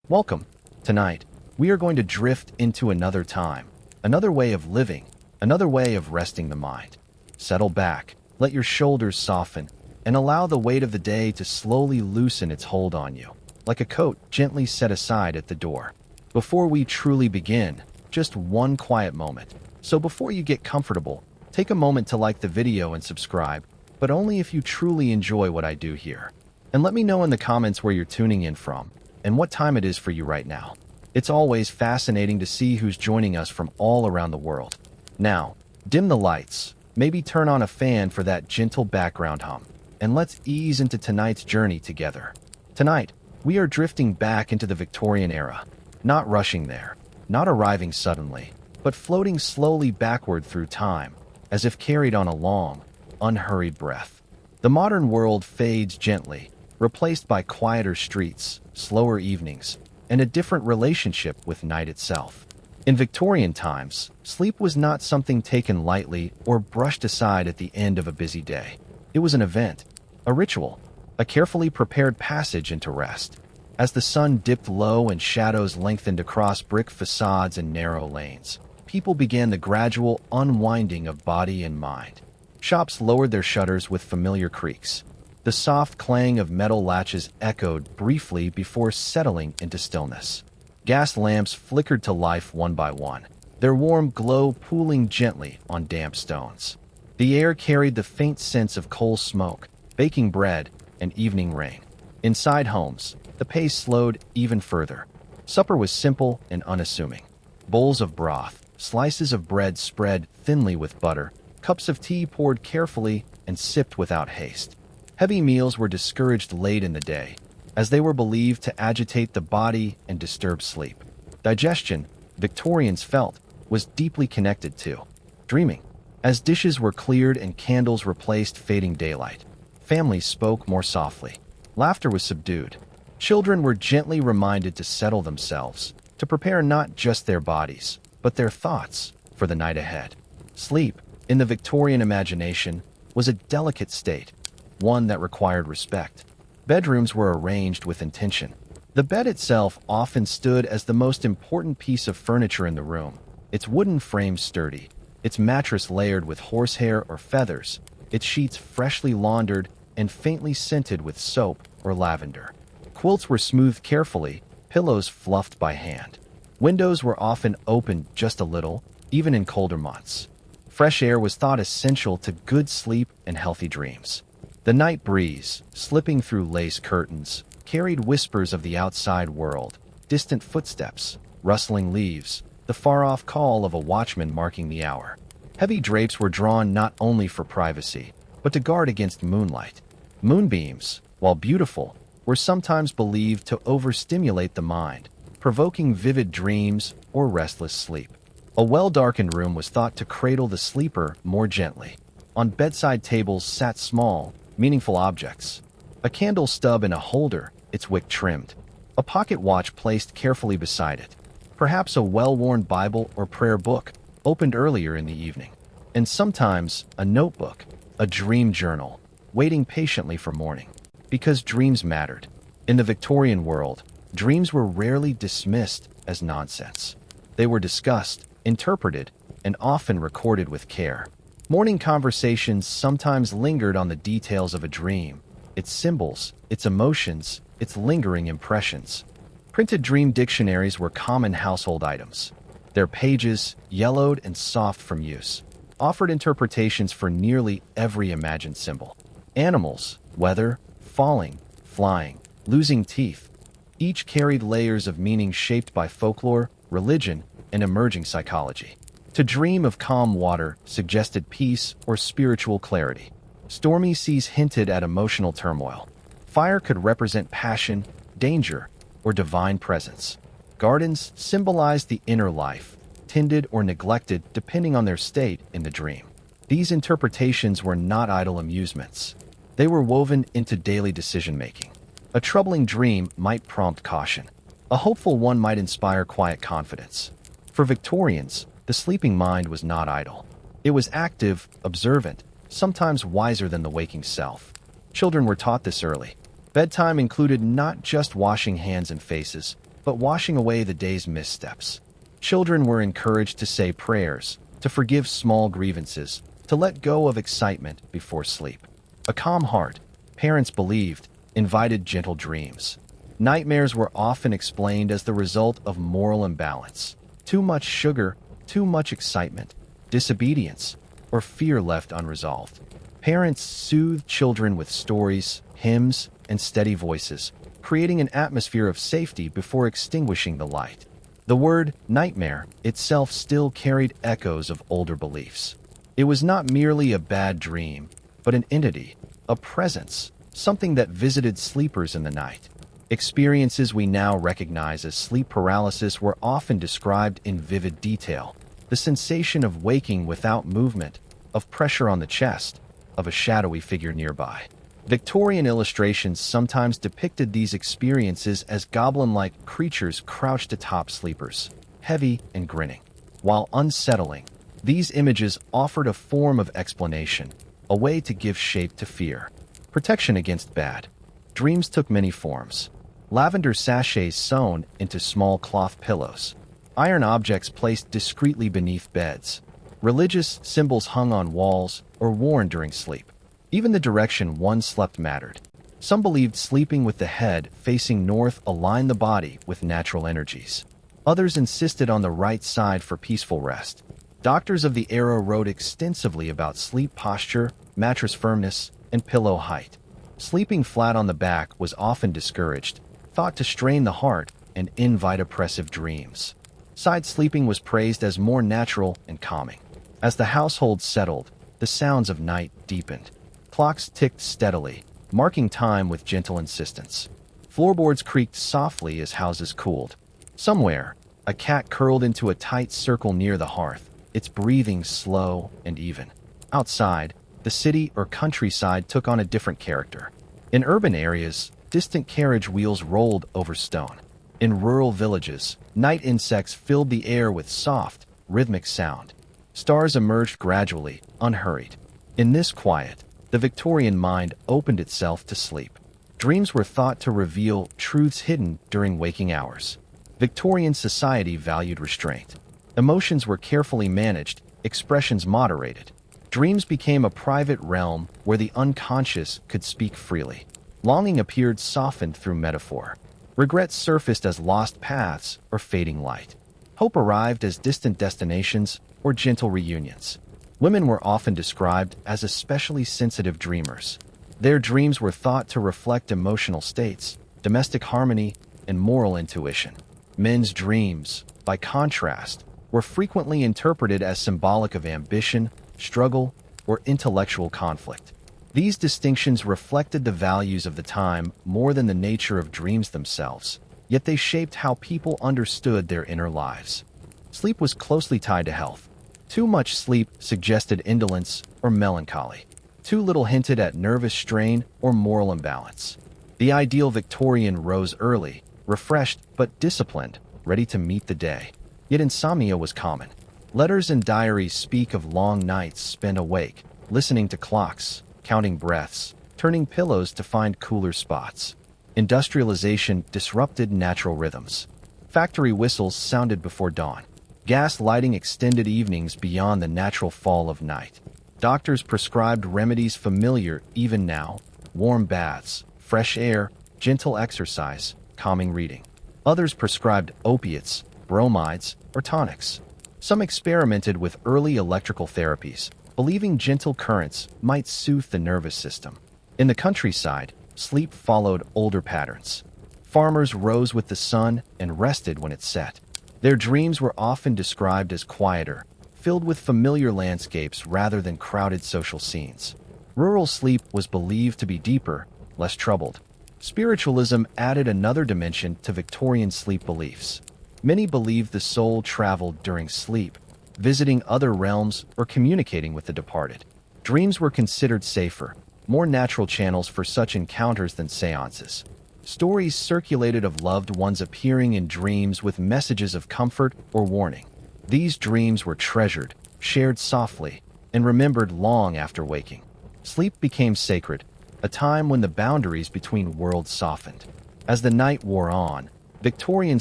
Welcome. Tonight, we are going to drift into another time, another way of living, another way of resting the mind. Settle back, let your shoulders soften, and allow the weight of the day to slowly loosen its hold on you, like a coat gently set aside at the door. Before we truly begin, just one quiet moment. So before you get comfortable, take a moment to like the video and subscribe, but only if you truly enjoy what I do here. And let me know in the comments where you're tuning in from, and what time it is for you right now. It's always fascinating to see who's joining us from all around the world. Now, dim the lights, maybe turn on a fan for that gentle background hum, and let's ease into tonight's journey together. Tonight, we are drifting back into the Victorian era, not rushing there, not arriving suddenly, but floating slowly backward through time, as if carried on a long, unhurried breath. The modern world fades gently, replaced by quieter streets, slower evenings, and a different relationship with night itself. In Victorian times, sleep was not something taken lightly or brushed aside at the end of a busy day. It was an event, a ritual, a carefully prepared passage into rest. As the sun dipped low and shadows lengthened across brick facades and narrow lanes, people began the gradual unwinding of body and mind. Shops lowered their shutters with familiar creaks. The soft clang of metal latches echoed briefly before settling into stillness. Gas lamps flickered to life one by one, their warm glow pooling gently on damp stones. The air carried the faint sense of coal smoke, baking bread, and evening rain. Inside homes, the pace slowed even further. Supper was simple and unassuming. Bowls of broth, slices of bread spread thinly with butter, cups of tea poured carefully and sipped without haste. Heavy meals were discouraged late in the day, as they were believed to agitate the body and disturb sleep. Digestion, Victorians felt, was deeply connected to dreaming. As dishes were cleared and candles replaced fading daylight, families spoke more softly. Laughter was subdued. Children were gently reminded to settle themselves, to prepare not just their bodies, but their thoughts for the night ahead. Sleep, in the Victorian imagination, was a delicate state, one that required respect. Bedrooms were arranged with intention. The bed itself often stood as the most important piece of furniture in the room, its wooden frame sturdy, its mattress layered with horsehair or feathers, its sheets freshly laundered and faintly scented with soap or lavender. Quilts were smoothed carefully, pillows fluffed by hand. Windows were often opened just a little, even in colder months. Fresh air was thought essential to good sleep and healthy dreams. The night breeze, slipping through lace curtains, carried whispers of the outside world, distant footsteps, rustling leaves, the far-off call of a watchman marking the hour. Heavy drapes were drawn not only for privacy, but to guard against moonlight. Moonbeams, while beautiful, were sometimes believed to overstimulate the mind, provoking vivid dreams or restless sleep. A well-darkened room was thought to cradle the sleeper more gently. On bedside tables sat small, meaningful objects. A candle stub in a holder, its wick trimmed. A pocket watch placed carefully beside it. Perhaps a well-worn Bible or prayer book, opened earlier in the evening. And sometimes a notebook, a dream journal, waiting patiently for morning. Because dreams mattered. In the Victorian world, dreams were rarely dismissed as nonsense. They were discussed, interpreted, and often recorded with care. Morning conversations sometimes lingered on the details of a dream, its symbols, its emotions, its lingering impressions. Printed dream dictionaries were common household items. Their pages, yellowed and soft from use, offered interpretations for nearly every imagined symbol. Animals, weather, falling, flying, losing teeth, each carried layers of meaning shaped by folklore, religion, and emerging psychology. To dream of calm water suggested peace or spiritual clarity. Stormy seas hinted at emotional turmoil. Fire could represent passion, danger, or divine presence. Gardens symbolized the inner life, tended or neglected depending on their state in the dream. These interpretations were not idle amusements. They were woven into daily decision-making. A troubling dream might prompt caution. A hopeful one might inspire quiet confidence. For Victorians, the sleeping mind was not idle. It was active, observant, sometimes wiser than the waking self. Children were taught this early. Bedtime included not just washing hands and faces, but washing away the day's missteps. Children were encouraged to say prayers, to forgive small grievances, to let go of excitement before sleep. A calm heart, parents believed, invited gentle dreams. Nightmares were often explained as the result of moral imbalance. Too much sugar, too much excitement, disobedience, or fear left unresolved. Parents soothed children with stories, hymns, and steady voices, creating an atmosphere of safety before extinguishing the light. The word nightmare itself still carried echoes of older beliefs. It was not merely a bad dream, but an entity, a presence, something that visited sleepers in the night. Experiences we now recognize as sleep paralysis were often described in vivid detail. The sensation of waking without movement, of pressure on the chest, of a shadowy figure nearby. Victorian illustrations sometimes depicted these experiences as goblin-like creatures crouched atop sleepers, heavy and grinning. While unsettling, these images offered a form of explanation, a way to give shape to fear. Protection against bad dreams took many forms. Lavender sachets sewn into small cloth pillows, iron objects placed discreetly beneath beds, religious symbols hung on walls or worn during sleep. Even the direction one slept mattered. Some believed sleeping with the head facing north aligned the body with natural energies. Others insisted on the right side for peaceful rest. Doctors of the era wrote extensively about sleep posture, mattress firmness, and pillow height. Sleeping flat on the back was often discouraged, thought to strain the heart and invite oppressive dreams. Side sleeping was praised as more natural and calming. As the household settled, the sounds of night deepened. Clocks ticked steadily, marking time with gentle insistence. Floorboards creaked softly as houses cooled. Somewhere, a cat curled into a tight circle near the hearth, its breathing slow and even. Outside, the city or countryside took on a different character. In urban areas, distant carriage wheels rolled over stone. In rural villages, night insects filled the air with soft, rhythmic sound. Stars emerged gradually, unhurried. In this quiet, the Victorian mind opened itself to sleep. Dreams were thought to reveal truths hidden during waking hours. Victorian society valued restraint. Emotions were carefully managed, expressions moderated. Dreams became a private realm where the unconscious could speak freely. Longing appeared softened through metaphor. Regret surfaced as lost paths or fading light. Hope arrived as distant destinations or gentle reunions. Women were often described as especially sensitive dreamers. Their dreams were thought to reflect emotional states, domestic harmony, and moral intuition. Men's dreams, by contrast, were frequently interpreted as symbolic of ambition, struggle, or intellectual conflict. These distinctions reflected the values of the time more than the nature of dreams themselves, yet they shaped how people understood their inner lives. Sleep was closely tied to health. Too much sleep suggested indolence or melancholy. Too little hinted at nervous strain or moral imbalance. The ideal Victorian rose early, refreshed but disciplined, ready to meet the day. Yet insomnia was common. Letters and diaries speak of long nights spent awake, listening to clocks, counting breaths, turning pillows to find cooler spots. Industrialization disrupted natural rhythms. Factory whistles sounded before dawn. Gas lighting extended evenings beyond the natural fall of night. Doctors prescribed remedies familiar even now: warm baths, fresh air, gentle exercise, calming reading. Others prescribed opiates, bromides, or tonics. Some experimented with early electrical therapies, believing gentle currents might soothe the nervous system. In the countryside, sleep followed older patterns. Farmers rose with the sun and rested when it set. Their dreams were often described as quieter, filled with familiar landscapes rather than crowded social scenes. Rural sleep was believed to be deeper, less troubled. Spiritualism added another dimension to Victorian sleep beliefs. Many believed the soul traveled during sleep, visiting other realms or communicating with the departed. Dreams were considered safer, more natural channels for such encounters than seances. Stories circulated of loved ones appearing in dreams with messages of comfort or warning. These dreams were treasured, shared softly, and remembered long after waking. Sleep became sacred, a time when the boundaries between worlds softened. As the night wore on, Victorian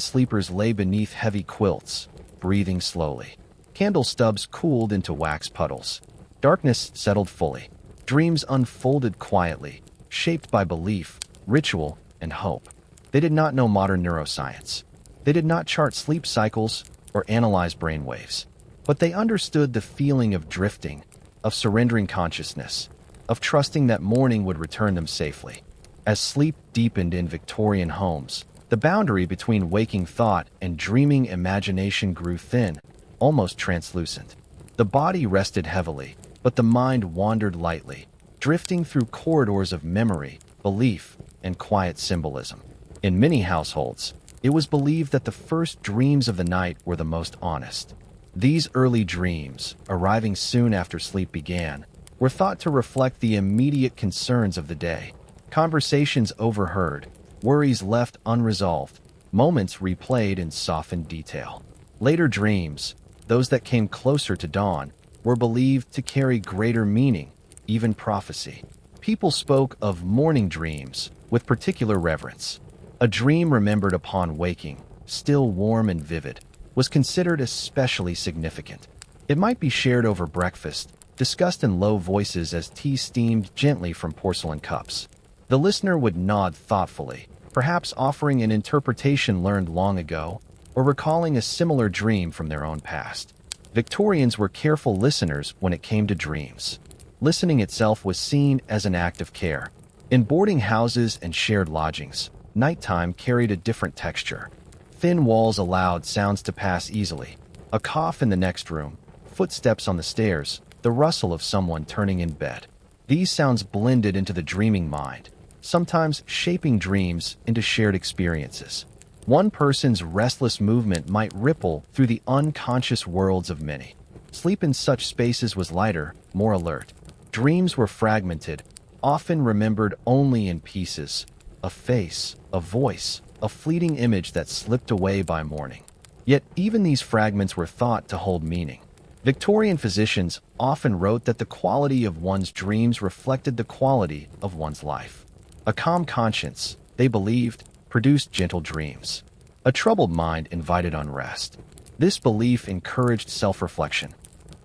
sleepers lay beneath heavy quilts, breathing slowly. Candle stubs cooled into wax puddles. Darkness settled fully. Dreams unfolded quietly, shaped by belief, ritual, and hope. They did not know modern neuroscience. They did not chart sleep cycles or analyze brainwaves. But they understood the feeling of drifting, of surrendering consciousness, of trusting that morning would return them safely. As sleep deepened in Victorian homes, the boundary between waking thought and dreaming imagination grew thin, almost translucent. The body rested heavily, but the mind wandered lightly, drifting through corridors of memory, belief, and quiet symbolism. In many households, it was believed that the first dreams of the night were the most honest. These early dreams, arriving soon after sleep began, were thought to reflect the immediate concerns of the day. Conversations overheard, worries left unresolved, moments replayed in softened detail. Later dreams, those that came closer to dawn, were believed to carry greater meaning, even prophecy. People spoke of morning dreams with particular reverence. A dream remembered upon waking, still warm and vivid, was considered especially significant. It might be shared over breakfast, discussed in low voices as tea steamed gently from porcelain cups. The listener would nod thoughtfully, perhaps offering an interpretation learned long ago, or recalling a similar dream from their own past. Victorians were careful listeners when it came to dreams. Listening itself was seen as an act of care. In boarding houses and shared lodgings, nighttime carried a different texture. Thin walls allowed sounds to pass easily. A cough in the next room, footsteps on the stairs, the rustle of someone turning in bed. These sounds blended into the dreaming mind, sometimes shaping dreams into shared experiences. One person's restless movement might ripple through the unconscious worlds of many. Sleep in such spaces was lighter, more alert. Dreams were fragmented, often remembered only in pieces. A face, a voice, a fleeting image that slipped away by morning. Yet even these fragments were thought to hold meaning. Victorian physicians often wrote that the quality of one's dreams reflected the quality of one's life. A calm conscience, they believed, produced gentle dreams. A troubled mind invited unrest. This belief encouraged self-reflection,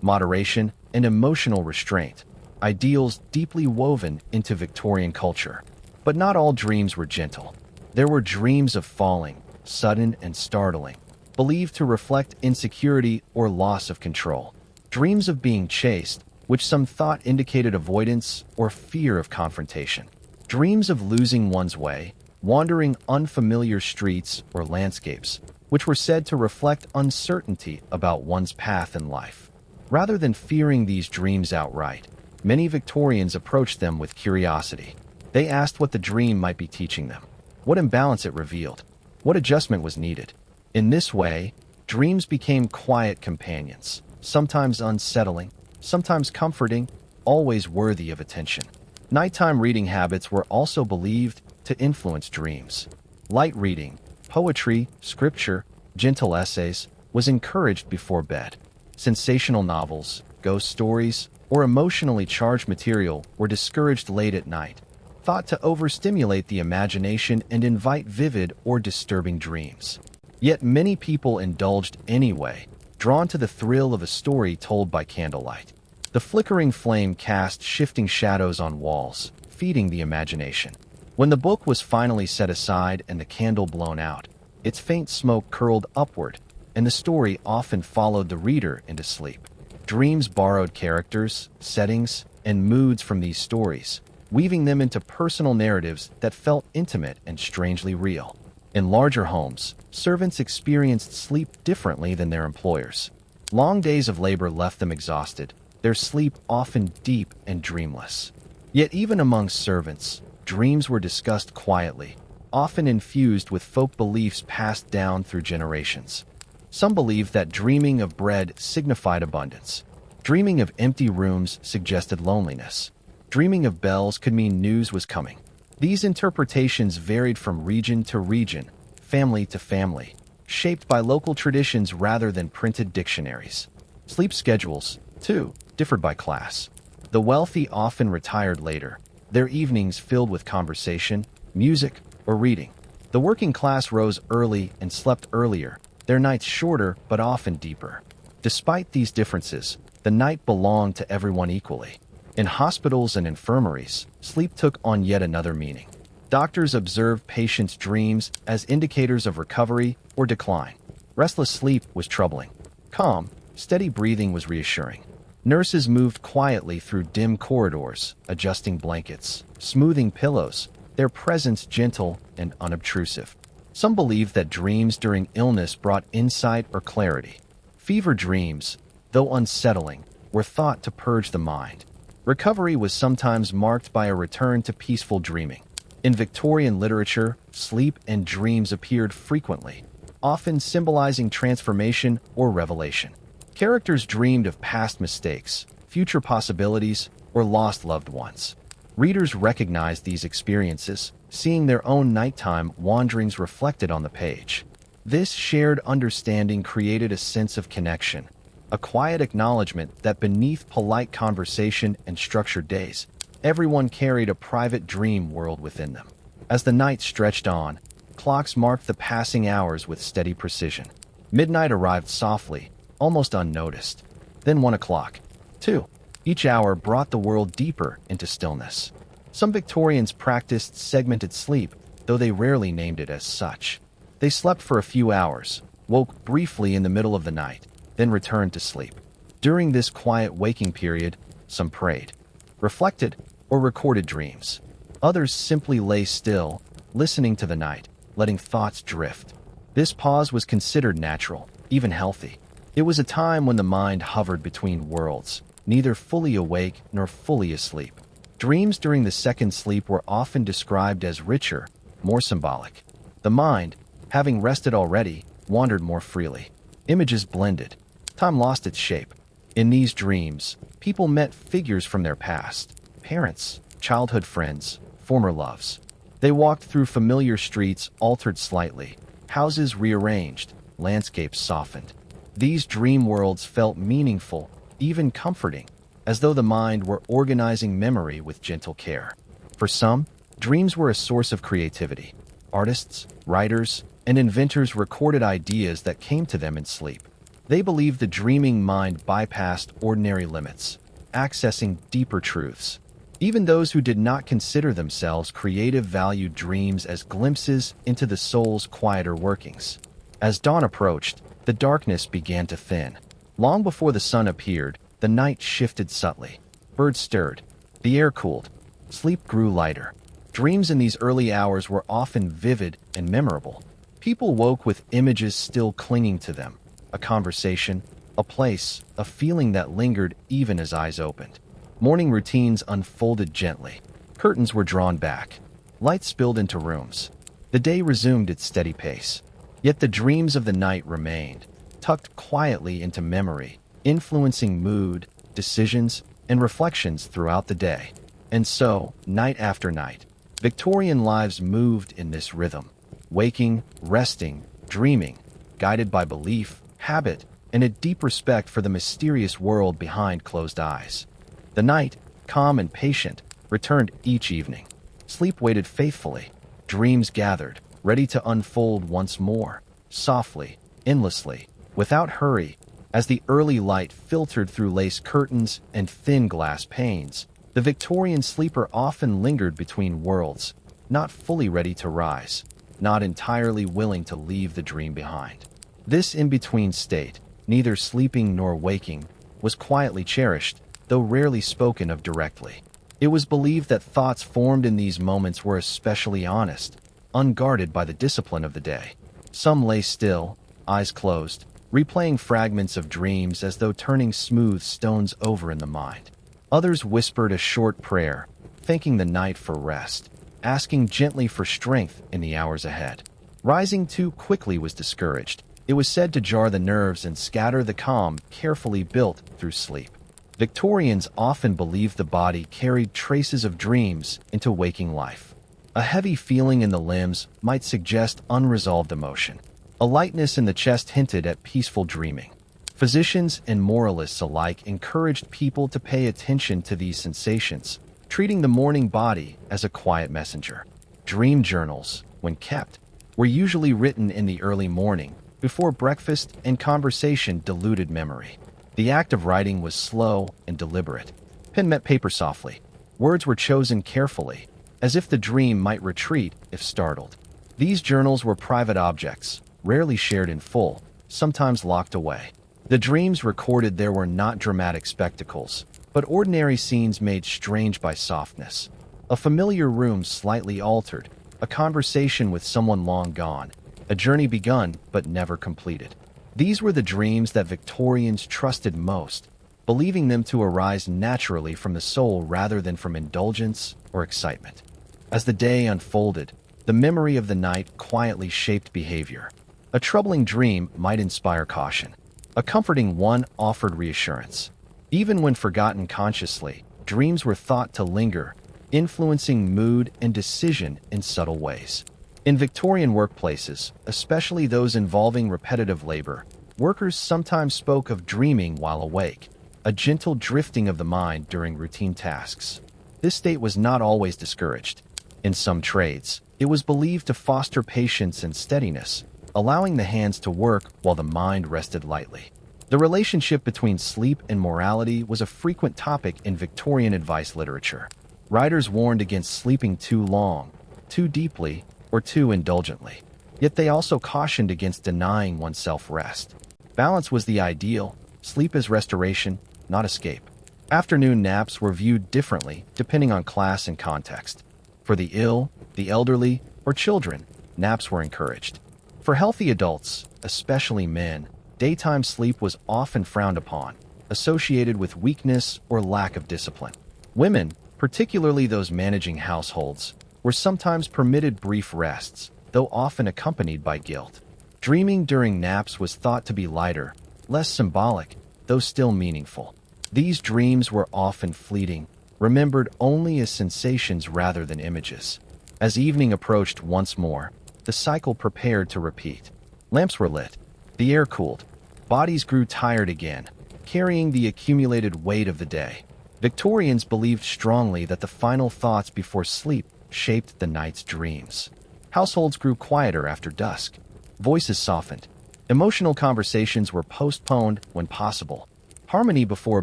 moderation, and emotional restraint, ideals deeply woven into Victorian culture. But not all dreams were gentle. There were dreams of falling, sudden and startling, believed to reflect insecurity or loss of control. Dreams of being chased, which some thought indicated avoidance or fear of confrontation. Dreams of losing one's way, wandering unfamiliar streets or landscapes, which were said to reflect uncertainty about one's path in life. Rather than fearing these dreams outright, many Victorians approached them with curiosity. They asked what the dream might be teaching them, what imbalance it revealed, what adjustment was needed. In this way, dreams became quiet companions, sometimes unsettling, sometimes comforting, always worthy of attention. Nighttime reading habits were also believed to influence dreams. Light reading, poetry, scripture, gentle essays was encouraged before bed. Sensational novels, ghost stories, or emotionally charged material were discouraged late at night, thought to overstimulate the imagination and invite vivid or disturbing dreams. Yet many people indulged anyway, drawn to the thrill of a story told by candlelight. The flickering flame cast shifting shadows on walls, feeding the imagination. When the book was finally set aside and the candle blown out, its faint smoke curled upward, and the story often followed the reader into sleep. Dreams borrowed characters, settings, and moods from these stories, weaving them into personal narratives that felt intimate and strangely real. In larger homes, servants experienced sleep differently than their employers. Long days of labor left them exhausted, their sleep often deep and dreamless. Yet even among servants, dreams were discussed quietly, often infused with folk beliefs passed down through generations. Some believed that dreaming of bread signified abundance. Dreaming of empty rooms suggested loneliness. Dreaming of bells could mean news was coming. These interpretations varied from region to region, family to family, shaped by local traditions rather than printed dictionaries. Sleep schedules, too, differed by class. The wealthy often retired later, their evenings filled with conversation, music, or reading. The working class rose early and slept earlier, their nights shorter but often deeper. Despite these differences, the night belonged to everyone equally. In hospitals and infirmaries, sleep took on yet another meaning. Doctors observed patients' dreams as indicators of recovery or decline. Restless sleep was troubling. Calm, steady breathing was reassuring. Nurses moved quietly through dim corridors, adjusting blankets, smoothing pillows, their presence gentle and unobtrusive. Some believed that dreams during illness brought insight or clarity. Fever dreams, though unsettling, were thought to purge the mind. Recovery was sometimes marked by a return to peaceful dreaming. In Victorian literature, sleep and dreams appeared frequently, often symbolizing transformation or revelation. Characters dreamed of past mistakes, future possibilities, or lost loved ones. Readers recognized these experiences, seeing their own nighttime wanderings reflected on the page. This shared understanding created a sense of connection, a quiet acknowledgement that beneath polite conversation and structured days, everyone carried a private dream world within them. As the night stretched on, clocks marked the passing hours with steady precision. Midnight arrived softly, almost unnoticed. Then 1 o'clock. 2. Each hour brought the world deeper into stillness. Some Victorians practiced segmented sleep, though they rarely named it as such. They slept for a few hours, woke briefly in the middle of the night, then returned to sleep. During this quiet waking period, some prayed, reflected, or recorded dreams. Others simply lay still, listening to the night, letting thoughts drift. This pause was considered natural, even healthy. It was a time when the mind hovered between worlds, neither fully awake nor fully asleep. Dreams during the second sleep were often described as richer, more symbolic. The mind, having rested already, wandered more freely. Images blended. Time lost its shape. In these dreams, people met figures from their past, parents, childhood friends, former loves. They walked through familiar streets altered slightly, houses rearranged, landscapes softened. These dream worlds felt meaningful, even comforting, as though the mind were organizing memory with gentle care. For some, dreams were a source of creativity. Artists, writers, and inventors recorded ideas that came to them in sleep. They believed the dreaming mind bypassed ordinary limits, accessing deeper truths. Even those who did not consider themselves creative valued dreams as glimpses into the soul's quieter workings. As dawn approached, the darkness began to thin. Long before the sun appeared, the night shifted subtly. Birds stirred. The air cooled. Sleep grew lighter. Dreams in these early hours were often vivid and memorable. People woke with images still clinging to them. A conversation, a place, a feeling that lingered even as eyes opened. Morning routines unfolded gently. Curtains were drawn back. Light spilled into rooms. The day resumed its steady pace. Yet the dreams of the night remained, tucked quietly into memory, influencing mood, decisions, and reflections throughout the day. And so, night after night, Victorian lives moved in this rhythm, waking, resting, dreaming, guided by belief, habit, and a deep respect for the mysterious world behind closed eyes. The night, calm and patient, returned each evening. Sleep waited faithfully. Dreams gathered, ready to unfold once more, softly, endlessly, without hurry. As the early light filtered through lace curtains and thin glass panes, the Victorian sleeper often lingered between worlds, not fully ready to rise, not entirely willing to leave the dream behind. This in-between state, neither sleeping nor waking, was quietly cherished, though rarely spoken of directly. It was believed that thoughts formed in these moments were especially honest, unguarded by the discipline of the day. Some lay still, eyes closed, replaying fragments of dreams as though turning smooth stones over in the mind. Others whispered a short prayer, thanking the night for rest, asking gently for strength in the hours ahead. Rising too quickly was discouraged. It was said to jar the nerves and scatter the calm carefully built through sleep. Victorians often believed the body carried traces of dreams into waking life. A heavy feeling in the limbs might suggest unresolved emotion. A lightness in the chest hinted at peaceful dreaming. Physicians and moralists alike encouraged people to pay attention to these sensations, treating the morning body as a quiet messenger. Dream journals, when kept, were usually written in the early morning, before breakfast and conversation diluted memory. The act of writing was slow and deliberate. Pen met paper softly. Words were chosen carefully, as if the dream might retreat if startled. These journals were private objects, rarely shared in full, sometimes locked away. The dreams recorded there were not dramatic spectacles, but ordinary scenes made strange by softness. A familiar room slightly altered, a conversation with someone long gone, a journey begun but never completed. These were the dreams that Victorians trusted most, believing them to arise naturally from the soul rather than from indulgence or excitement. As the day unfolded, the memory of the night quietly shaped behavior. A troubling dream might inspire caution. A comforting one offered reassurance. Even when forgotten consciously, dreams were thought to linger, influencing mood and decision in subtle ways. In Victorian workplaces, especially those involving repetitive labor, workers sometimes spoke of dreaming while awake, a gentle drifting of the mind during routine tasks. This state was not always discouraged. In some trades, it was believed to foster patience and steadiness, allowing the hands to work while the mind rested lightly. The relationship between sleep and morality was a frequent topic in Victorian advice literature. Writers warned against sleeping too long, too deeply, or too indulgently. Yet they also cautioned against denying oneself rest. Balance was the ideal, sleep as restoration, not escape. Afternoon naps were viewed differently depending on class and context. For the ill, the elderly, or children, naps were encouraged. For healthy adults, especially men, daytime sleep was often frowned upon, associated with weakness or lack of discipline. Women, particularly those managing households, were sometimes permitted brief rests, though often accompanied by guilt. Dreaming during naps was thought to be lighter, less symbolic, though still meaningful. These dreams were often fleeting, remembered only as sensations rather than images. As evening approached once more, the cycle prepared to repeat. Lamps were lit. The air cooled. Bodies grew tired again, carrying the accumulated weight of the day. Victorians believed strongly that the final thoughts before sleep shaped the night's dreams. Households grew quieter after dusk. Voices softened. Emotional conversations were postponed when possible. Harmony before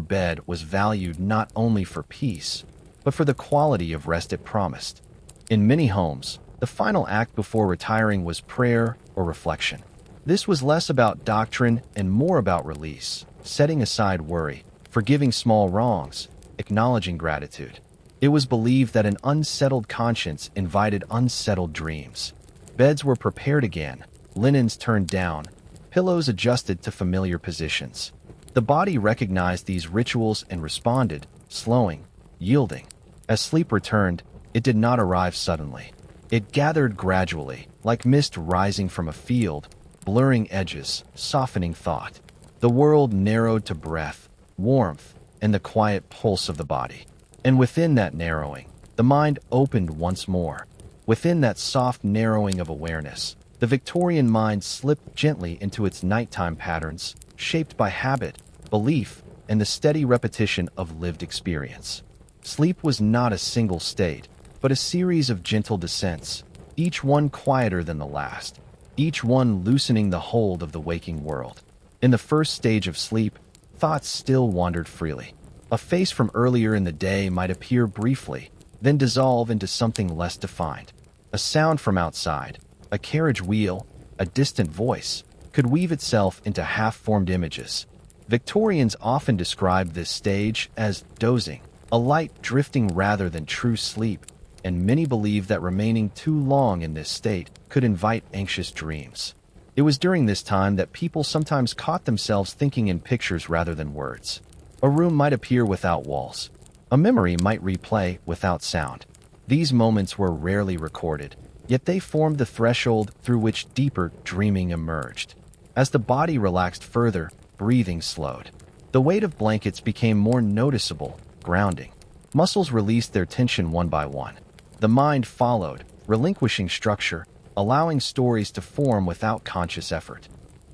bed was valued not only for peace, but for the quality of rest it promised. In many homes, the final act before retiring was prayer or reflection. This was less about doctrine and more about release, setting aside worry, forgiving small wrongs, acknowledging gratitude. It was believed that an unsettled conscience invited unsettled dreams. Beds were prepared again, linens turned down, pillows adjusted to familiar positions. The body recognized these rituals and responded, slowing, yielding. As sleep returned, it did not arrive suddenly. It gathered gradually, like mist rising from a field, blurring edges, softening thought. The world narrowed to breath, warmth, and the quiet pulse of the body. And within that narrowing, the mind opened once more. Within that soft narrowing of awareness, the Victorian mind slipped gently into its nighttime patterns, shaped by habit, belief, and the steady repetition of lived experience. Sleep was not a single state, but a series of gentle descents, each one quieter than the last, each one loosening the hold of the waking world. In the first stage of sleep, thoughts still wandered freely. A face from earlier in the day might appear briefly, then dissolve into something less defined. A sound from outside, a carriage wheel, a distant voice, could weave itself into half-formed images. Victorians often described this stage as dozing, a light drifting rather than true sleep, and many believed that remaining too long in this state could invite anxious dreams. It was during this time that people sometimes caught themselves thinking in pictures rather than words. A room might appear without walls. A memory might replay without sound. These moments were rarely recorded, yet they formed the threshold through which deeper dreaming emerged. As the body relaxed further, breathing slowed. The weight of blankets became more noticeable, grounding. Muscles released their tension one by one. The mind followed, relinquishing structure, allowing stories to form without conscious effort.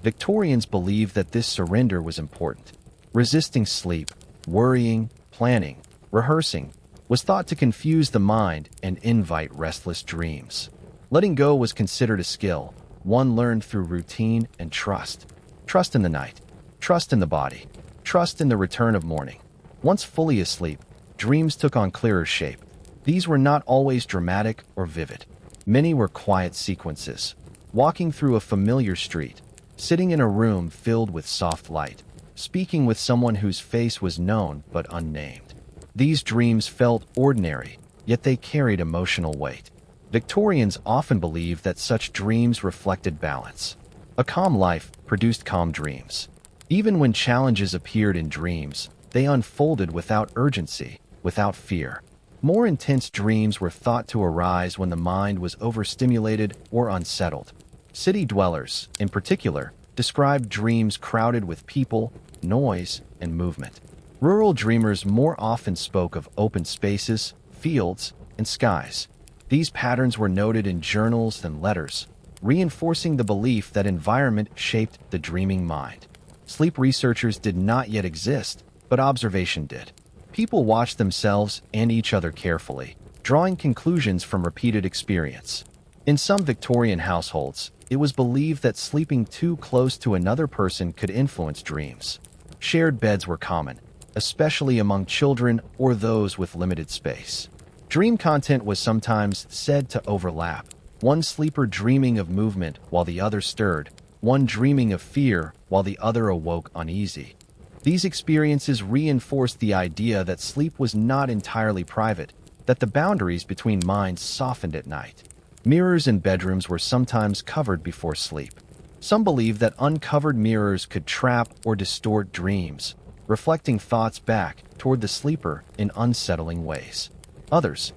Victorians believed that this surrender was important. Resisting sleep, worrying, planning, rehearsing, was thought to confuse the mind and invite restless dreams. Letting go was considered a skill, one learned through routine and trust. Trust in the night, trust in the body, trust in the return of morning. Once fully asleep, dreams took on clearer shape. These were not always dramatic or vivid. Many were quiet sequences, walking through a familiar street, sitting in a room filled with soft light, speaking with someone whose face was known but unnamed. These dreams felt ordinary, yet they carried emotional weight. Victorians often believed that such dreams reflected balance. A calm life produced calm dreams. Even when challenges appeared in dreams, they unfolded without urgency, without fear. More intense dreams were thought to arise when the mind was overstimulated or unsettled. City dwellers, in particular, described dreams crowded with people, noise, and movement. Rural dreamers more often spoke of open spaces, fields, and skies. These patterns were noted in journals and letters, reinforcing the belief that environment shaped the dreaming mind. Sleep researchers did not yet exist, but observation did. People watched themselves and each other carefully, drawing conclusions from repeated experience. In some Victorian households, it was believed that sleeping too close to another person could influence dreams. Shared beds were common, especially among children or those with limited space. Dream content was sometimes said to overlap, one sleeper dreaming of movement while the other stirred, one dreaming of fear while the other awoke uneasy. These experiences reinforced the idea that sleep was not entirely private, that the boundaries between minds softened at night. Mirrors in bedrooms were sometimes covered before sleep. Some believed that uncovered mirrors could trap or distort dreams, reflecting thoughts back toward the sleeper in unsettling ways. Others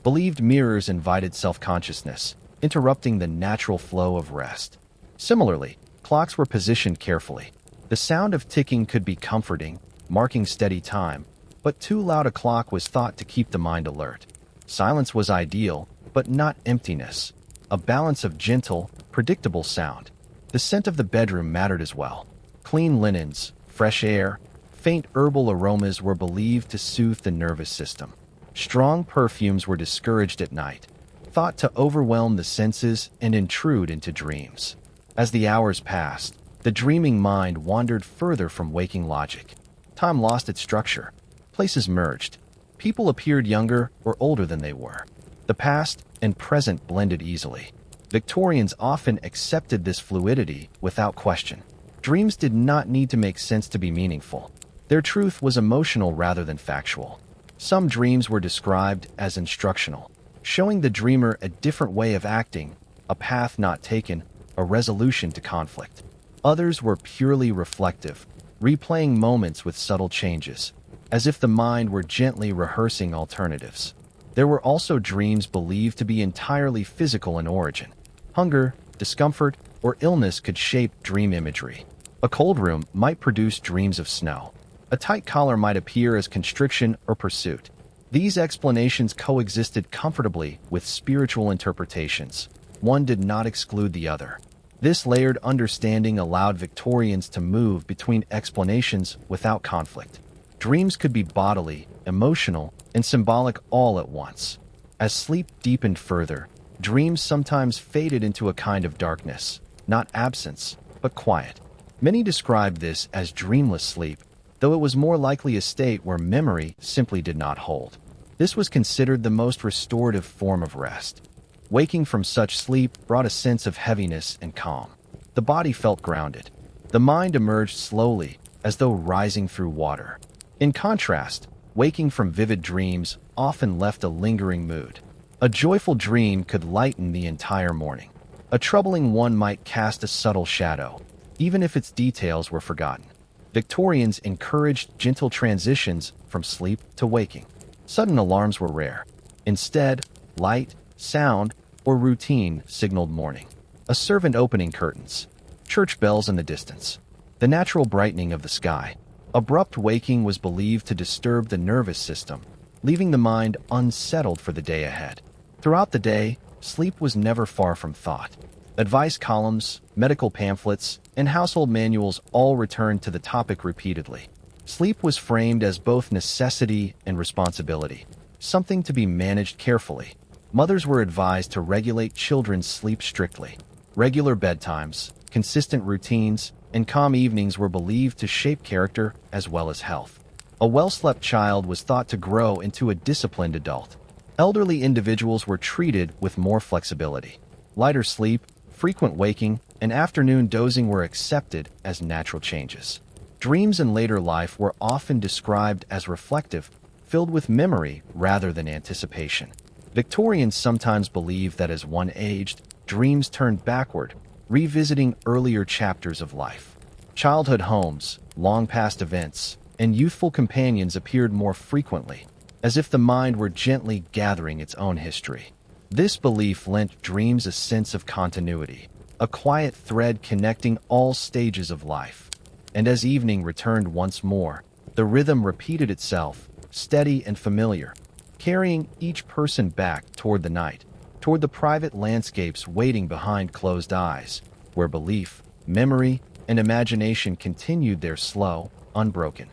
believed mirrors invited self-consciousness, interrupting the natural flow of rest. Similarly, clocks were positioned carefully. The sound of ticking could be comforting, marking steady time, but too loud a clock was thought to keep the mind alert. Silence was ideal, but not emptiness. A balance of gentle, predictable sound. The scent of the bedroom mattered as well. Clean linens, fresh air, faint herbal aromas were believed to soothe the nervous system. Strong perfumes were discouraged at night, thought to overwhelm the senses and intrude into dreams. As the hours passed, the dreaming mind wandered further from waking logic. Time lost its structure. Places merged. People appeared younger or older than they were. The past and present blended easily. Victorians often accepted this fluidity without question. Dreams did not need to make sense to be meaningful. Their truth was emotional rather than factual. Some dreams were described as instructional, showing the dreamer a different way of acting, a path not taken, a resolution to conflict. Others were purely reflective, replaying moments with subtle changes, as if the mind were gently rehearsing alternatives. There were also dreams believed to be entirely physical in origin. Hunger, discomfort, or illness could shape dream imagery. A cold room might produce dreams of snow. A tight collar might appear as constriction or pursuit. These explanations coexisted comfortably with spiritual interpretations. One did not exclude the other. This layered understanding allowed Victorians to move between explanations without conflict. Dreams could be bodily, emotional, and symbolic all at once. As sleep deepened further, dreams sometimes faded into a kind of darkness, not absence, but quiet. Many described this as dreamless sleep, though it was more likely a state where memory simply did not hold. This was considered the most restorative form of rest. Waking from such sleep brought a sense of heaviness and calm. The body felt grounded. The mind emerged slowly, as though rising through water. In contrast, waking from vivid dreams often left a lingering mood. A joyful dream could lighten the entire morning. A troubling one might cast a subtle shadow, even if its details were forgotten. Victorians encouraged gentle transitions from sleep to waking. Sudden alarms were rare. Instead, light, sound, or routine signaled morning. A servant opening curtains, church bells in the distance, the natural brightening of the sky. Abrupt waking was believed to disturb the nervous system, leaving the mind unsettled for the day ahead. Throughout the day, sleep was never far from thought. Advice columns, medical pamphlets, and household manuals all returned to the topic repeatedly. Sleep was framed as both necessity and responsibility, something to be managed carefully. Mothers were advised to regulate children's sleep strictly. Regular bedtimes, consistent routines, and calm evenings were believed to shape character as well as health. A well-slept child was thought to grow into a disciplined adult. Elderly individuals were treated with more flexibility. Lighter sleep, frequent waking, and afternoon dozing were accepted as natural changes. Dreams in later life were often described as reflective, filled with memory rather than anticipation. Victorians sometimes believed that as one aged, dreams turned backward, revisiting earlier chapters of life. Childhood homes, long-past events, and youthful companions appeared more frequently, as if the mind were gently gathering its own history. This belief lent dreams a sense of continuity, a quiet thread connecting all stages of life. And as evening returned once more, the rhythm repeated itself, steady and familiar, carrying each person back toward the night, toward the private landscapes waiting behind closed eyes, where belief, memory, and imagination continued their slow, unbroken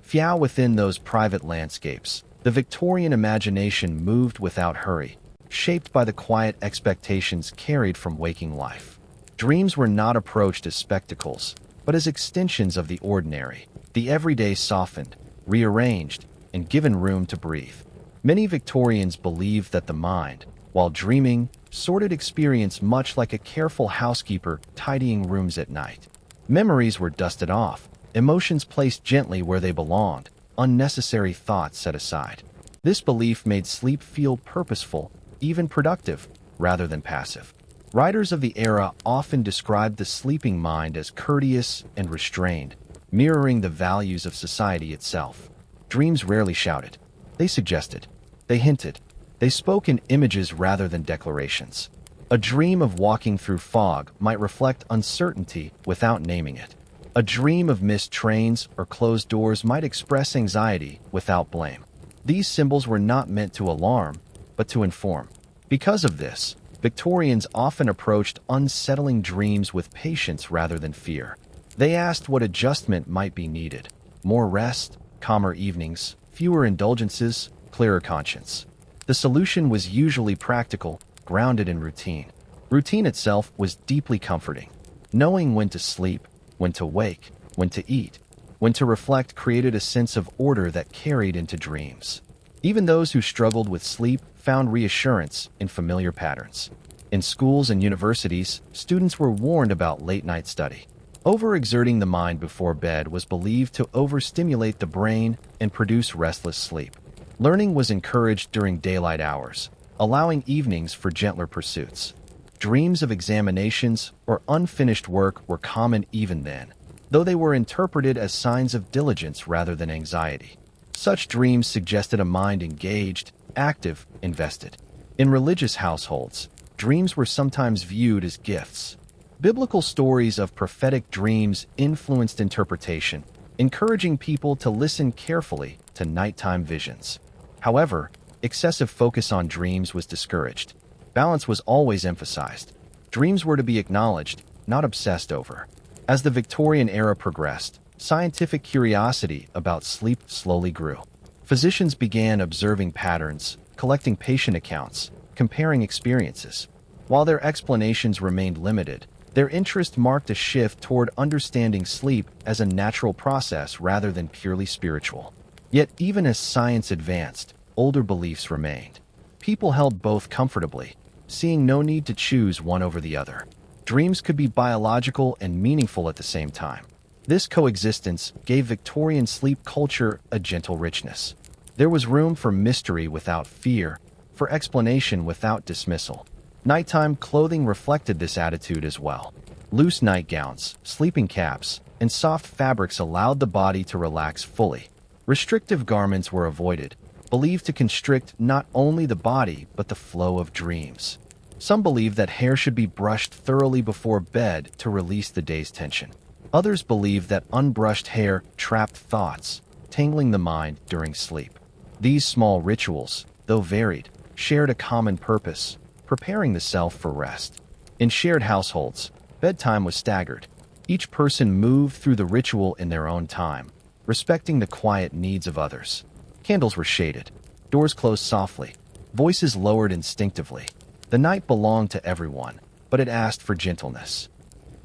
flow within those private landscapes. The Victorian imagination moved without hurry, shaped by the quiet expectations carried from waking life. Dreams were not approached as spectacles, but as extensions of the ordinary. The everyday softened, rearranged, and given room to breathe. Many Victorians believed that the mind, while dreaming, sorted experience much like a careful housekeeper tidying rooms at night. Memories were dusted off, emotions placed gently where they belonged, unnecessary thoughts set aside. This belief made sleep feel purposeful, even productive, rather than passive. Writers of the era often described the sleeping mind as courteous and restrained, mirroring the values of society itself. Dreams rarely shouted. They suggested. They hinted. They spoke in images rather than declarations. A dream of walking through fog might reflect uncertainty without naming it. A dream of missed trains or closed doors might express anxiety without blame. These symbols were not meant to alarm, but to inform. Because of this, Victorians often approached unsettling dreams with patience rather than fear. They asked what adjustment might be needed: more rest, calmer evenings, fewer indulgences, clearer conscience. The solution was usually practical, grounded in routine. Routine itself was deeply comforting. Knowing when to sleep, when to wake, when to eat, when to reflect created a sense of order that carried into dreams. Even those who struggled with sleep found reassurance in familiar patterns. In schools and universities, students were warned about late-night study. Overexerting the mind before bed was believed to overstimulate the brain and produce restless sleep. Learning was encouraged during daylight hours, allowing evenings for gentler pursuits. Dreams of examinations or unfinished work were common even then, though they were interpreted as signs of diligence rather than anxiety. Such dreams suggested a mind engaged, active, invested. In religious households, dreams were sometimes viewed as gifts. Biblical stories of prophetic dreams influenced interpretation, encouraging people to listen carefully to nighttime visions. However, excessive focus on dreams was discouraged. Balance was always emphasized. Dreams were to be acknowledged, not obsessed over. As the Victorian era progressed, scientific curiosity about sleep slowly grew. Physicians began observing patterns, collecting patient accounts, comparing experiences. While their explanations remained limited, their interest marked a shift toward understanding sleep as a natural process rather than purely spiritual. Yet even as science advanced, older beliefs remained. People held both comfortably, seeing no need to choose one over the other. Dreams could be biological and meaningful at the same time. This coexistence gave Victorian sleep culture a gentle richness. There was room for mystery without fear, for explanation without dismissal. Nighttime clothing reflected this attitude as well. Loose nightgowns, sleeping caps, and soft fabrics allowed the body to relax fully. Restrictive garments were avoided, believed to constrict not only the body but the flow of dreams. Some believed that hair should be brushed thoroughly before bed to release the day's tension. Others believed that unbrushed hair trapped thoughts, tangling the mind during sleep. These small rituals, though varied, shared a common purpose: preparing the self for rest. In shared households, bedtime was staggered. Each person moved through the ritual in their own time, respecting the quiet needs of others. Candles were shaded, doors closed softly, voices lowered instinctively. The night belonged to everyone, but it asked for gentleness.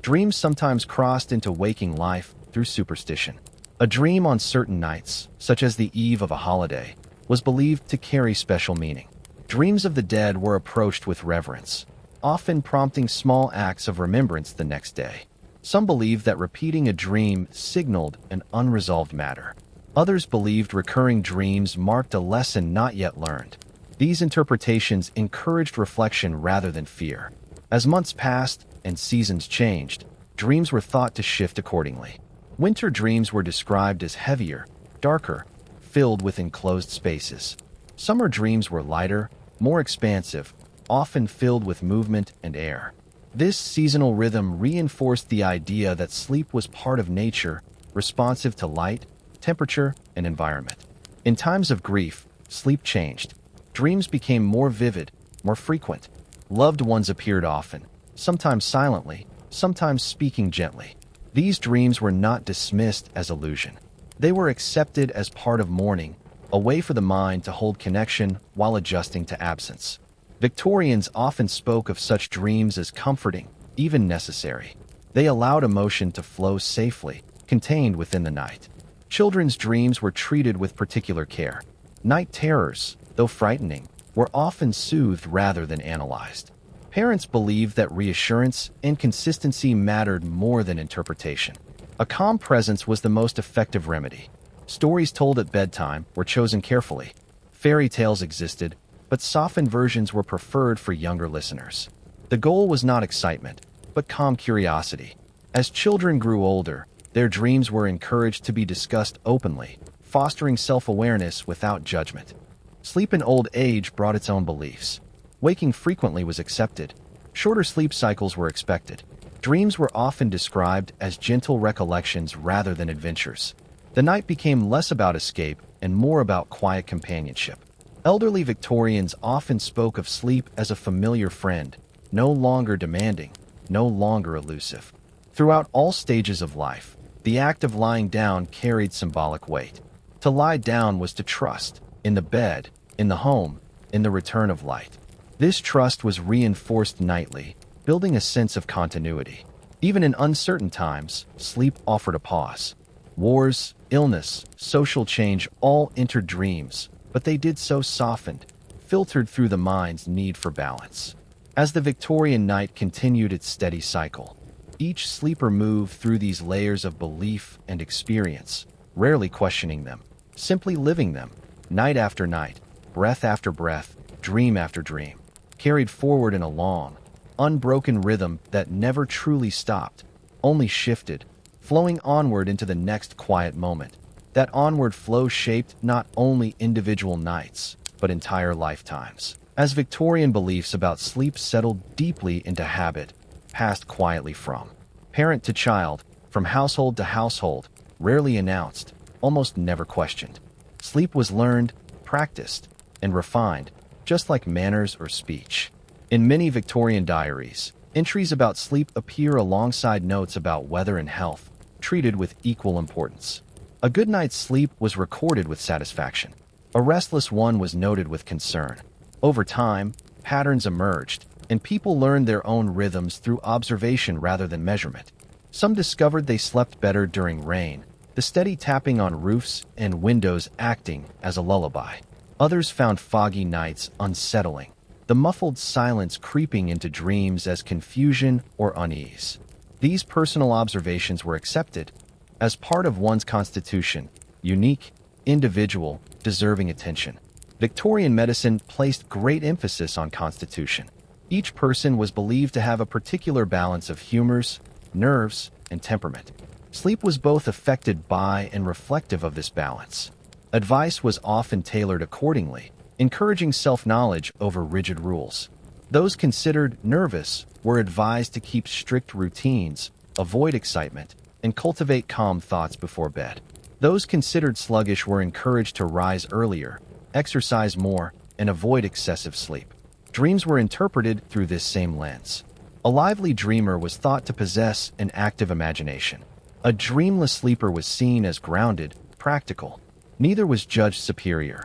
Dreams sometimes crossed into waking life through superstition. A dream on certain nights, such as the eve of a holiday, was believed to carry special meaning. Dreams of the dead were approached with reverence, often prompting small acts of remembrance the next day. Some believed that repeating a dream signaled an unresolved matter. Others believed recurring dreams marked a lesson not yet learned. These interpretations encouraged reflection rather than fear. As months passed and seasons changed, dreams were thought to shift accordingly. Winter dreams were described as heavier, darker, filled with enclosed spaces. Summer dreams were lighter, more expansive, often filled with movement and air. This seasonal rhythm reinforced the idea that sleep was part of nature, responsive to light, temperature, and environment. In times of grief, sleep changed. Dreams became more vivid, more frequent. Loved ones appeared often, sometimes silently, sometimes speaking gently. These dreams were not dismissed as illusion. They were accepted as part of mourning, a way for the mind to hold connection while adjusting to absence. Victorians often spoke of such dreams as comforting, even necessary. They allowed emotion to flow safely, contained within the night. Children's dreams were treated with particular care. Night terrors, though frightening, were often soothed rather than analyzed. Parents believed that reassurance and consistency mattered more than interpretation. A calm presence was the most effective remedy. Stories told at bedtime were chosen carefully. Fairy tales existed, but softened versions were preferred for younger listeners. The goal was not excitement, but calm curiosity. As children grew older, their dreams were encouraged to be discussed openly, fostering self-awareness without judgment. Sleep in old age brought its own beliefs. Waking frequently was accepted. Shorter sleep cycles were expected. Dreams were often described as gentle recollections rather than adventures. The night became less about escape and more about quiet companionship. Elderly Victorians often spoke of sleep as a familiar friend, no longer demanding, no longer elusive. Throughout all stages of life, the act of lying down carried symbolic weight. To lie down was to trust, in the bed, in the home, in the return of light. This trust was reinforced nightly, building a sense of continuity. Even in uncertain times, sleep offered a pause. Wars, illness, social change all entered dreams, but they did so softened, filtered through the mind's need for balance. As the Victorian night continued its steady cycle, each sleeper moved through these layers of belief and experience, rarely questioning them, simply living them, night after night, breath after breath, dream after dream, carried forward in a long, unbroken rhythm that never truly stopped, only shifted, flowing onward into the next quiet moment. That onward flow shaped not only individual nights, but entire lifetimes. As Victorian beliefs about sleep settled deeply into habit, passed quietly from parent to child, from household to household, rarely announced, almost never questioned. Sleep was learned, practiced, and refined, just like manners or speech. In many Victorian diaries, entries about sleep appear alongside notes about weather and health, treated with equal importance. A good night's sleep was recorded with satisfaction. A restless one was noted with concern. Over time, patterns emerged, and people learned their own rhythms through observation rather than measurement. Some discovered they slept better during rain, the steady tapping on roofs and windows acting as a lullaby. Others found foggy nights unsettling, the muffled silence creeping into dreams as confusion or unease. These personal observations were accepted as part of one's constitution, unique, individual, deserving attention. Victorian medicine placed great emphasis on constitution. Each person was believed to have a particular balance of humors, nerves, and temperament. Sleep was both affected by and reflective of this balance. Advice was often tailored accordingly, encouraging self-knowledge over rigid rules. Those considered nervous were advised to keep strict routines, avoid excitement, and cultivate calm thoughts before bed. Those considered sluggish were encouraged to rise earlier, exercise more, and avoid excessive sleep. Dreams were interpreted through this same lens. A lively dreamer was thought to possess an active imagination. A dreamless sleeper was seen as grounded, practical. Neither was judged superior.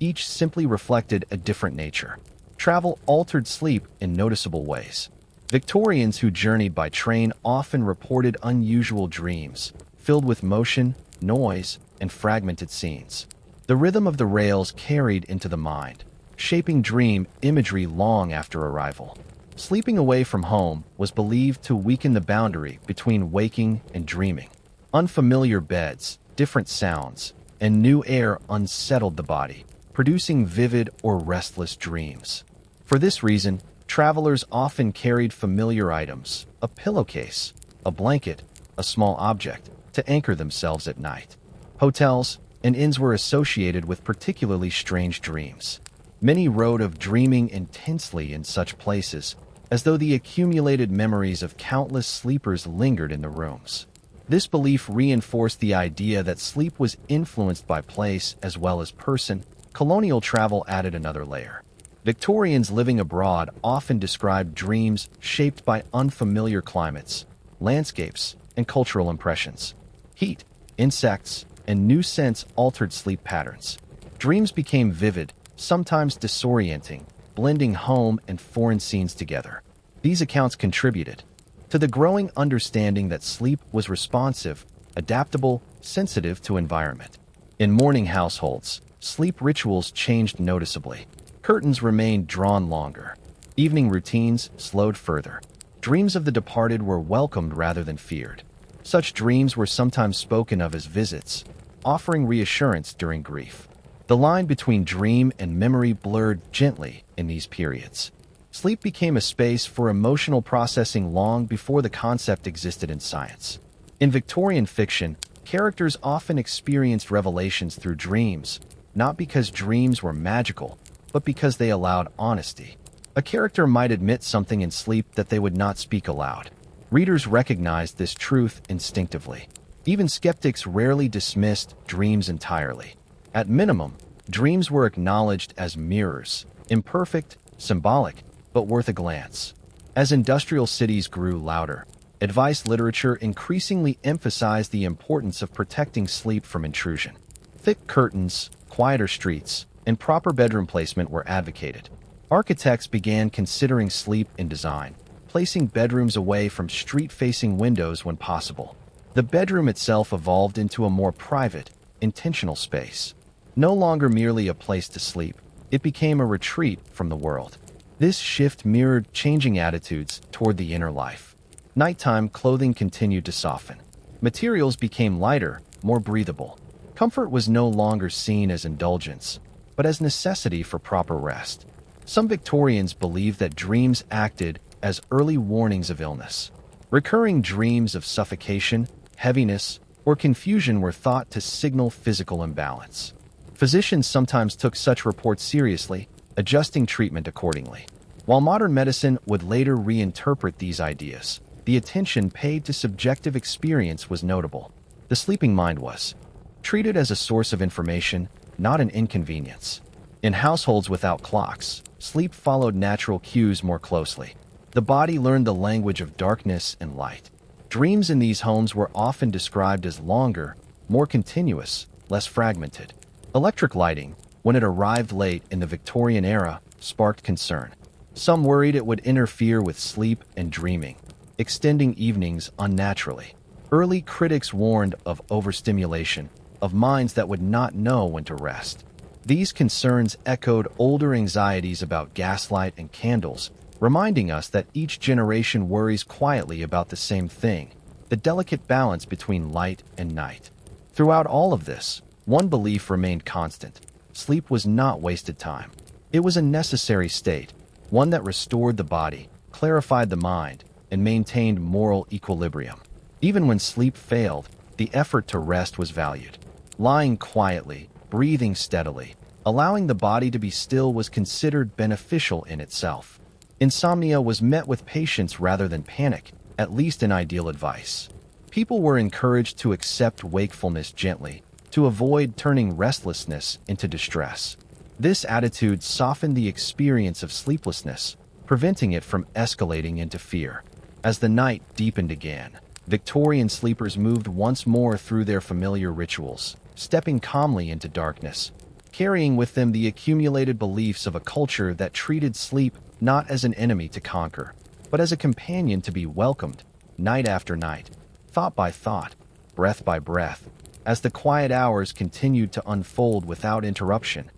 each simply reflected a different nature. Travel altered sleep in noticeable ways. Victorians who journeyed by train often reported unusual dreams, filled with motion, noise, and fragmented scenes. The rhythm of the rails carried into the mind, shaping dream imagery long after arrival. Sleeping away from home was believed to weaken the boundary between waking and dreaming. Unfamiliar beds, different sounds, and new air unsettled the body, producing vivid or restless dreams. For this reason, travelers often carried familiar items, a pillowcase, a blanket, a small object, to anchor themselves at night. Hotels and inns were associated with particularly strange dreams. Many wrote of dreaming intensely in such places, as though the accumulated memories of countless sleepers lingered in the rooms. This belief reinforced the idea that sleep was influenced by place as well as person. Colonial travel added another layer. Victorians living abroad often described dreams shaped by unfamiliar climates, landscapes, and cultural impressions. Heat, insects, and new scents altered sleep patterns. Dreams became vivid, sometimes disorienting, blending home and foreign scenes together. These accounts contributed to the growing understanding that sleep was responsive, adaptable, sensitive to environment. In morning households, sleep rituals changed noticeably. Curtains remained drawn longer. Evening routines slowed further. Dreams of the departed were welcomed rather than feared. Such dreams were sometimes spoken of as visits, offering reassurance during grief. The line between dream and memory blurred gently in these periods. Sleep became a space for emotional processing long before the concept existed in science. In Victorian fiction, characters often experienced revelations through dreams, not because dreams were magical, but because they allowed honesty. A character might admit something in sleep that they would not speak aloud. Readers recognized this truth instinctively. Even skeptics rarely dismissed dreams entirely. At minimum, dreams were acknowledged as mirrors, imperfect, symbolic, but worth a glance. As industrial cities grew louder, advice literature increasingly emphasized the importance of protecting sleep from intrusion. Thick curtains, quieter streets, and proper bedroom placement were advocated. Architects began considering sleep in design, placing bedrooms away from street-facing windows when possible. The bedroom itself evolved into a more private, intentional space. No longer merely a place to sleep, it became a retreat from the world. This shift mirrored changing attitudes toward the inner life. Nighttime clothing continued to soften. Materials became lighter, more breathable. Comfort was no longer seen as indulgence, but as necessity for proper rest. Some Victorians believed that dreams acted as early warnings of illness. Recurring dreams of suffocation, heaviness, or confusion were thought to signal physical imbalance. Physicians sometimes took such reports seriously, adjusting treatment accordingly. While modern medicine would later reinterpret these ideas, the attention paid to subjective experience was notable. The sleeping mind was treated as a source of information, not an inconvenience. In households without clocks, sleep followed natural cues more closely. The body learned the language of darkness and light. Dreams in these homes were often described as longer, more continuous, less fragmented. Electric lighting, when it arrived late in the Victorian era, sparked concern. Some worried it would interfere with sleep and dreaming, extending evenings unnaturally. Early critics warned of overstimulation, of minds that would not know when to rest. These concerns echoed older anxieties about gaslight and candles, reminding us that each generation worries quietly about the same thing, the delicate balance between light and night. Throughout all of this, one belief remained constant. Sleep was not wasted time. It was a necessary state, one that restored the body, clarified the mind, and maintained moral equilibrium. Even when sleep failed, the effort to rest was valued. Lying quietly, breathing steadily, allowing the body to be still was considered beneficial in itself. Insomnia was met with patience rather than panic, at least in ideal advice. People were encouraged to accept wakefulness gently, to avoid turning restlessness into distress. This attitude softened the experience of sleeplessness, preventing it from escalating into fear. As the night deepened again, Victorian sleepers moved once more through their familiar rituals, stepping calmly into darkness. carrying with them the accumulated beliefs of a culture that treated sleep not as an enemy to conquer, but as a companion to be welcomed, night after night, thought by thought, breath by breath, as the quiet hours continued to unfold without interruption.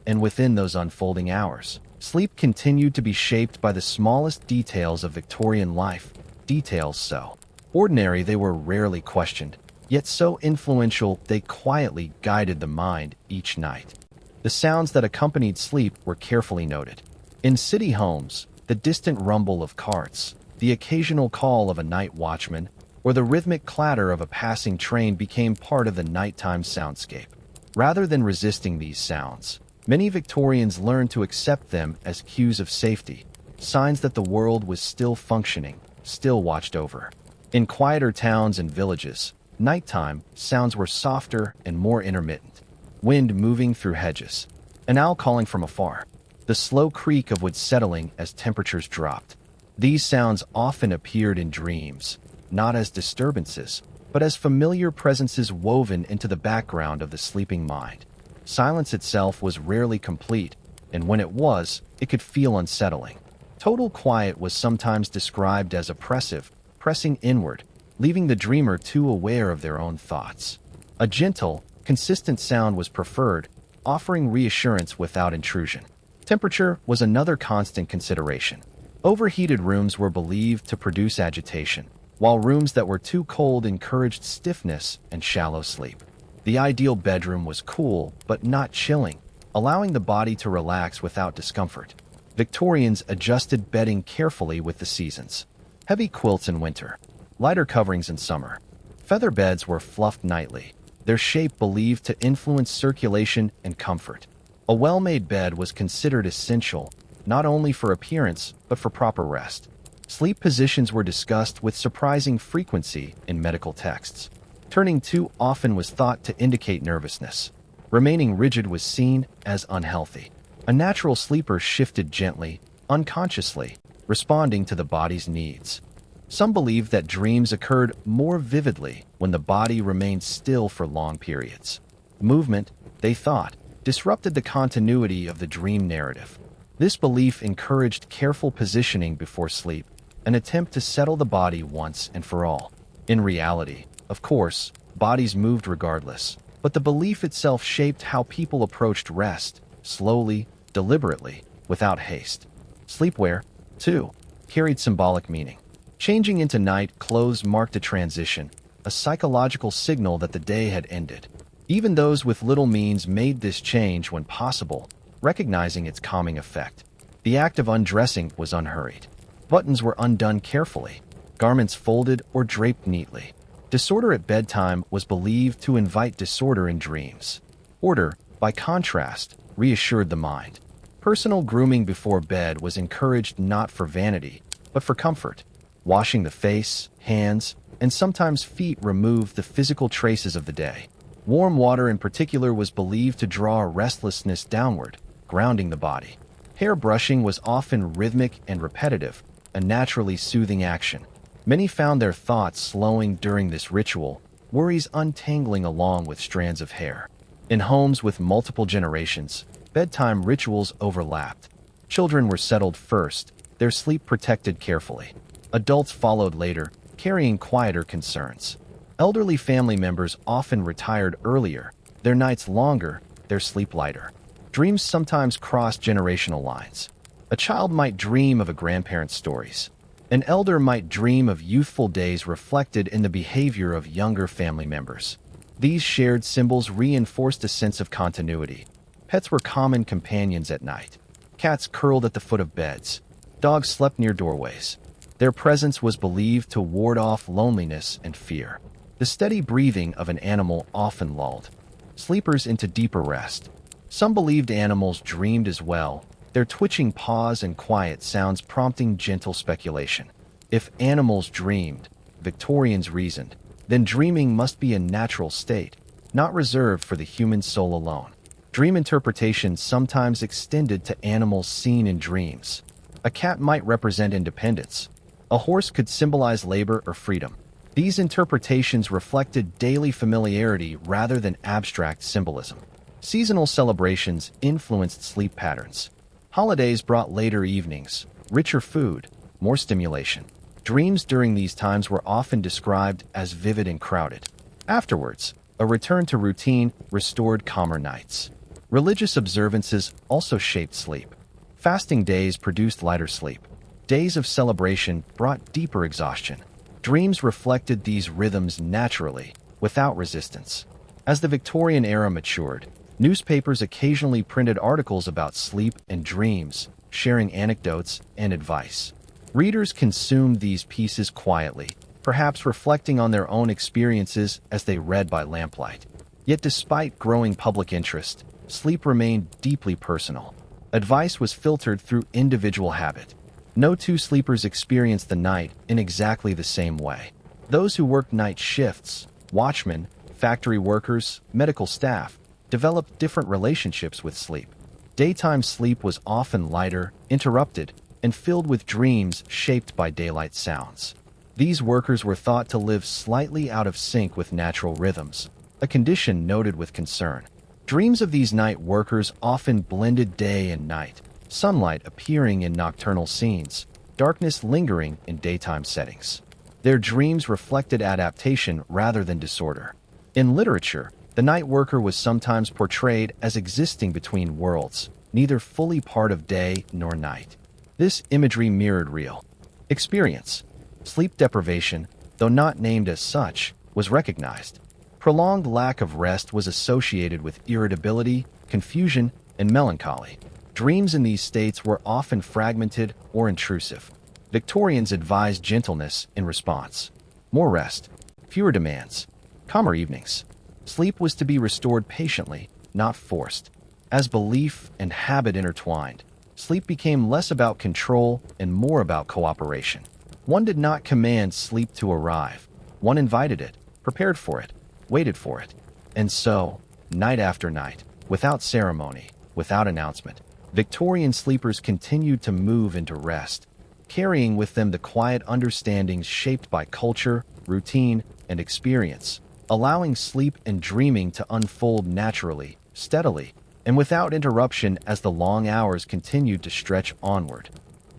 And within those unfolding hours, sleep continued to be shaped by the smallest details of Victorian life, details so ordinary they were rarely questioned, yet so influential they quietly guided the mind each night. The sounds that accompanied sleep were carefully noted. In city homes, the distant rumble of carts, the occasional call of a night watchman, or the rhythmic clatter of a passing train became part of the nighttime soundscape. Rather than resisting these sounds, many Victorians learned to accept them as cues of safety, signs that the world was still functioning, still watched over. In quieter towns and villages, nighttime sounds were softer and more intermittent. Wind moving through hedges, an owl calling from afar, the slow creak of wood settling as temperatures dropped. These sounds often appeared in dreams, not as disturbances, but as familiar presences woven into the background of the sleeping mind. Silence itself was rarely complete, and when it was, it could feel unsettling. Total quiet was sometimes described as oppressive, pressing inward, leaving the dreamer too aware of their own thoughts. A gentle, consistent sound was preferred, offering reassurance without intrusion. Temperature was another constant consideration. Overheated rooms were believed to produce agitation, while rooms that were too cold encouraged stiffness and shallow sleep. The ideal bedroom was cool, but not chilling, allowing the body to relax without discomfort. Victorians adjusted bedding carefully with the seasons. Heavy quilts in winter, lighter coverings in summer. Feather beds were fluffed nightly, their shape believed to influence circulation and comfort. A well-made bed was considered essential, not only for appearance, but for proper rest. Sleep positions were discussed with surprising frequency in medical texts. Turning too often was thought to indicate nervousness. Remaining rigid was seen as unhealthy. A natural sleeper shifted gently, unconsciously, responding to the body's needs. Some believed that dreams occurred more vividly when the body remained still for long periods. Movement, they thought, disrupted the continuity of the dream narrative. This belief encouraged careful positioning before sleep, an attempt to settle the body once and for all. In reality, of course, bodies moved regardless, but the belief itself shaped how people approached rest, slowly, deliberately, without haste. Sleepwear, too, carried symbolic meaning. Changing into night clothes marked a transition, a psychological signal that the day had ended. Even those with little means made this change when possible, recognizing its calming effect. The act of undressing was unhurried. Buttons were undone carefully, garments folded or draped neatly. Disorder at bedtime was believed to invite disorder in dreams. Order, by contrast, reassured the mind. Personal grooming before bed was encouraged not for vanity, but for comfort. Washing the face, hands, and sometimes feet removed the physical traces of the day. Warm water in particular was believed to draw restlessness downward, grounding the body. Hair brushing was often rhythmic and repetitive, a naturally soothing action. Many found their thoughts slowing during this ritual, worries untangling along with strands of hair. In homes with multiple generations, bedtime rituals overlapped. Children were settled first, their sleep protected carefully. Adults followed later, carrying quieter concerns. Elderly family members often retired earlier, their nights longer, their sleep lighter. Dreams sometimes crossed generational lines. A child might dream of a grandparent's stories. An elder might dream of youthful days reflected in the behavior of younger family members. These shared symbols reinforced a sense of continuity. Pets were common companions at night. Cats curled at the foot of beds. Dogs slept near doorways. Their presence was believed to ward off loneliness and fear. The steady breathing of an animal often lulled sleepers into deeper rest. Some believed animals dreamed as well, their twitching paws and quiet sounds prompting gentle speculation. If animals dreamed, Victorians reasoned, then dreaming must be a natural state, not reserved for the human soul alone. Dream interpretation sometimes extended to animals seen in dreams. A cat might represent independence. A horse could symbolize labor or freedom. These interpretations reflected daily familiarity rather than abstract symbolism. Seasonal celebrations influenced sleep patterns. Holidays brought later evenings, richer food, more stimulation. Dreams during these times were often described as vivid and crowded. Afterwards, a return to routine restored calmer nights. Religious observances also shaped sleep. Fasting days produced lighter sleep. Days of celebration brought deeper exhaustion. Dreams reflected these rhythms naturally, without resistance. As the Victorian era matured, newspapers occasionally printed articles about sleep and dreams, sharing anecdotes and advice. Readers consumed these pieces quietly, perhaps reflecting on their own experiences as they read by lamplight. Yet despite growing public interest, sleep remained deeply personal. Advice was filtered through individual habit. No two sleepers experienced the night in exactly the same way. Those who worked night shifts, watchmen, factory workers, medical staff, developed different relationships with sleep. Daytime sleep was often lighter, interrupted, and filled with dreams shaped by daylight sounds. These workers were thought to live slightly out of sync with natural rhythms, a condition noted with concern. Dreams of these night workers often blended day and night, sunlight appearing in nocturnal scenes, darkness lingering in daytime settings. Their dreams reflected adaptation rather than disorder. In literature, the night worker was sometimes portrayed as existing between worlds, neither fully part of day nor night. This imagery mirrored real experience. Sleep deprivation, though not named as such, was recognized. Prolonged lack of rest was associated with irritability, confusion, and melancholy. Dreams in these states were often fragmented or intrusive. Victorians advised gentleness in response. More rest, fewer demands, calmer evenings. Sleep was to be restored patiently, not forced. As belief and habit intertwined, sleep became less about control and more about cooperation. One did not command sleep to arrive. One invited it, prepared for it, waited for it. And so, night after night, without ceremony, without announcement, Victorian sleepers continued to move into rest, carrying with them the quiet understandings shaped by culture, routine, and experience, allowing sleep and dreaming to unfold naturally, steadily, and without interruption as the long hours continued to stretch onward.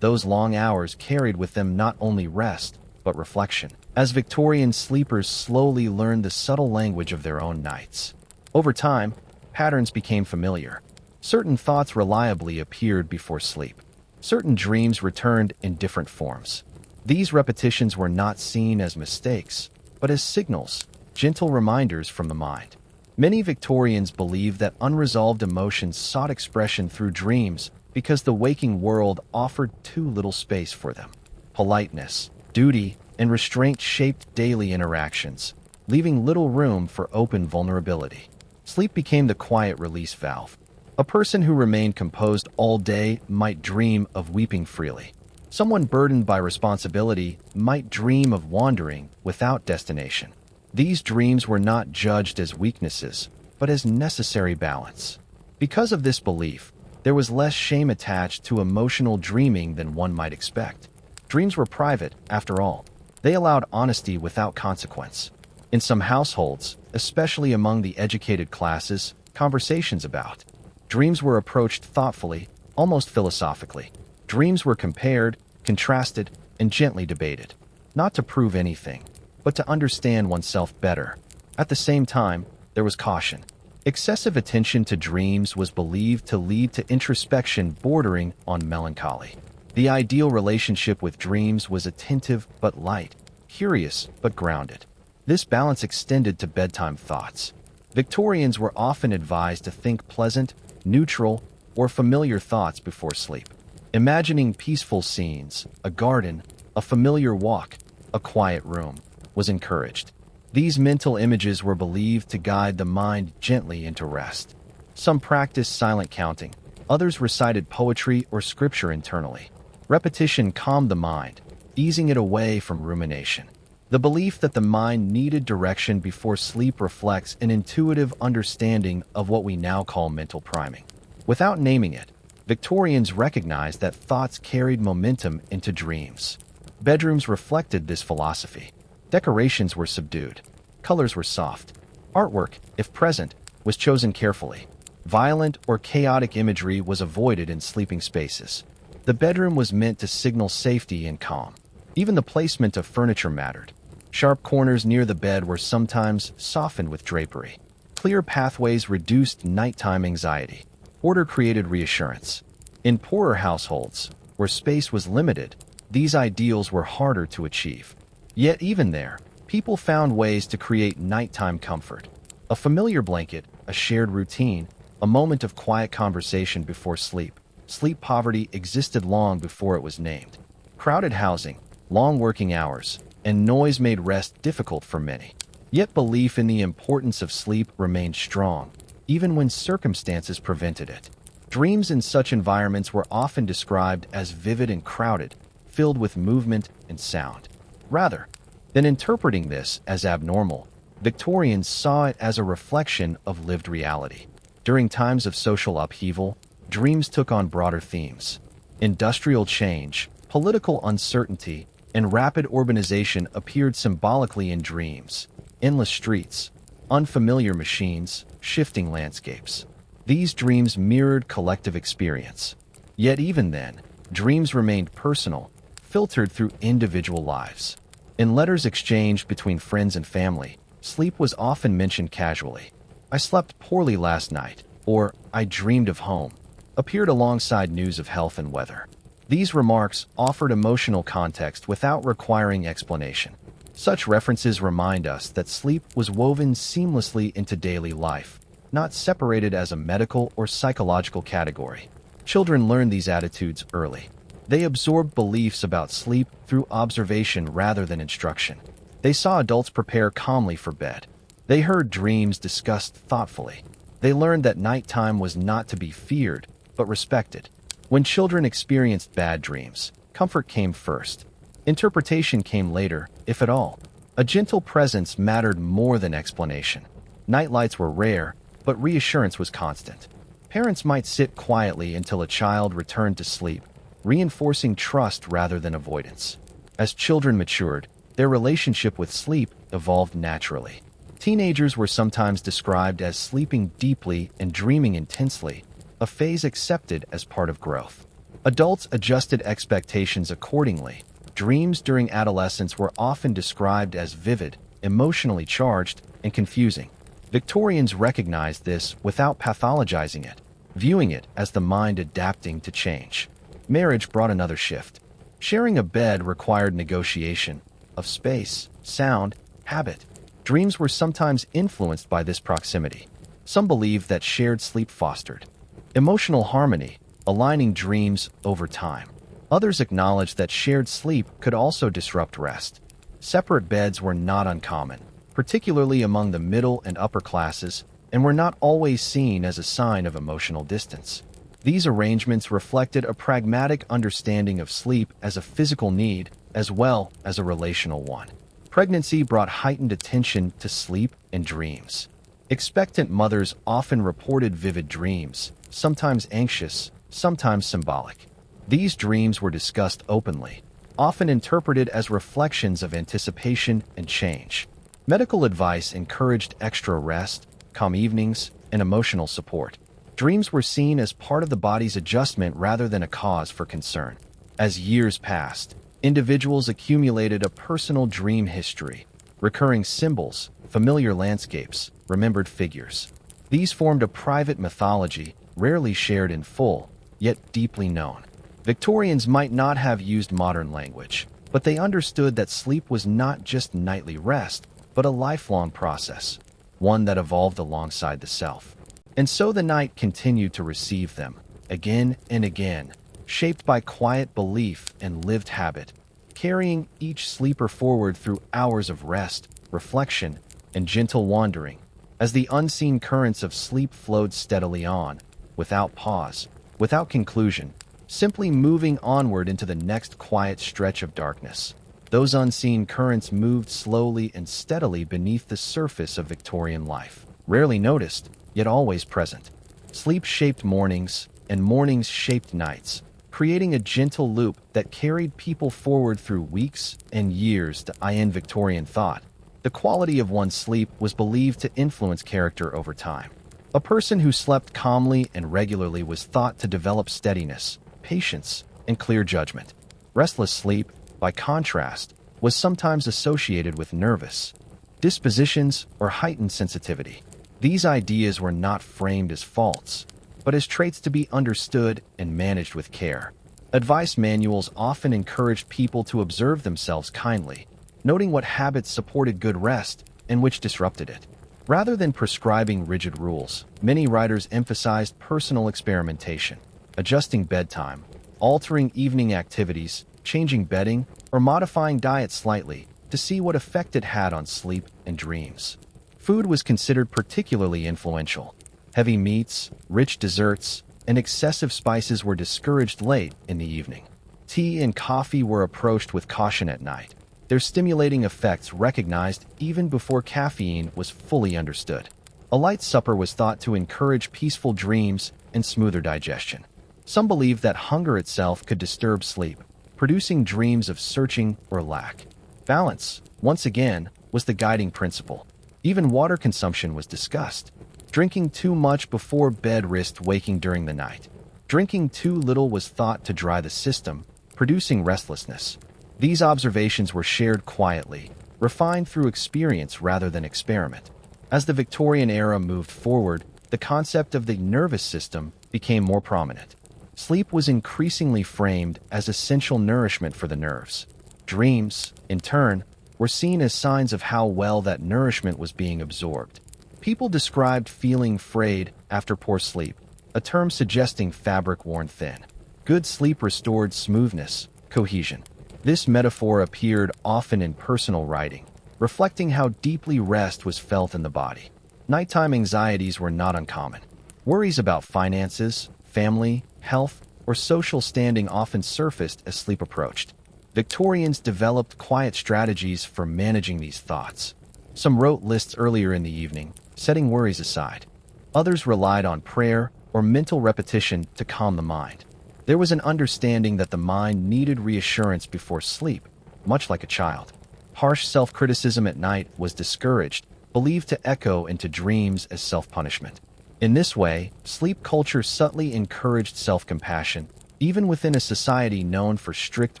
Those long hours carried with them not only rest, but reflection, as Victorian sleepers slowly learned the subtle language of their own nights. Over time, patterns became familiar. Certain thoughts reliably appeared before sleep. Certain dreams returned in different forms. These repetitions were not seen as mistakes, but as signals, gentle reminders from the mind. Many Victorians believed that unresolved emotions sought expression through dreams because the waking world offered too little space for them. Politeness, duty, and restraint shaped daily interactions, leaving little room for open vulnerability. Sleep became the quiet release valve. A person who remained composed all day might dream of weeping freely. Someone burdened by responsibility might dream of wandering without destination. These dreams were not judged as weaknesses, but as necessary balance. Because of this belief, there was less shame attached to emotional dreaming than one might expect. Dreams were private, after all. They allowed honesty without consequence. In some households, especially among the educated classes, conversations about dreams were approached thoughtfully, almost philosophically. Dreams were compared, contrasted, and gently debated, not to prove anything, but to understand oneself better. At the same time, there was caution. Excessive attention to dreams was believed to lead to introspection bordering on melancholy. The ideal relationship with dreams was attentive but light, curious but grounded. This balance extended to bedtime thoughts. Victorians were often advised to think pleasant, neutral, or familiar thoughts before sleep. Imagining peaceful scenes, a garden, a familiar walk, a quiet room, was encouraged. These mental images were believed to guide the mind gently into rest. Some practiced silent counting, others recited poetry or scripture internally. Repetition calmed the mind, easing it away from rumination. The belief that the mind needed direction before sleep reflects an intuitive understanding of what we now call mental priming. Without naming it, Victorians recognized that thoughts carried momentum into dreams. Bedrooms reflected this philosophy. Decorations were subdued. Colors were soft. Artwork, if present, was chosen carefully. Violent or chaotic imagery was avoided in sleeping spaces. The bedroom was meant to signal safety and calm. Even the placement of furniture mattered. Sharp corners near the bed were sometimes softened with drapery. Clear pathways reduced nighttime anxiety. Order created reassurance. In poorer households, where space was limited, these ideals were harder to achieve. Yet even there, people found ways to create nighttime comfort. A familiar blanket, a shared routine, a moment of quiet conversation before sleep. Sleep poverty existed long before it was named. Crowded housing, long working hours, and noise made rest difficult for many. Yet belief in the importance of sleep remained strong, even when circumstances prevented it. Dreams in such environments were often described as vivid and crowded, filled with movement and sound. Rather than interpreting this as abnormal, Victorians saw it as a reflection of lived reality. During times of social upheaval, dreams took on broader themes. Industrial change, political uncertainty, and rapid urbanization appeared symbolically in dreams. Endless streets, unfamiliar machines, shifting landscapes. These dreams mirrored collective experience. Yet even then, dreams remained personal, filtered through individual lives. In letters exchanged between friends and family, sleep was often mentioned casually. "I slept poorly last night," or "I dreamed of home," appeared alongside news of health and weather. These remarks offered emotional context without requiring explanation. Such references remind us that sleep was woven seamlessly into daily life, not separated as a medical or psychological category. Children learn these attitudes early. They absorbed beliefs about sleep through observation rather than instruction. They saw adults prepare calmly for bed. They heard dreams discussed thoughtfully. They learned that nighttime was not to be feared, but respected. When children experienced bad dreams, comfort came first. Interpretation came later, if at all. A gentle presence mattered more than explanation. Nightlights were rare, but reassurance was constant. Parents might sit quietly until a child returned to sleep, reinforcing trust rather than avoidance. As children matured, their relationship with sleep evolved naturally. Teenagers were sometimes described as sleeping deeply and dreaming intensely, a phase accepted as part of growth. Adults adjusted expectations accordingly. Dreams during adolescence were often described as vivid, emotionally charged, and confusing. Victorians recognized this without pathologizing it, viewing it as the mind adapting to change. Marriage brought another shift. Sharing a bed required negotiation of space, sound, habit. Dreams were sometimes influenced by this proximity. Some believed that shared sleep fostered emotional harmony, aligning dreams over time. Others acknowledged that shared sleep could also disrupt rest. Separate beds were not uncommon, particularly among the middle and upper classes, and were not always seen as a sign of emotional distance. These arrangements reflected a pragmatic understanding of sleep as a physical need as well as a relational one. Pregnancy brought heightened attention to sleep and dreams. Expectant mothers often reported vivid dreams, sometimes anxious, sometimes symbolic. These dreams were discussed openly, often interpreted as reflections of anticipation and change. Medical advice encouraged extra rest, calm evenings, and emotional support. Dreams were seen as part of the body's adjustment rather than a cause for concern. As years passed, individuals accumulated a personal dream history, recurring symbols, familiar landscapes, remembered figures. These formed a private mythology, rarely shared in full, yet deeply known. Victorians might not have used modern language, but they understood that sleep was not just nightly rest, but a lifelong process, one that evolved alongside the self. And so the night continued to receive them, again and again, shaped by quiet belief and lived habit, carrying each sleeper forward through hours of rest, reflection, and gentle wandering, as the unseen currents of sleep flowed steadily on, without pause, without conclusion, simply moving onward into the next quiet stretch of darkness. Those unseen currents moved slowly and steadily beneath the surface of Victorian life, rarely noticed, yet always present. Sleep shaped mornings, and mornings shaped nights, creating a gentle loop that carried people forward through weeks and years. In Victorian thought, the quality of one's sleep was believed to influence character over time. A person who slept calmly and regularly was thought to develop steadiness, patience, and clear judgment. Restless sleep, by contrast, was sometimes associated with nervous dispositions or heightened sensitivity. These ideas were not framed as faults, but as traits to be understood and managed with care. Advice manuals often encouraged people to observe themselves kindly, noting what habits supported good rest and which disrupted it. Rather than prescribing rigid rules, many writers emphasized personal experimentation, adjusting bedtime, altering evening activities, changing bedding, or modifying diet slightly to see what effect it had on sleep and dreams. Food was considered particularly influential. Heavy meats, rich desserts, and excessive spices were discouraged late in the evening. Tea and coffee were approached with caution at night, their stimulating effects recognized even before caffeine was fully understood. A light supper was thought to encourage peaceful dreams and smoother digestion. Some believed that hunger itself could disturb sleep, producing dreams of searching or lack. Balance, once again, was the guiding principle. Even water consumption was discussed. Drinking too much before bed risked waking during the night. Drinking too little was thought to dry the system, producing restlessness. These observations were shared quietly, refined through experience rather than experiment. As the Victorian era moved forward, the concept of the nervous system became more prominent. Sleep was increasingly framed as essential nourishment for the nerves. Dreams, in turn, were seen as signs of how well that nourishment was being absorbed. People described feeling frayed after poor sleep, a term suggesting fabric worn thin. Good sleep restored smoothness, cohesion. This metaphor appeared often in personal writing, reflecting how deeply rest was felt in the body. Nighttime anxieties were not uncommon. Worries about finances, family, health, or social standing often surfaced as sleep approached. Victorians developed quiet strategies for managing these thoughts. Some wrote lists earlier in the evening, setting worries aside. Others relied on prayer or mental repetition to calm the mind. There was an understanding that the mind needed reassurance before sleep, much like a child. Harsh self-criticism at night was discouraged, believed to echo into dreams as self-punishment. In this way, sleep culture subtly encouraged self-compassion, even within a society known for strict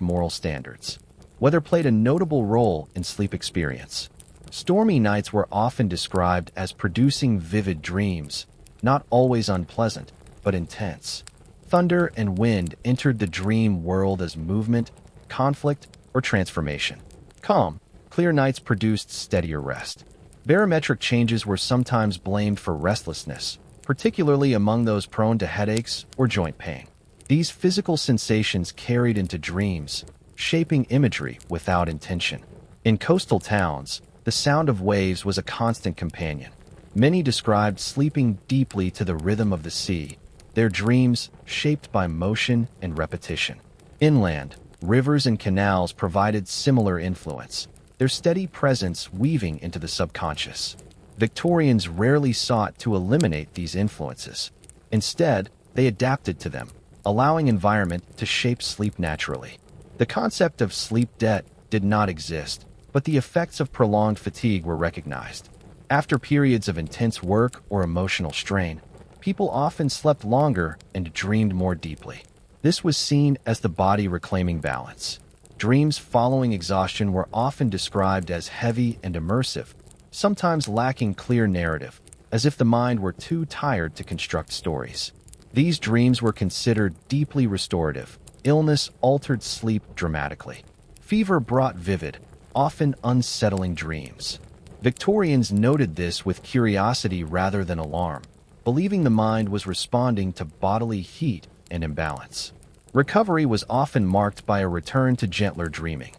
moral standards. Weather played a notable role in sleep experience. Stormy nights were often described as producing vivid dreams, not always unpleasant, but intense. Thunder and wind entered the dream world as movement, conflict, or transformation. Calm, clear nights produced steadier rest. Barometric changes were sometimes blamed for restlessness, particularly among those prone to headaches or joint pain. These physical sensations carried into dreams, shaping imagery without intention. In coastal towns, the sound of waves was a constant companion. Many described sleeping deeply to the rhythm of the sea, their dreams shaped by motion and repetition. Inland, rivers and canals provided similar influence, their steady presence weaving into the subconscious. Victorians rarely sought to eliminate these influences. Instead, they adapted to them, allowing environment to shape sleep naturally. The concept of sleep debt did not exist, but the effects of prolonged fatigue were recognized. After periods of intense work or emotional strain, people often slept longer and dreamed more deeply. This was seen as the body reclaiming balance. Dreams following exhaustion were often described as heavy and immersive, sometimes lacking clear narrative, as if the mind were too tired to construct stories. These dreams were considered deeply restorative. Illness altered sleep dramatically. Fever brought vivid, often unsettling dreams. Victorians noted this with curiosity rather than alarm, believing the mind was responding to bodily heat and imbalance. Recovery was often marked by a return to gentler dreaming.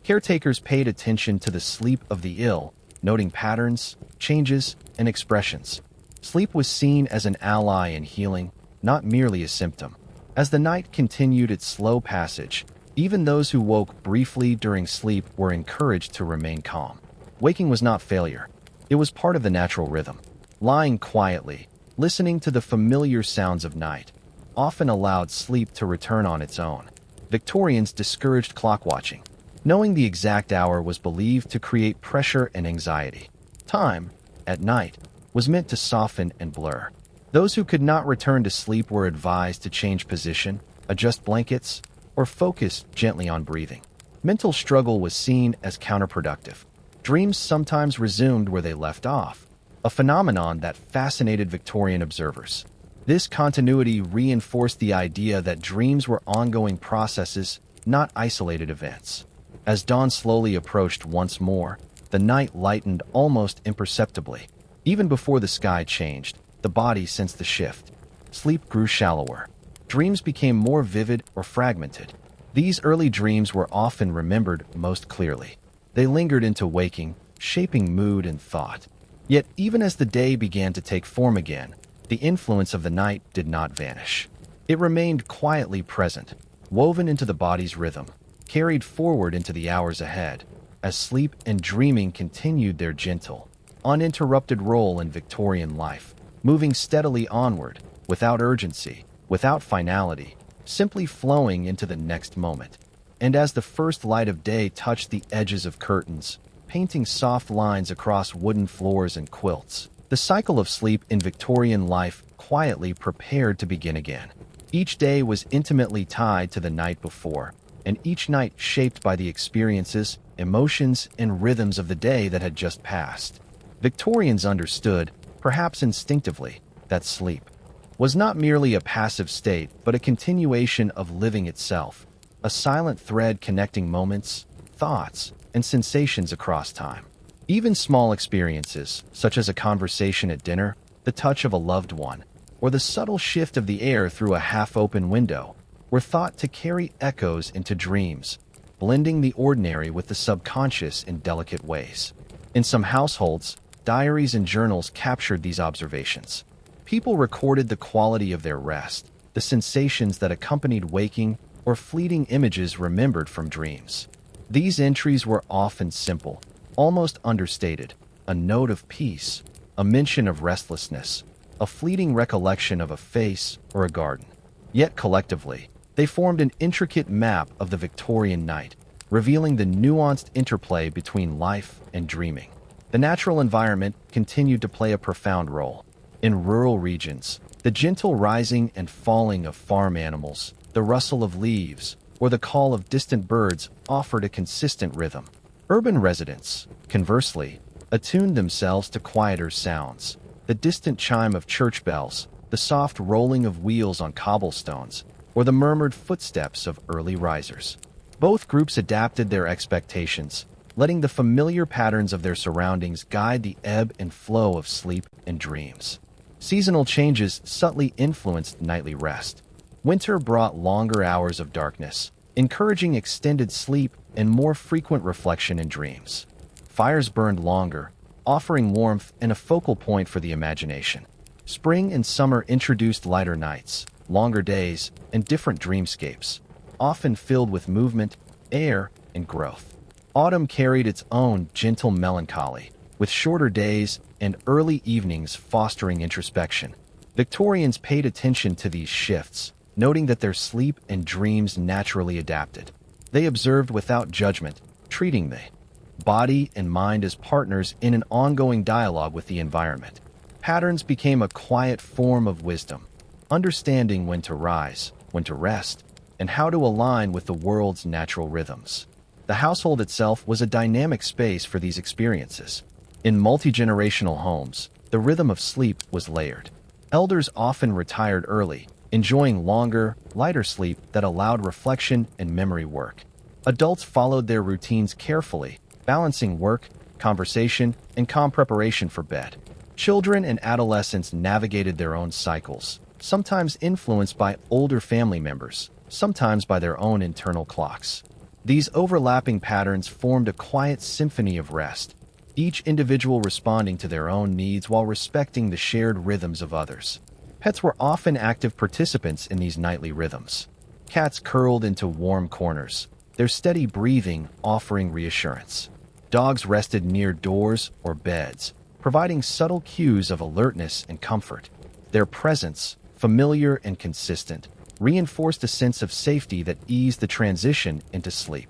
Caretakers paid attention to the sleep of the ill, noting patterns, changes, and expressions. Sleep was seen as an ally in healing, not merely a symptom. As the night continued its slow passage, even those who woke briefly during sleep were encouraged to remain calm. Waking was not failure. It was part of the natural rhythm. Lying quietly, listening to the familiar sounds of night, often allowed sleep to return on its own. Victorians discouraged clock watching. Knowing the exact hour was believed to create pressure and anxiety. Time, at night, was meant to soften and blur. Those who could not return to sleep were advised to change position, adjust blankets, or focus gently on breathing. Mental struggle was seen as counterproductive. Dreams sometimes resumed where they left off, a phenomenon that fascinated Victorian observers. This continuity reinforced the idea that dreams were ongoing processes, not isolated events. As dawn slowly approached once more, the night lightened almost imperceptibly. Even before the sky changed, the body sensed the shift. Sleep grew shallower. Dreams became more vivid or fragmented. These early dreams were often remembered most clearly. They lingered into waking, shaping mood and thought. Yet even as the day began to take form again, the influence of the night did not vanish. It remained quietly present, woven into the body's rhythm, carried forward into the hours ahead, as sleep and dreaming continued their gentle, uninterrupted role in Victorian life, moving steadily onward, without urgency, without finality, simply flowing into the next moment. And as the first light of day touched the edges of curtains, painting soft lines across wooden floors and quilts, the cycle of sleep in Victorian life quietly prepared to begin again. Each day was intimately tied to the night before, and each night shaped by the experiences, emotions, and rhythms of the day that had just passed. Victorians understood, perhaps instinctively, that sleep was not merely a passive state, but a continuation of living itself, a silent thread connecting moments, thoughts, and sensations across time. Even small experiences, such as a conversation at dinner, the touch of a loved one, or the subtle shift of the air through a half-open window, were thought to carry echoes into dreams, blending the ordinary with the subconscious in delicate ways. In some households, diaries and journals captured these observations. People recorded the quality of their rest, the sensations that accompanied waking, or fleeting images remembered from dreams. These entries were often simple, almost understated, a note of peace, a mention of restlessness, a fleeting recollection of a face or a garden. Yet collectively, they formed an intricate map of the Victorian night, revealing the nuanced interplay between life and dreaming. The natural environment continued to play a profound role. In rural regions, the gentle rising and falling of farm animals, the rustle of leaves, or the call of distant birds offered a consistent rhythm. Urban residents, conversely, attuned themselves to quieter sounds. The distant chime of church bells, the soft rolling of wheels on cobblestones, or the murmured footsteps of early risers. Both groups adapted their expectations, letting the familiar patterns of their surroundings guide the ebb and flow of sleep and dreams. Seasonal changes subtly influenced nightly rest. Winter brought longer hours of darkness, encouraging extended sleep and more frequent reflection in dreams. Fires burned longer, offering warmth and a focal point for the imagination. Spring and summer introduced lighter nights, longer days, and different dreamscapes, often filled with movement, air, and growth. Autumn carried its own gentle melancholy, with shorter days and early evenings fostering introspection. Victorians paid attention to these shifts, noting that their sleep and dreams naturally adapted. They observed without judgment, treating the body and mind as partners in an ongoing dialogue with the environment. Patterns became a quiet form of wisdom, understanding when to rise, when to rest, and how to align with the world's natural rhythms. The household itself was a dynamic space for these experiences. In multi-generational homes, the rhythm of sleep was layered. Elders often retired early, enjoying longer, lighter sleep that allowed reflection and memory work. Adults followed their routines carefully, balancing work, conversation, and calm preparation for bed. Children and adolescents navigated their own cycles, sometimes influenced by older family members, sometimes by their own internal clocks. These overlapping patterns formed a quiet symphony of rest, each individual responding to their own needs while respecting the shared rhythms of others. Pets were often active participants in these nightly rhythms. Cats curled into warm corners, their steady breathing offering reassurance. Dogs rested near doors or beds, providing subtle cues of alertness and comfort. Their presence, familiar and consistent, reinforced a sense of safety that eased the transition into sleep.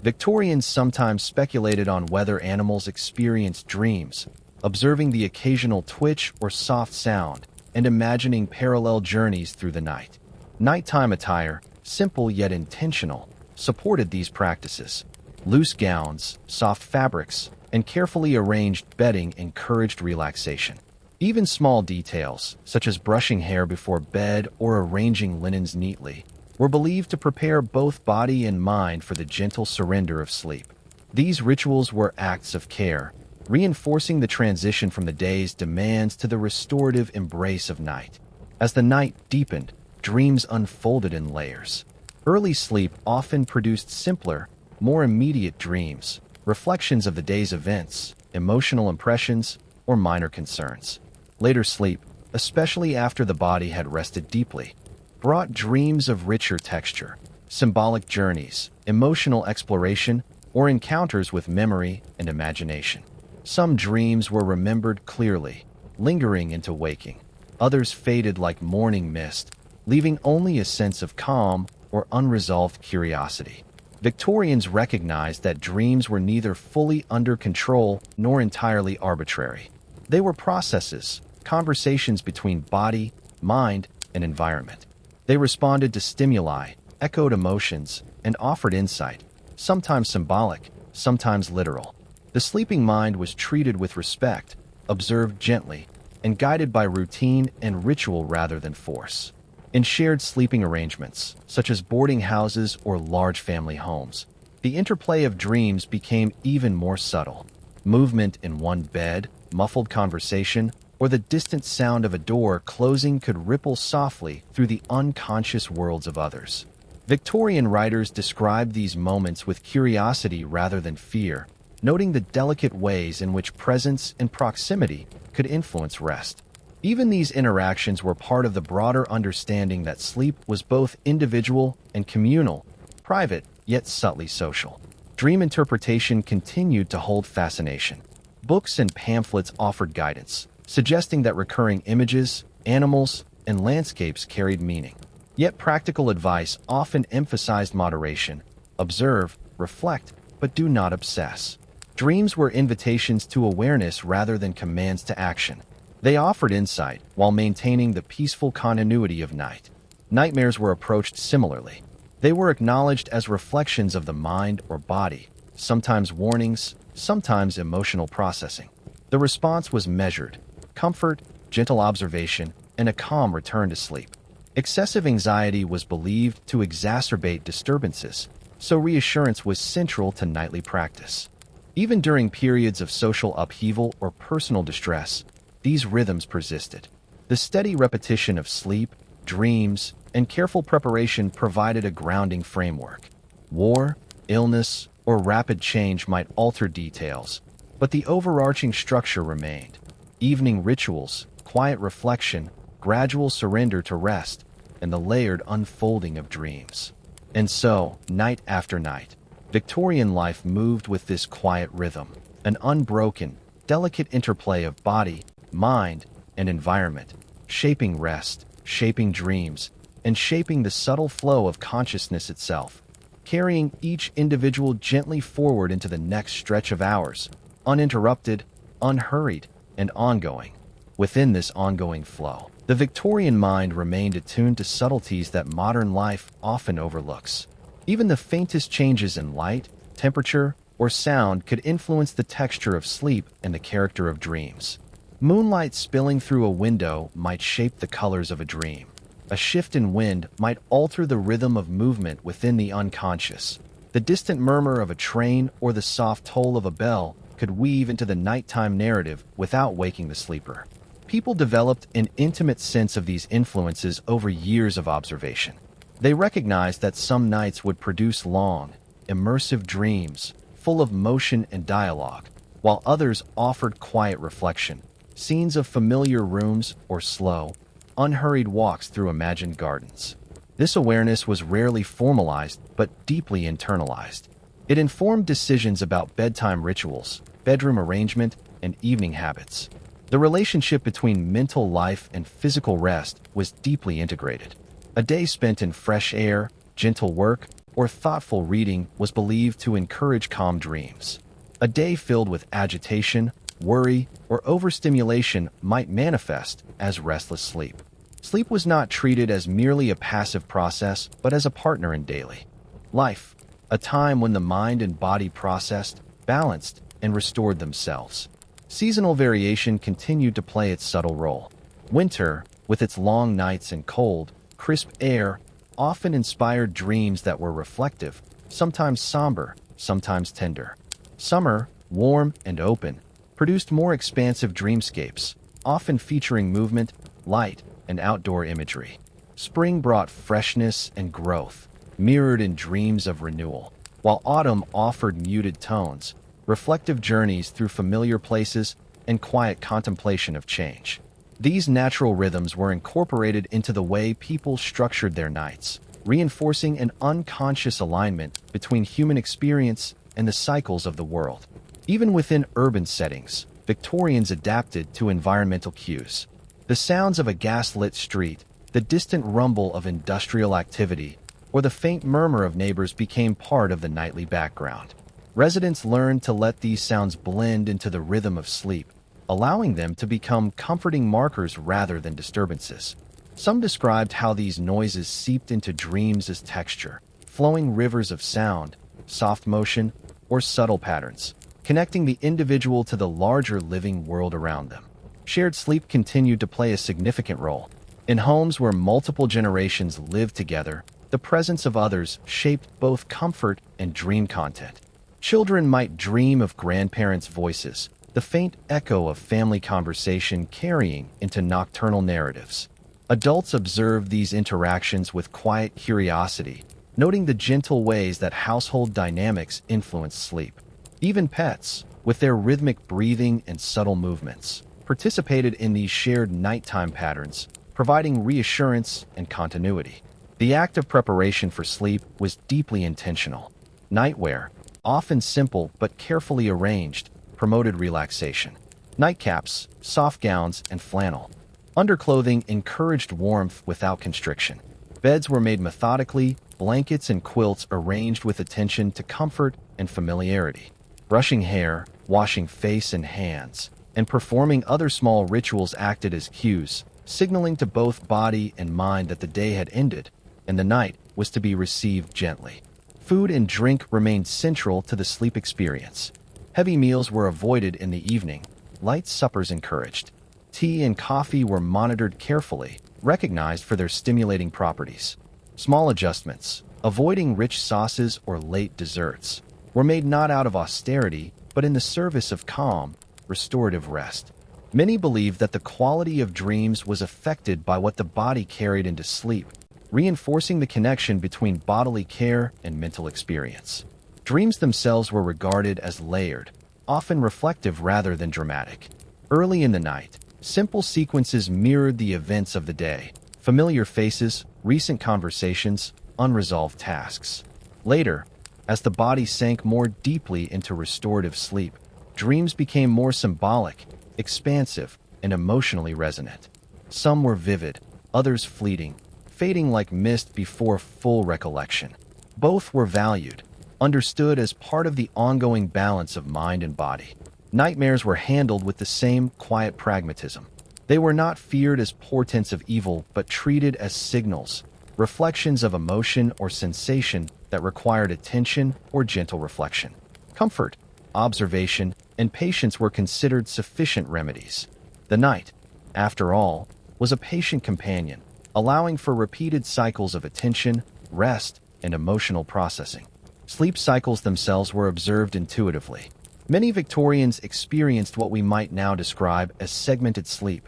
Victorians sometimes speculated on whether animals experienced dreams, observing the occasional twitch or soft sound, and imagining parallel journeys through the night. Nighttime attire, simple yet intentional, supported these practices. Loose gowns, soft fabrics, and carefully arranged bedding encouraged relaxation. Even small details, such as brushing hair before bed or arranging linens neatly, were believed to prepare both body and mind for the gentle surrender of sleep. These rituals were acts of care, reinforcing the transition from the day's demands to the restorative embrace of night. As the night deepened, dreams unfolded in layers. Early sleep often produced simpler, more immediate dreams, reflections of the day's events, emotional impressions, or minor concerns. Later sleep, especially after the body had rested deeply, brought dreams of richer texture, symbolic journeys, emotional exploration, or encounters with memory and imagination. Some dreams were remembered clearly, lingering into waking. Others faded like morning mist, leaving only a sense of calm or unresolved curiosity. Victorians recognized that dreams were neither fully under control nor entirely arbitrary. They were processes, conversations between body, mind, and environment. They responded to stimuli, echoed emotions, and offered insight, sometimes symbolic, sometimes literal. The sleeping mind was treated with respect, observed gently, and guided by routine and ritual rather than force. In shared sleeping arrangements, such as boarding houses or large family homes, the interplay of dreams became even more subtle. Movement in one bed, muffled conversation, or the distant sound of a door closing could ripple softly through the unconscious worlds of others. Victorian writers described these moments with curiosity rather than fear, noting the delicate ways in which presence and proximity could influence rest. Even these interactions were part of the broader understanding that sleep was both individual and communal, private yet subtly social. Dream interpretation continued to hold fascination. Books and pamphlets offered guidance, suggesting that recurring images, animals, and landscapes carried meaning. Yet practical advice often emphasized moderation: observe, reflect, but do not obsess. Dreams were invitations to awareness rather than commands to action. They offered insight while maintaining the peaceful continuity of night. Nightmares were approached similarly. They were acknowledged as reflections of the mind or body, sometimes warnings, sometimes emotional processing. The response was measured: comfort, gentle observation, and a calm return to sleep. Excessive anxiety was believed to exacerbate disturbances, so reassurance was central to nightly practice. Even during periods of social upheaval or personal distress, these rhythms persisted. The steady repetition of sleep, dreams, and careful preparation provided a grounding framework. War, illness, or rapid change might alter details, but the overarching structure remained. Evening rituals, quiet reflection, gradual surrender to rest, and the layered unfolding of dreams. And so, night after night, Victorian life moved with this quiet rhythm, an unbroken, delicate interplay of body, mind, and environment, shaping rest, shaping dreams, and shaping the subtle flow of consciousness itself, carrying each individual gently forward into the next stretch of hours, uninterrupted, unhurried, and ongoing. Within this ongoing flow, the Victorian mind remained attuned to subtleties that modern life often overlooks. Even the faintest changes in light, temperature, or sound could influence the texture of sleep and the character of dreams. Moonlight spilling through a window might shape the colors of a dream. A shift in wind might alter the rhythm of movement within the unconscious. The distant murmur of a train or the soft toll of a bell could weave into the nighttime narrative without waking the sleeper. People developed an intimate sense of these influences over years of observation. They recognized that some nights would produce long, immersive dreams, full of motion and dialogue, while others offered quiet reflection, scenes of familiar rooms or slow, unhurried walks through imagined gardens. This awareness was rarely formalized but deeply internalized. It informed decisions about bedtime rituals, bedroom arrangement, and evening habits. The relationship between mental life and physical rest was deeply integrated. A day spent in fresh air, gentle work, or thoughtful reading was believed to encourage calm dreams. A day filled with agitation, worry, or overstimulation might manifest as restless sleep. Sleep was not treated as merely a passive process, but as a partner in daily life, a time when the mind and body processed, balanced, and restored themselves. Seasonal variation continued to play its subtle role. Winter, with its long nights and cold, crisp air, often inspired dreams that were reflective, sometimes somber, sometimes tender. Summer, warm and open, produced more expansive dreamscapes, often featuring movement, light, and outdoor imagery. Spring brought freshness and growth, mirrored in dreams of renewal, while autumn offered muted tones, reflective journeys through familiar places, and quiet contemplation of change. These natural rhythms were incorporated into the way people structured their nights, reinforcing an unconscious alignment between human experience and the cycles of the world. Even within urban settings, Victorians adapted to environmental cues. The sounds of a gas-lit street, the distant rumble of industrial activity, or the faint murmur of neighbors became part of the nightly background. Residents learned to let these sounds blend into the rhythm of sleep, allowing them to become comforting markers rather than disturbances. Some described how these noises seeped into dreams as texture, flowing rivers of sound, soft motion, or subtle patterns, connecting the individual to the larger living world around them. Shared sleep continued to play a significant role. In homes where multiple generations lived together, the presence of others shaped both comfort and dream content. Children might dream of grandparents' voices, the faint echo of family conversation carrying into nocturnal narratives. Adults observed these interactions with quiet curiosity, noting the gentle ways that household dynamics influence sleep. Even pets, with their rhythmic breathing and subtle movements, participated in these shared nighttime patterns, providing reassurance and continuity. The act of preparation for sleep was deeply intentional. Nightwear, often simple but carefully arranged, promoted relaxation. Nightcaps, soft gowns, and flannel. Underclothing encouraged warmth without constriction. Beds were made methodically, blankets and quilts arranged with attention to comfort and familiarity. Brushing hair, washing face and hands, and performing other small rituals acted as cues, signaling to both body and mind that the day had ended and the night was to be received gently. Food and drink remained central to the sleep experience. Heavy meals were avoided in the evening, light suppers encouraged. Tea and coffee were monitored carefully, recognized for their stimulating properties. Small adjustments, avoiding rich sauces or late desserts, were made not out of austerity, but in the service of calm, restorative rest. Many believed that the quality of dreams was affected by what the body carried into sleep, reinforcing the connection between bodily care and mental experience. Dreams themselves were regarded as layered, often reflective rather than dramatic. Early in the night, simple sequences mirrored the events of the day, familiar faces, recent conversations, unresolved tasks. Later, as the body sank more deeply into restorative sleep, dreams became more symbolic, expansive, and emotionally resonant. Some were vivid, others fleeting, fading like mist before full recollection. Both were valued, understood as part of the ongoing balance of mind and body. Nightmares were handled with the same quiet pragmatism. They were not feared as portents of evil, but treated as signals, reflections of emotion or sensation that required attention or gentle reflection. Comfort, observation, and patience were considered sufficient remedies. The night, after all, was a patient companion, allowing for repeated cycles of attention, rest, and emotional processing. Sleep cycles themselves were observed intuitively. Many Victorians experienced what we might now describe as segmented sleep,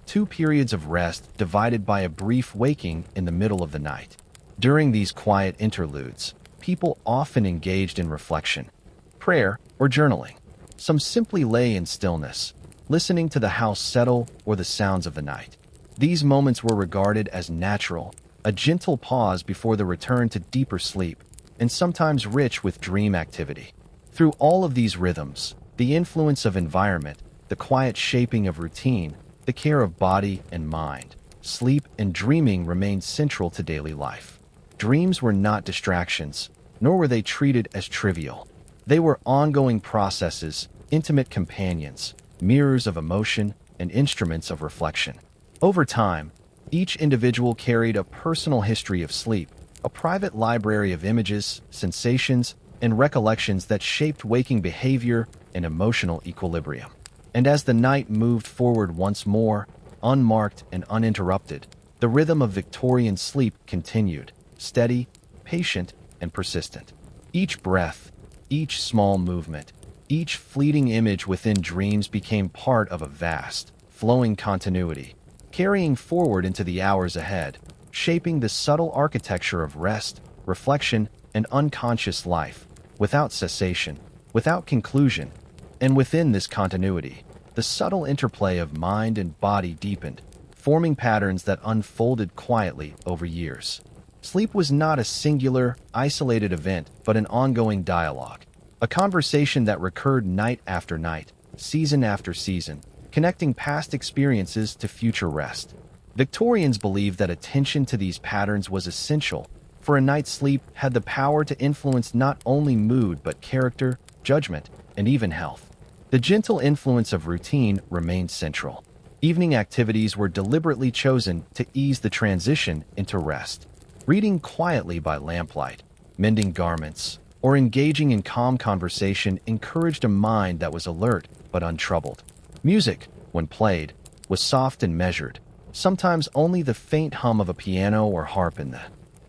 2 periods of rest divided by a brief waking in the middle of the night. During these quiet interludes, people often engaged in reflection, prayer, or journaling. Some simply lay in stillness, listening to the house settle or the sounds of the night. These moments were regarded as natural, a gentle pause before the return to deeper sleep, and sometimes rich with dream activity. Through all of these rhythms, the influence of environment, the quiet shaping of routine, the care of body and mind, sleep and dreaming remained central to daily life. Dreams were not distractions, nor were they treated as trivial. They were ongoing processes, intimate companions, mirrors of emotion, and instruments of reflection. Over time, each individual carried a personal history of sleep, a private library of images, sensations, and recollections that shaped waking behavior and emotional equilibrium. And as the night moved forward once more, unmarked and uninterrupted, the rhythm of Victorian sleep continued, steady, patient, and persistent. Each breath, each small movement, each fleeting image within dreams became part of a vast, flowing continuity, carrying forward into the hours ahead, shaping the subtle architecture of rest, reflection, and unconscious life, without cessation, without conclusion. And within this continuity, the subtle interplay of mind and body deepened, forming patterns that unfolded quietly over years. Sleep was not a singular, isolated event, but an ongoing dialogue, a conversation that recurred night after night, season after season, connecting past experiences to future rest. Victorians believed that attention to these patterns was essential, for a night's sleep had the power to influence not only mood but character, judgment, and even health. The gentle influence of routine remained central. Evening activities were deliberately chosen to ease the transition into rest. Reading quietly by lamplight, mending garments, or engaging in calm conversation encouraged a mind that was alert but untroubled. Music, when played, was soft and measured, sometimes only the faint hum of a piano or harp in the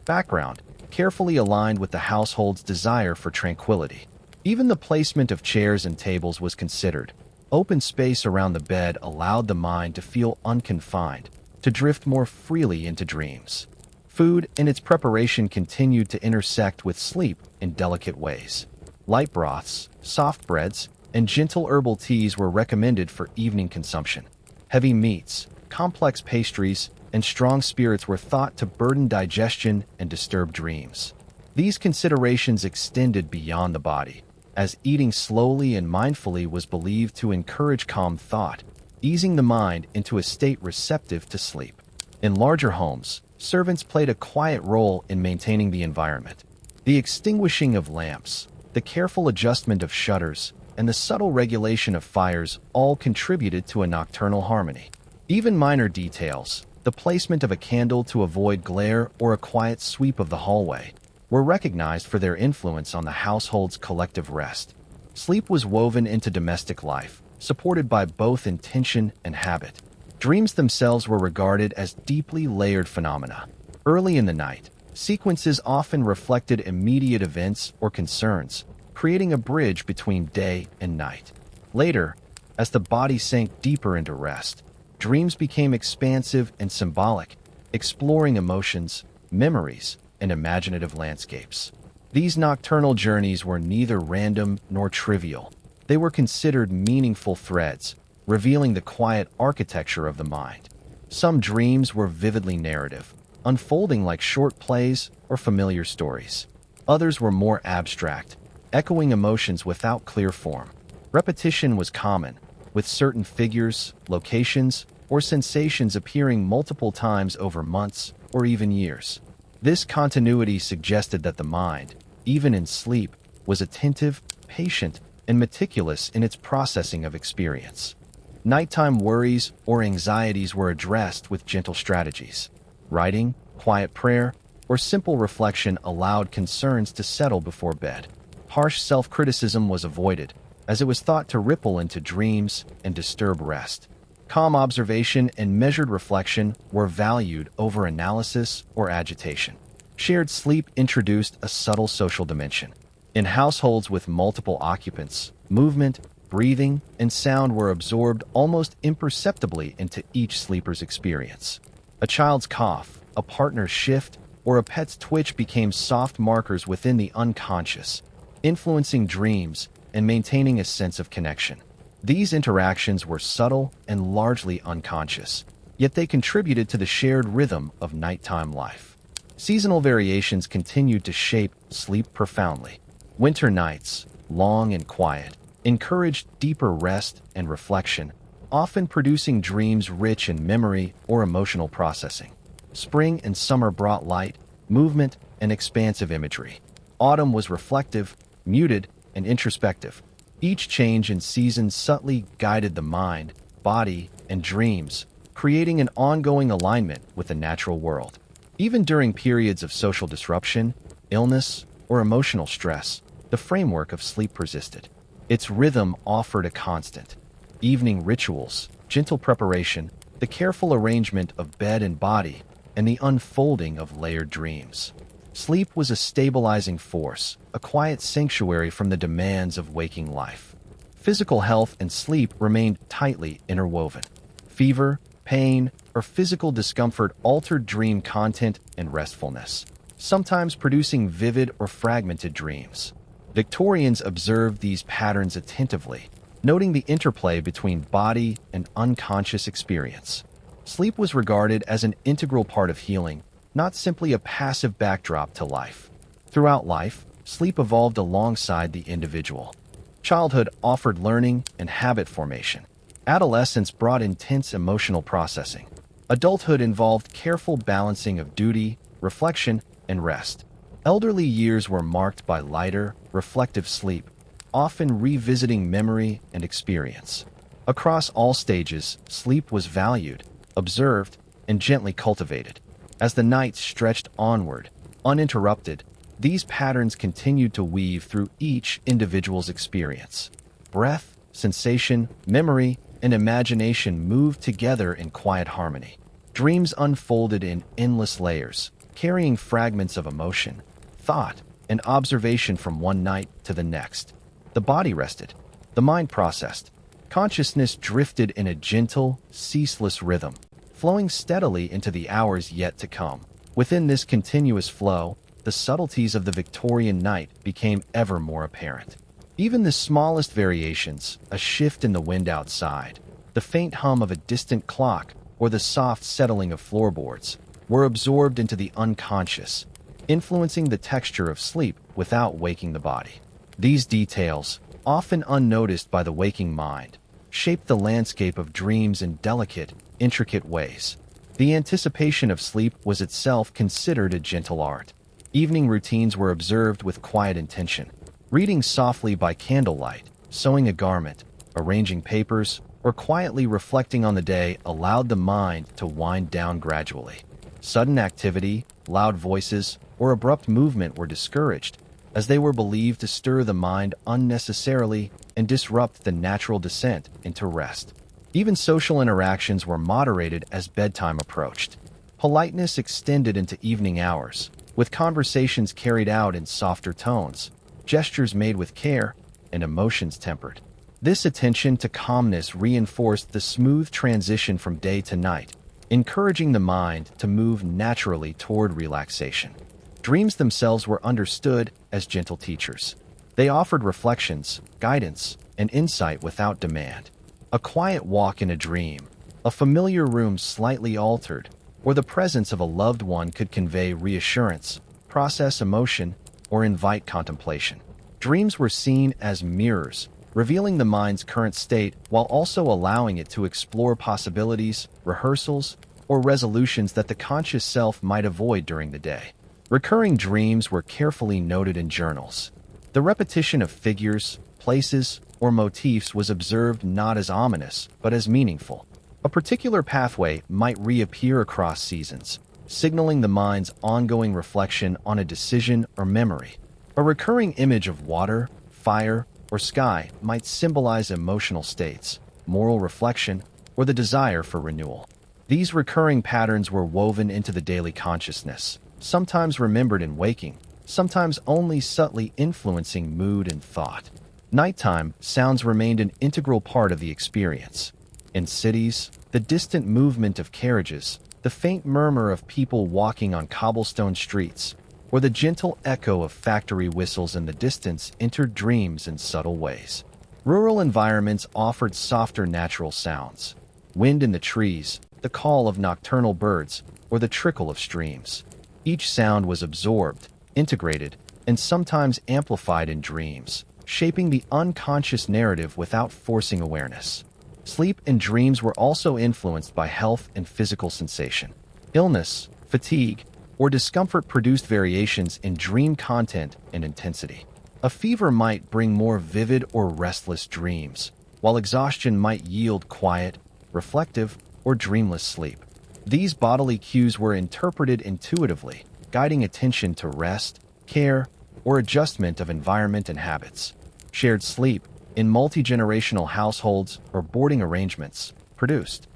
background, carefully aligned with the household's desire for tranquility. Even the placement of chairs and tables was considered. Open space around the bed allowed the mind to feel unconfined, to drift more freely into dreams. Food and its preparation continued to intersect with sleep in delicate ways. Light broths, soft breads, and gentle herbal teas were recommended for evening consumption. Heavy meats, complex pastries, and strong spirits were thought to burden digestion and disturb dreams. These considerations extended beyond the body, as eating slowly and mindfully was believed to encourage calm thought, easing the mind into a state receptive to sleep. In larger homes, servants played a quiet role in maintaining the environment. The extinguishing of lamps, the careful adjustment of shutters, and the subtle regulation of fires all contributed to a nocturnal harmony. Even minor details, the placement of a candle to avoid glare or a quiet sweep of the hallway, were recognized for their influence on the household's collective rest. Sleep was woven into domestic life, supported by both intention and habit. Dreams themselves were regarded as deeply layered phenomena. Early in the night, sequences often reflected immediate events or concerns, creating a bridge between day and night. Later, as the body sank deeper into rest, dreams became expansive and symbolic, exploring emotions, memories, and imaginative landscapes. These nocturnal journeys were neither random nor trivial. They were considered meaningful threads, revealing the quiet architecture of the mind. Some dreams were vividly narrative, unfolding like short plays or familiar stories. Others were more abstract, echoing emotions without clear form. Repetition was common, with certain figures, locations, or sensations appearing multiple times over months or even years. This continuity suggested that the mind, even in sleep, was attentive, patient, and meticulous in its processing of experience. Nighttime worries or anxieties were addressed with gentle strategies. Writing, quiet prayer, or simple reflection allowed concerns to settle before bed. Harsh self-criticism was avoided, as it was thought to ripple into dreams and disturb rest. Calm observation and measured reflection were valued over analysis or agitation. Shared sleep introduced a subtle social dimension. In households with multiple occupants, movement, breathing, and sound were absorbed almost imperceptibly into each sleeper's experience. A child's cough, a partner's shift, or a pet's twitch became soft markers within the unconscious, influencing dreams and maintaining a sense of connection. These interactions were subtle and largely unconscious, yet they contributed to the shared rhythm of nighttime life. Seasonal variations continued to shape sleep profoundly. Winter nights, long and quiet, encouraged deeper rest and reflection, often producing dreams rich in memory or emotional processing. Spring and summer brought light, movement, and expansive imagery. Autumn was reflective, muted, and introspective, Each change in season subtly guided the mind, body, and dreams, creating an ongoing alignment with the natural world. Even during periods of social disruption, illness, or emotional stress, the framework of sleep persisted. Its rhythm offered a constant. Evening rituals, gentle preparation, the careful arrangement of bed and body, and the unfolding of layered dreams. Sleep was a stabilizing force, a quiet sanctuary from the demands of waking life. Physical health and sleep remained tightly interwoven. Fever, pain, or physical discomfort altered dream content and restfulness, sometimes producing vivid or fragmented dreams. Victorians observed these patterns attentively, noting the interplay between body and unconscious experience. Sleep was regarded as an integral part of healing, not simply a passive backdrop to life. Throughout life, sleep evolved alongside the individual. Childhood offered learning and habit formation. Adolescence brought intense emotional processing. Adulthood involved careful balancing of duty, reflection, and rest. Elderly years were marked by lighter, reflective sleep, often revisiting memory and experience. Across all stages, sleep was valued, observed, and gently cultivated. As the night stretched onward, uninterrupted, these patterns continued to weave through each individual's experience. Breath, sensation, memory, and imagination moved together in quiet harmony. Dreams unfolded in endless layers, carrying fragments of emotion, thought, and observation from one night to the next. The body rested, the mind processed, consciousness drifted in a gentle, ceaseless rhythm, flowing steadily into the hours yet to come. Within this continuous flow, the subtleties of the Victorian night became ever more apparent. Even the smallest variations, a shift in the wind outside, the faint hum of a distant clock, or the soft settling of floorboards, were absorbed into the unconscious, influencing the texture of sleep without waking the body. These details, often unnoticed by the waking mind, shaped the landscape of dreams in delicate, intricate ways. The anticipation of sleep was itself considered a gentle art. Evening routines were observed with quiet intention. Reading softly by candlelight, sewing a garment, arranging papers, or quietly reflecting on the day allowed the mind to wind down gradually. Sudden activity, loud voices, or abrupt movement were discouraged, as they were believed to stir the mind unnecessarily and disrupt the natural descent into rest. Even social interactions were moderated as bedtime approached. Politeness extended into evening hours, with conversations carried out in softer tones, gestures made with care, and emotions tempered. This attention to calmness reinforced the smooth transition from day to night, encouraging the mind to move naturally toward relaxation. Dreams themselves were understood as gentle teachers. They offered reflections, guidance, and insight without demand. A quiet walk in a dream, a familiar room slightly altered, or the presence of a loved one could convey reassurance, process emotion, or invite contemplation. Dreams were seen as mirrors, revealing the mind's current state while also allowing it to explore possibilities, rehearsals, or resolutions that the conscious self might avoid during the day. Recurring dreams were carefully noted in journals. The repetition of figures, places, or motifs was observed not as ominous, but as meaningful. A particular pathway might reappear across seasons, signaling the mind's ongoing reflection on a decision or memory. A recurring image of water, fire, or sky might symbolize emotional states, moral reflection, or the desire for renewal. These recurring patterns were woven into the daily consciousness, sometimes remembered in waking, sometimes only subtly influencing mood and thought. Nighttime sounds remained an integral part of the experience. In cities, the distant movement of carriages, the faint murmur of people walking on cobblestone streets, or the gentle echo of factory whistles in the distance entered dreams in subtle ways. Rural environments offered softer natural sounds. Wind in the trees, the call of nocturnal birds, or the trickle of streams. Each sound was absorbed, integrated, and sometimes amplified in dreams, shaping the unconscious narrative without forcing awareness. Sleep and dreams were also influenced by health and physical sensation. Illness, fatigue, or discomfort produced variations in dream content and intensity. A fever might bring more vivid or restless dreams, while exhaustion might yield quiet, reflective, or dreamless sleep. These bodily cues were interpreted intuitively, guiding attention to rest, care, or adjustment of environment and habits. Shared sleep, in multi-generational households or boarding arrangements, produced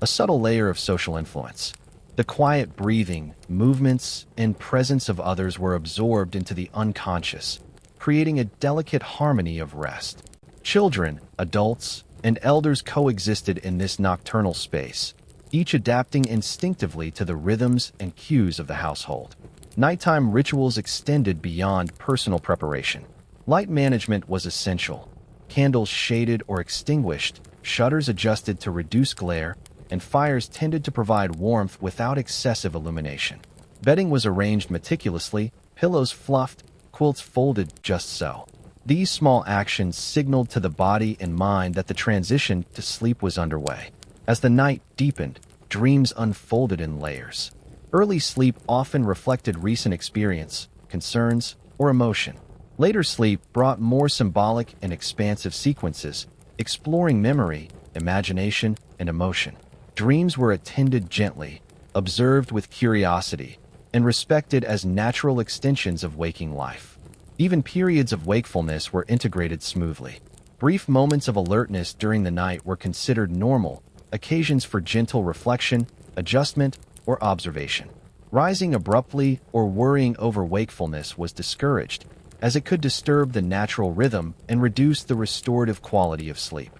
a subtle layer of social influence. The quiet breathing, movements, and presence of others were absorbed into the unconscious, creating a delicate harmony of rest. Children, adults, and elders coexisted in this nocturnal space, each adapting instinctively to the rhythms and cues of the household. Nighttime rituals extended beyond personal preparation. Light management was essential. Candles shaded or extinguished, shutters adjusted to reduce glare, and fires tended to provide warmth without excessive illumination. Bedding was arranged meticulously, pillows fluffed, quilts folded just so. These small actions signaled to the body and mind that the transition to sleep was underway. As the night deepened, dreams unfolded in layers. Early sleep often reflected recent experience, concerns, or emotion. Later sleep brought more symbolic and expansive sequences, exploring memory, imagination, and emotion. Dreams were attended gently, observed with curiosity, and respected as natural extensions of waking life. Even periods of wakefulness were integrated smoothly. Brief moments of alertness during the night were considered normal, occasions for gentle reflection, adjustment, or observation. Rising abruptly or worrying over wakefulness was discouraged, as it could disturb the natural rhythm and reduce the restorative quality of sleep.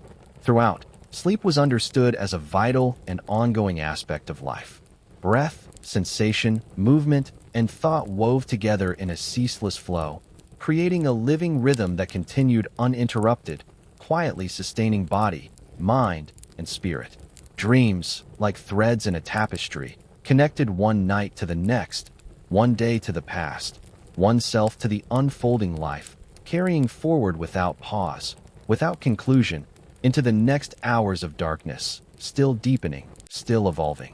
Throughout, sleep was understood as a vital and ongoing aspect of life. Breath, sensation, movement, and thought wove together in a ceaseless flow, creating a living rhythm that continued uninterrupted, quietly sustaining body, mind, and spirit. Dreams, like threads in a tapestry, connected one night to the next, one day to the past, one self to the unfolding life, carrying forward without pause, without conclusion, into the next hours of darkness, still deepening, still evolving.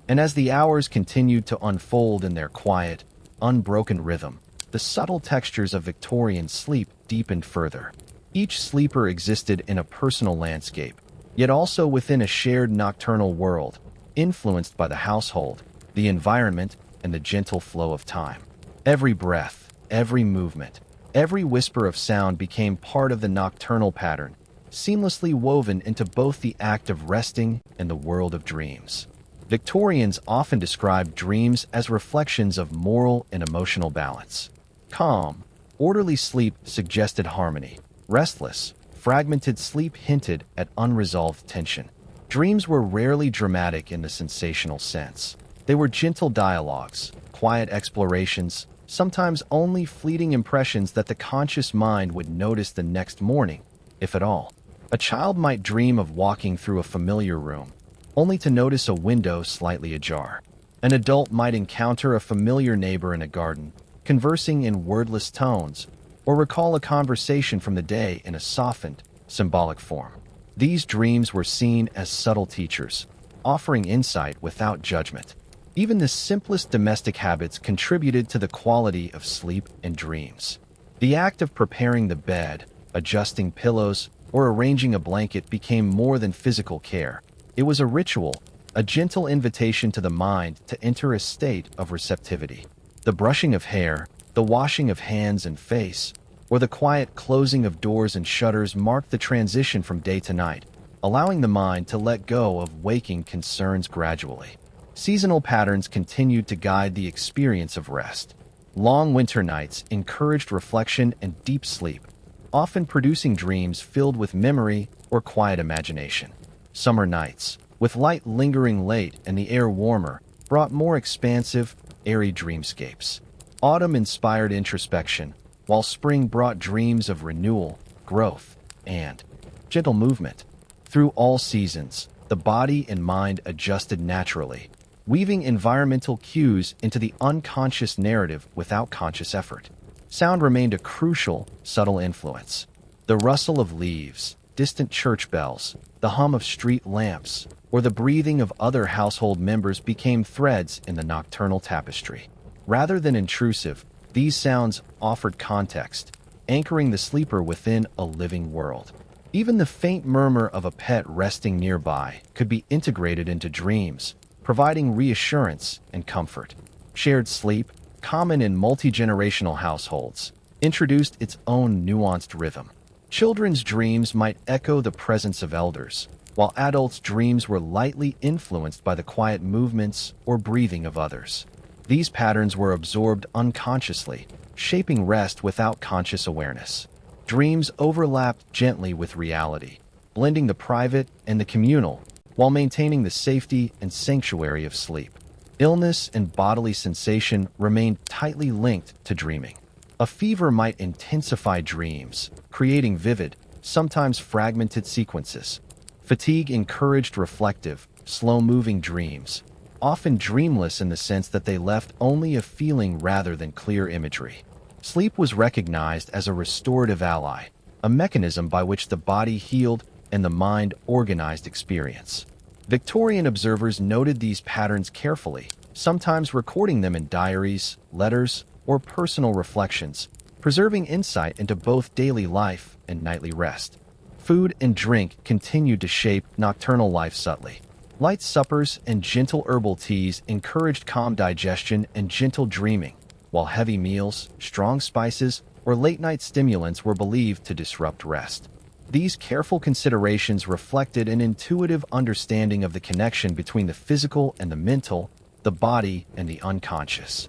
And as the hours continued to unfold in their quiet, unbroken rhythm, the subtle textures of Victorian sleep deepened further. Each sleeper existed in a personal landscape, yet also within a shared nocturnal world, influenced by the household, the environment, and the gentle flow of time. Every breath, every movement, every whisper of sound became part of the nocturnal pattern, seamlessly woven into both the act of resting and the world of dreams. Victorians often described dreams as reflections of moral and emotional balance. Calm, orderly sleep suggested harmony. Restless, fragmented sleep hinted at unresolved tension. Dreams were rarely dramatic in the sensational sense. They were gentle dialogues, quiet explorations, sometimes only fleeting impressions that the conscious mind would notice the next morning, if at all. A child might dream of walking through a familiar room, only to notice a window slightly ajar. An adult might encounter a familiar neighbor in a garden, conversing in wordless tones, or recall a conversation from the day in a softened, symbolic form. These dreams were seen as subtle teachers, offering insight without judgment. Even the simplest domestic habits contributed to the quality of sleep and dreams. The act of preparing the bed, adjusting pillows, or arranging a blanket became more than physical care. It was a ritual, a gentle invitation to the mind to enter a state of receptivity. The brushing of hair, the washing of hands and face, or the quiet closing of doors and shutters marked the transition from day to night, allowing the mind to let go of waking concerns gradually. Seasonal patterns continued to guide the experience of rest. Long winter nights encouraged reflection and deep sleep, often producing dreams filled with memory or quiet imagination. Summer nights, with light lingering late and the air warmer, brought more expansive, airy dreamscapes. Autumn inspired introspection, while spring brought dreams of renewal, growth, and gentle movement. Through all seasons, the body and mind adjusted naturally, weaving environmental cues into the unconscious narrative without conscious effort. Sound remained a crucial, subtle influence. The rustle of leaves, distant church bells, the hum of street lamps, or the breathing of other household members became threads in the nocturnal tapestry. Rather than intrusive, these sounds offered context, anchoring the sleeper within a living world. Even the faint murmur of a pet resting nearby could be integrated into dreams, providing reassurance and comfort. Shared sleep, common in multi-generational households, introduced its own nuanced rhythm. Children's dreams might echo the presence of elders, while adults' dreams were lightly influenced by the quiet movements or breathing of others. These patterns were absorbed unconsciously, shaping rest without conscious awareness. Dreams overlapped gently with reality, blending the private and the communal, while maintaining the safety and sanctuary of sleep. Illness and bodily sensation remained tightly linked to dreaming. A fever might intensify dreams, creating vivid, sometimes fragmented sequences. Fatigue encouraged reflective, slow-moving dreams, often dreamless in the sense that they left only a feeling rather than clear imagery. Sleep was recognized as a restorative ally, a mechanism by which the body healed and the mind organized experience. Victorian observers noted these patterns carefully, sometimes recording them in diaries, letters, or personal reflections, preserving insight into both daily life and nightly rest. Food and drink continued to shape nocturnal life subtly. Light suppers and gentle herbal teas encouraged calm digestion and gentle dreaming, while heavy meals, strong spices, or late-night stimulants were believed to disrupt rest. These careful considerations reflected an intuitive understanding of the connection between the physical and the mental, the body and the unconscious.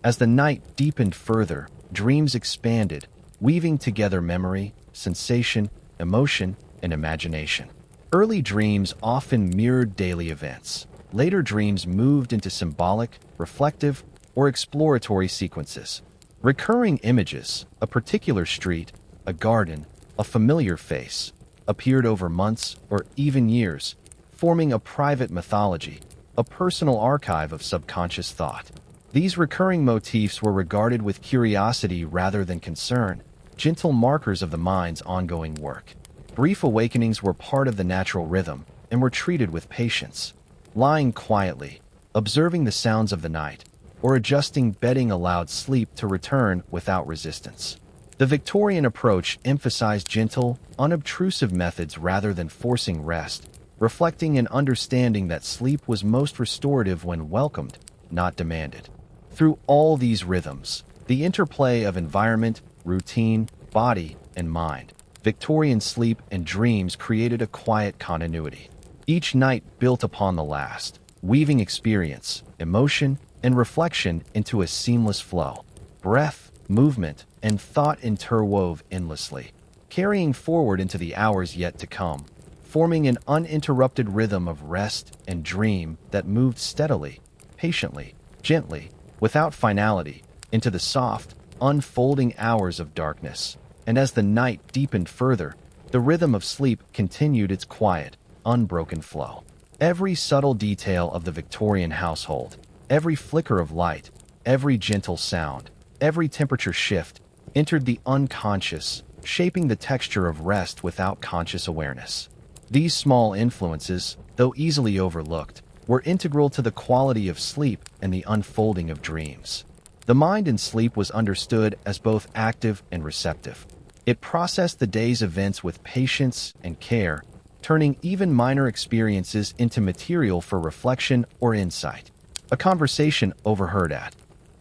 As the night deepened further, dreams expanded, weaving together memory, sensation, emotion, and imagination. Early dreams often mirrored daily events. Later dreams moved into symbolic, reflective, or exploratory sequences. Recurring images, a particular street, a garden, a familiar face, appeared over months or even years, forming a private mythology, a personal archive of subconscious thought. These recurring motifs were regarded with curiosity rather than concern, gentle markers of the mind's ongoing work. Brief awakenings were part of the natural rhythm and were treated with patience. Lying quietly, observing the sounds of the night, or adjusting bedding allowed sleep to return without resistance. The Victorian approach emphasized gentle, unobtrusive methods rather than forcing rest, reflecting an understanding that sleep was most restorative when welcomed, not demanded. Through all these rhythms, the interplay of environment, routine, body, and mind, Victorian sleep and dreams created a quiet continuity. Each night built upon the last, weaving experience, emotion, and reflection into a seamless flow. Breath, movement, and thought interwove endlessly, carrying forward into the hours yet to come, forming an uninterrupted rhythm of rest and dream that moved steadily, patiently, gently, without finality, into the soft, unfolding hours of darkness. And as the night deepened further, the rhythm of sleep continued its quiet, unbroken flow. Every subtle detail of the Victorian household, every flicker of light, every gentle sound, every temperature shift, entered the unconscious, shaping the texture of rest without conscious awareness. These small influences, though easily overlooked, were integral to the quality of sleep and the unfolding of dreams. The mind in sleep was understood as both active and receptive. It processed the day's events with patience and care, turning even minor experiences into material for reflection or insight. A conversation overheard at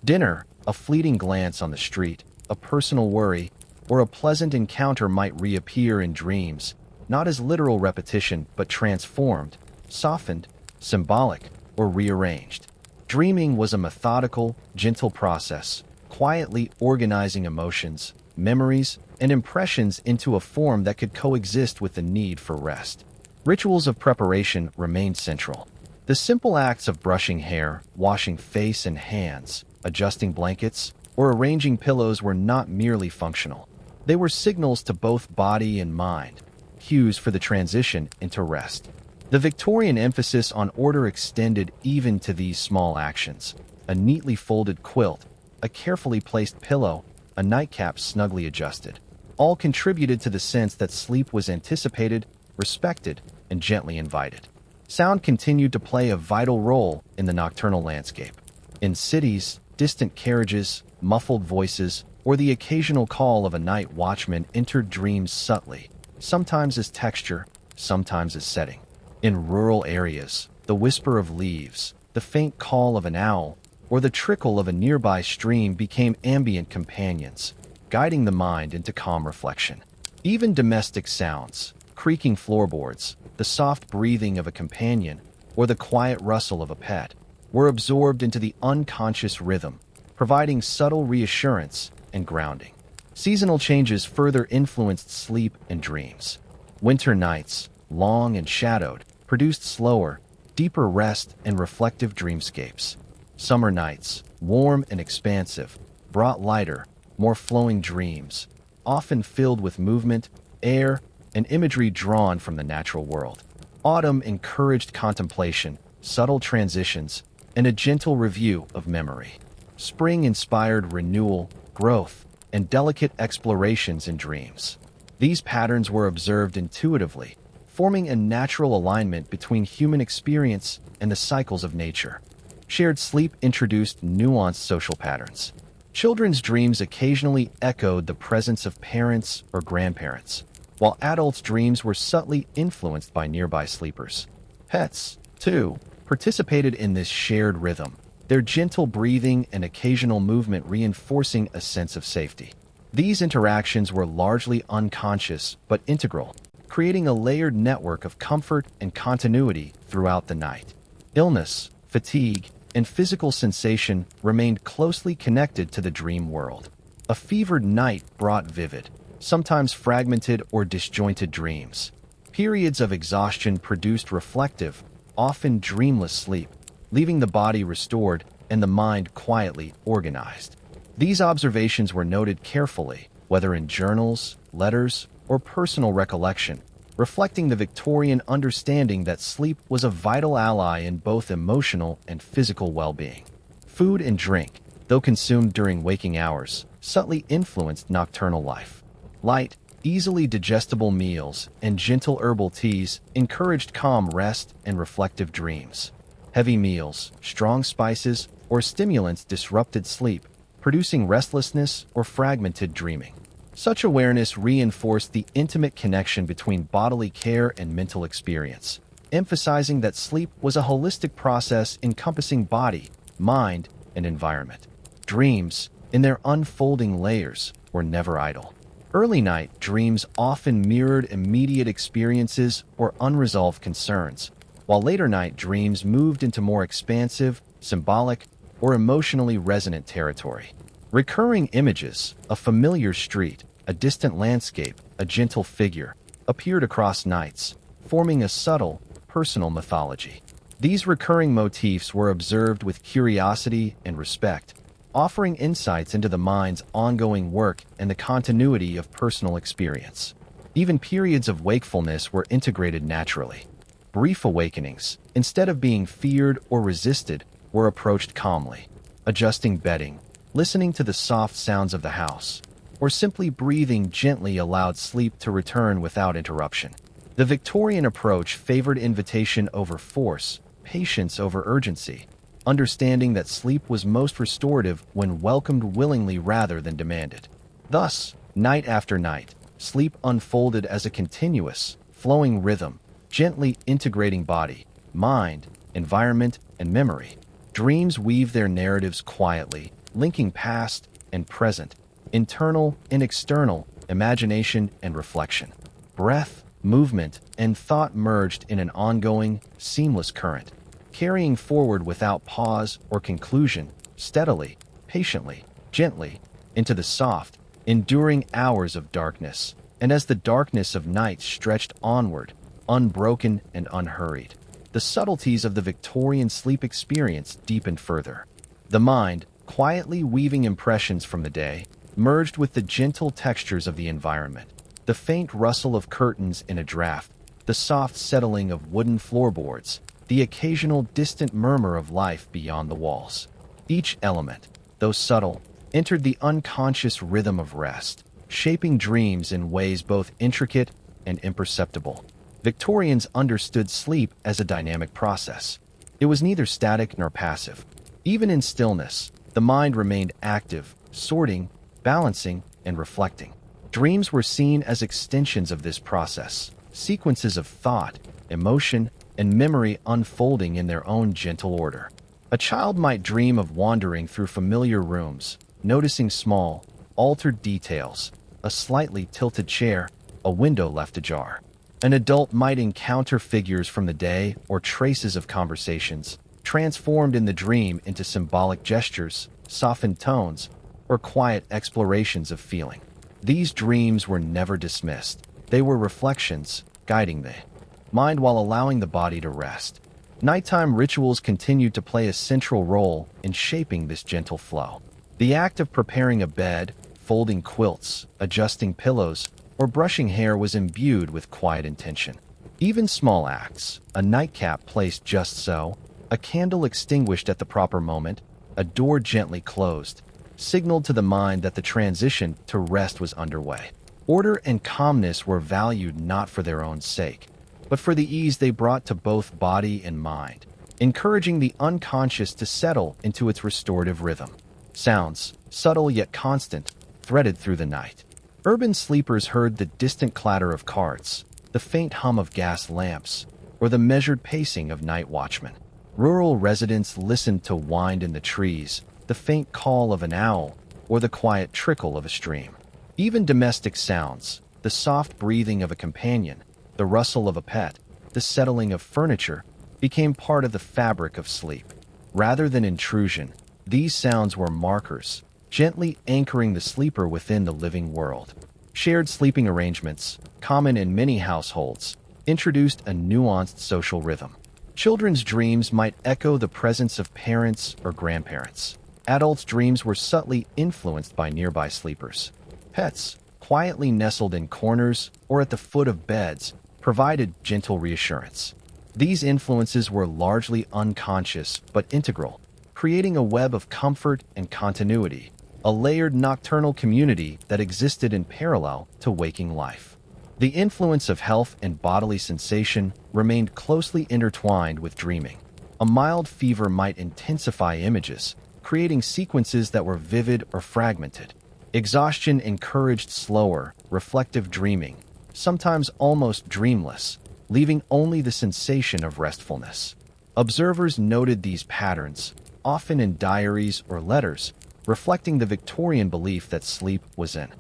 dinner, a fleeting glance on the street, a personal worry, or a pleasant encounter might reappear in dreams, not as literal repetition but transformed, softened, symbolic, or rearranged. Dreaming was a methodical, gentle process, quietly organizing emotions, memories, and impressions into a form that could coexist with the need for rest. Rituals of preparation remained central. The simple acts of brushing hair, washing face and hands, adjusting blankets, or arranging pillows were not merely functional. They were signals to both body and mind, cues for the transition into rest. The Victorian emphasis on order extended even to these small actions. A neatly folded quilt, a carefully placed pillow, a nightcap snugly adjusted, all contributed to the sense that sleep was anticipated, respected, and gently invited. Sound continued to play a vital role in the nocturnal landscape. In cities, distant carriages, muffled voices, or the occasional call of a night watchman entered dreams subtly, sometimes as texture, sometimes as setting. In rural areas, the whisper of leaves, the faint call of an owl, or the trickle of a nearby stream became ambient companions, guiding the mind into calm reflection. Even domestic sounds, creaking floorboards, the soft breathing of a companion, or the quiet rustle of a pet, were absorbed into the unconscious rhythm, providing subtle reassurance and grounding. Seasonal changes further influenced sleep and dreams. Winter nights, long and shadowed, produced slower, deeper rest and reflective dreamscapes. Summer nights, warm and expansive, brought lighter, more flowing dreams, often filled with movement, air, and imagery drawn from the natural world. Autumn encouraged contemplation, subtle transitions, and a gentle review of memory. Spring inspired renewal, growth, and delicate explorations in dreams. These patterns were observed intuitively, forming a natural alignment between human experience and the cycles of nature. Shared sleep introduced nuanced social patterns. Children's dreams occasionally echoed the presence of parents or grandparents, while adults' dreams were subtly influenced by nearby sleepers. Pets, too, participated in this shared rhythm, their gentle breathing and occasional movement reinforcing a sense of safety. These interactions were largely unconscious but integral, creating a layered network of comfort and continuity throughout the night. Illness, fatigue, and physical sensation remained closely connected to the dream world. A fevered night brought vivid, sometimes fragmented or disjointed dreams. Periods of exhaustion produced reflective, often dreamless sleep, leaving the body restored and the mind quietly organized. These observations were noted carefully, whether in journals, letters, or personal recollection, reflecting the Victorian understanding that sleep was a vital ally in both emotional and physical well-being. Food and drink, though consumed during waking hours, subtly influenced nocturnal life. Light, easily digestible meals and gentle herbal teas encouraged calm rest and reflective dreams. Heavy meals, strong spices, or stimulants disrupted sleep, producing restlessness or fragmented dreaming. Such awareness reinforced the intimate connection between bodily care and mental experience, emphasizing that sleep was a holistic process encompassing body, mind, and environment. Dreams, in their unfolding layers, were never idle. Early night dreams often mirrored immediate experiences or unresolved concerns, while later night dreams moved into more expansive, symbolic, or emotionally resonant territory. Recurring images, a familiar street, a distant landscape, a gentle figure, appeared across nights, forming a subtle, personal mythology. These recurring motifs were observed with curiosity and respect, offering insights into the mind's ongoing work and the continuity of personal experience. Even periods of wakefulness were integrated naturally. Brief awakenings, instead of being feared or resisted, were approached calmly. Adjusting bedding, listening to the soft sounds of the house, or simply breathing gently allowed sleep to return without interruption. The Victorian approach favored invitation over force, patience over urgency, understanding that sleep was most restorative when welcomed willingly rather than demanded. Thus, night after night, sleep unfolded as a continuous, flowing rhythm, gently integrating body, mind, environment, and memory. Dreams weave their narratives quietly, linking past and present, internal and external, imagination and reflection. Breath, movement, and thought merged in an ongoing, seamless current, carrying forward without pause or conclusion, steadily, patiently, gently, into the soft, enduring hours of darkness. And as the darkness of night stretched onward, unbroken and unhurried, the subtleties of the Victorian sleep experience deepened further. The mind, quietly weaving impressions from the day, merged with the gentle textures of the environment. The faint rustle of curtains in a draft, the soft settling of wooden floorboards, the occasional distant murmur of life beyond the walls. Each element, though subtle, entered the unconscious rhythm of rest, shaping dreams in ways both intricate and imperceptible. Victorians understood sleep as a dynamic process. It was neither static nor passive. Even in stillness, the mind remained active, sorting, balancing, and reflecting. Dreams were seen as extensions of this process, sequences of thought, emotion, and memory unfolding in their own gentle order. A child might dream of wandering through familiar rooms, noticing small, altered details, a slightly tilted chair, a window left ajar. An adult might encounter figures from the day or traces of conversations, transformed in the dream into symbolic gestures, softened tones, or quiet explorations of feeling. These dreams were never dismissed. They were reflections, guiding the mind while allowing the body to rest. Nighttime rituals continued to play a central role in shaping this gentle flow. The act of preparing a bed, folding quilts, adjusting pillows, or brushing hair was imbued with quiet intention. Even small acts, a nightcap placed just so, a candle extinguished at the proper moment, a door gently closed, signaled to the mind that the transition to rest was underway. Order and calmness were valued not for their own sake, but for the ease they brought to both body and mind, encouraging the unconscious to settle into its restorative rhythm. Sounds, subtle yet constant, threaded through the night. Urban sleepers heard the distant clatter of carts, the faint hum of gas lamps, or the measured pacing of night watchmen. Rural residents listened to wind in the trees, the faint call of an owl, or the quiet trickle of a stream. Even domestic sounds, the soft breathing of a companion, the rustle of a pet, the settling of furniture, became part of the fabric of sleep. Rather than intrusion, these sounds were markers, gently anchoring the sleeper within the living world. Shared sleeping arrangements, common in many households, introduced a nuanced social rhythm. Children's dreams might echo the presence of parents or grandparents. Adults' dreams were subtly influenced by nearby sleepers. Pets, quietly nestled in corners or at the foot of beds, provided gentle reassurance. These influences were largely unconscious but integral, creating a web of comfort and continuity, a layered nocturnal community that existed in parallel to waking life. The influence of health and bodily sensation remained closely intertwined with dreaming. A mild fever might intensify images, creating sequences that were vivid or fragmented. Exhaustion encouraged slower, reflective dreaming, sometimes almost dreamless, leaving only the sensation of restfulness. Observers noted these patterns, often in diaries or letters, reflecting the Victorian belief that sleep was an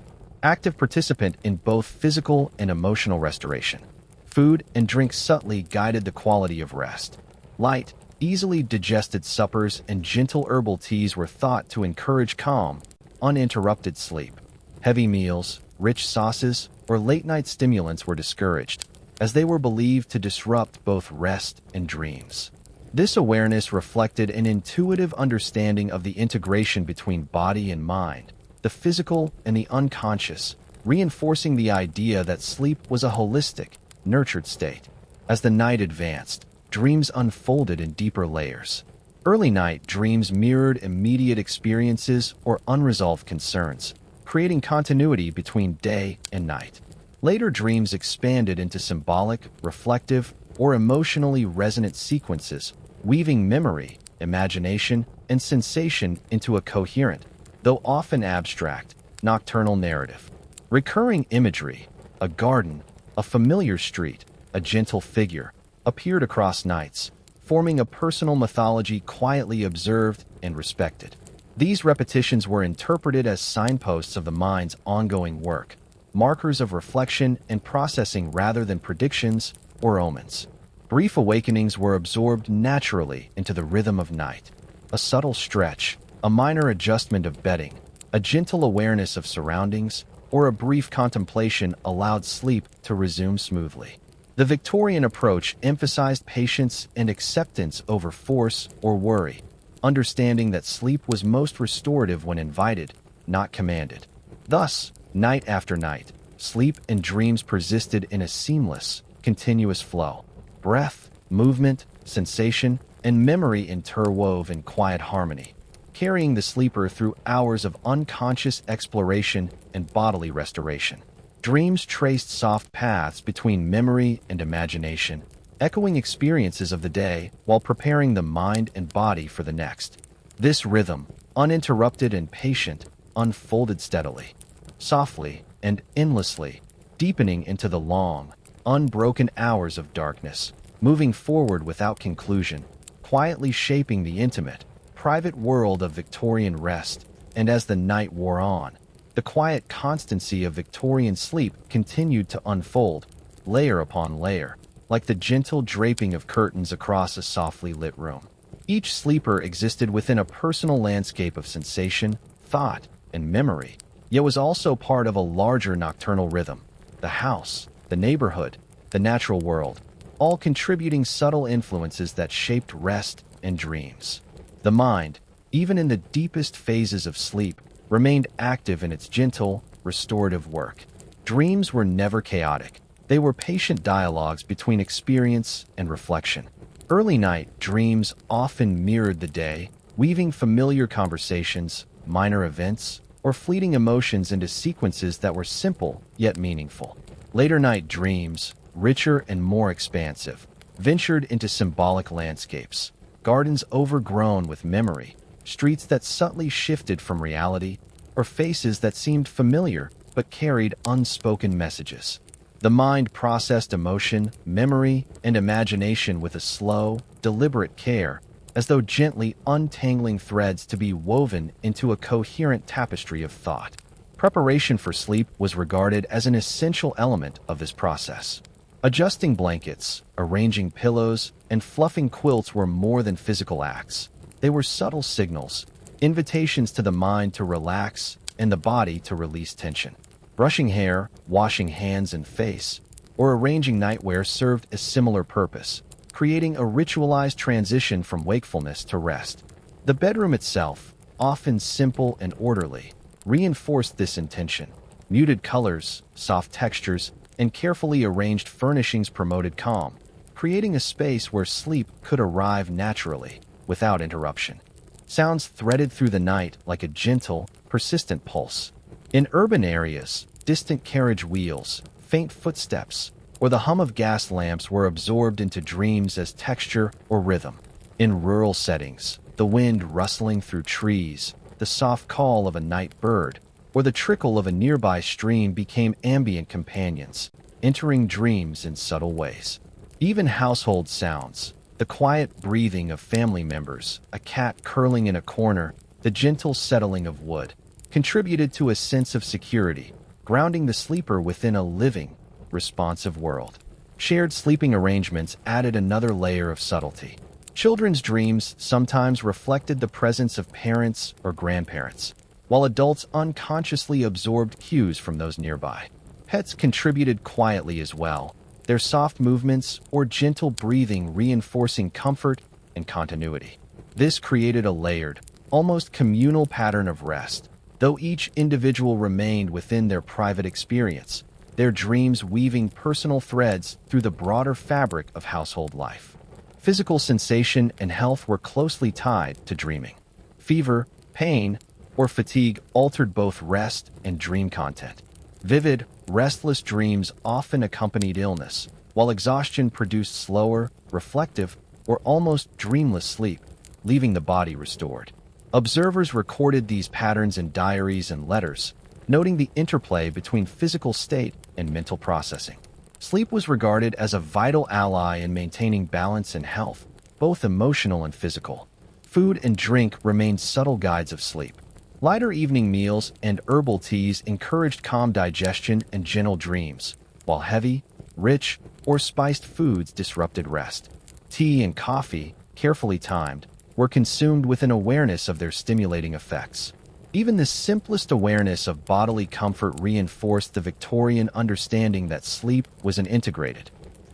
active participant in both physical and emotional restoration. Food and drink subtly guided the quality of rest. Light, easily digested suppers and gentle herbal teas were thought to encourage calm, uninterrupted sleep. Heavy meals, rich sauces, or late-night stimulants were discouraged, as they were believed to disrupt both rest and dreams. This awareness reflected an intuitive understanding of the integration between body and mind, the physical and the unconscious, reinforcing the idea that sleep was a holistic, nurtured state. As the night advanced, dreams unfolded in deeper layers. Early night dreams mirrored immediate experiences or unresolved concerns, creating continuity between day and night. Later dreams expanded into symbolic, reflective, or emotionally resonant sequences, weaving memory, imagination, and sensation into a coherent, though often abstract, nocturnal narrative. Recurring imagery, a garden, a familiar street, a gentle figure, appeared across nights, forming a personal mythology quietly observed and respected. These repetitions were interpreted as signposts of the mind's ongoing work, markers of reflection and processing rather than predictions or omens. Brief awakenings were absorbed naturally into the rhythm of night. A subtle stretch, a minor adjustment of bedding, a gentle awareness of surroundings, or a brief contemplation allowed sleep to resume smoothly. The Victorian approach emphasized patience and acceptance over force or worry, understanding that sleep was most restorative when invited, not commanded. Thus, night after night, sleep and dreams persisted in a seamless, continuous flow. Breath, movement, sensation, and memory interwove in quiet harmony, carrying the sleeper through hours of unconscious exploration and bodily restoration. Dreams traced soft paths between memory and imagination, echoing experiences of the day while preparing the mind and body for the next. This rhythm, uninterrupted and patient, unfolded steadily, softly, and endlessly, deepening into the long, unbroken hours of darkness, moving forward without conclusion, quietly shaping the intimate, private world of Victorian rest. And as the night wore on, the quiet constancy of Victorian sleep continued to unfold, layer upon layer, like the gentle draping of curtains across a softly lit room. Each sleeper existed within a personal landscape of sensation, thought, and memory, yet was also part of a larger nocturnal rhythm: the house, the neighborhood, the natural world, all contributing subtle influences that shaped rest and dreams. The mind, even in the deepest phases of sleep, remained active in its gentle, restorative work. Dreams were never chaotic. They were patient dialogues between experience and reflection. Early night dreams often mirrored the day, weaving familiar conversations, minor events, or fleeting emotions into sequences that were simple yet meaningful. Later night dreams, richer and more expansive, ventured into symbolic landscapes, gardens overgrown with memory, streets that subtly shifted from reality, or faces that seemed familiar but carried unspoken messages. The mind processed emotion, memory, and imagination with a slow, deliberate care, as though gently untangling threads to be woven into a coherent tapestry of thought. Preparation for sleep was regarded as an essential element of this process. Adjusting blankets, arranging pillows, and fluffing quilts were more than physical acts. They were subtle signals, invitations to the mind to relax and the body to release tension. Brushing hair, washing hands and face, or arranging nightwear served a similar purpose, creating a ritualized transition from wakefulness to rest. The bedroom itself, often simple and orderly, reinforced this intention. Muted colors, soft textures, and carefully arranged furnishings promoted calm, creating a space where sleep could arrive naturally, without interruption. Sounds threaded through the night like a gentle, persistent pulse. In urban areas, distant carriage wheels, faint footsteps, or the hum of gas lamps were absorbed into dreams as texture or rhythm. In rural settings, the wind rustling through trees, the soft call of a night bird, or the trickle of a nearby stream became ambient companions, entering dreams in subtle ways. Even household sounds, the quiet breathing of family members, a cat curling in a corner, the gentle settling of wood, contributed to a sense of security, grounding the sleeper within a living, responsive world. Shared sleeping arrangements added another layer of subtlety. Children's dreams sometimes reflected the presence of parents or grandparents, while adults unconsciously absorbed cues from those nearby. Pets contributed quietly as well, their soft movements or gentle breathing reinforcing comfort and continuity. This created a layered, almost communal pattern of rest, though each individual remained within their private experience, their dreams weaving personal threads through the broader fabric of household life. Physical sensation and health were closely tied to dreaming. Fever, pain, or fatigue altered both rest and dream content. Vivid, restless dreams often accompanied illness, while exhaustion produced slower, reflective, or almost dreamless sleep, leaving the body restored. Observers recorded these patterns in diaries and letters, noting the interplay between physical state and mental processing. Sleep was regarded as a vital ally in maintaining balance and health, both emotional and physical. Food and drink remained subtle guides of sleep. Lighter evening meals and herbal teas encouraged calm digestion and gentle dreams, while heavy, rich, or spiced foods disrupted rest. Tea and coffee, carefully timed, were consumed with an awareness of their stimulating effects. Even the simplest awareness of bodily comfort reinforced the Victorian understanding that sleep was an integrated,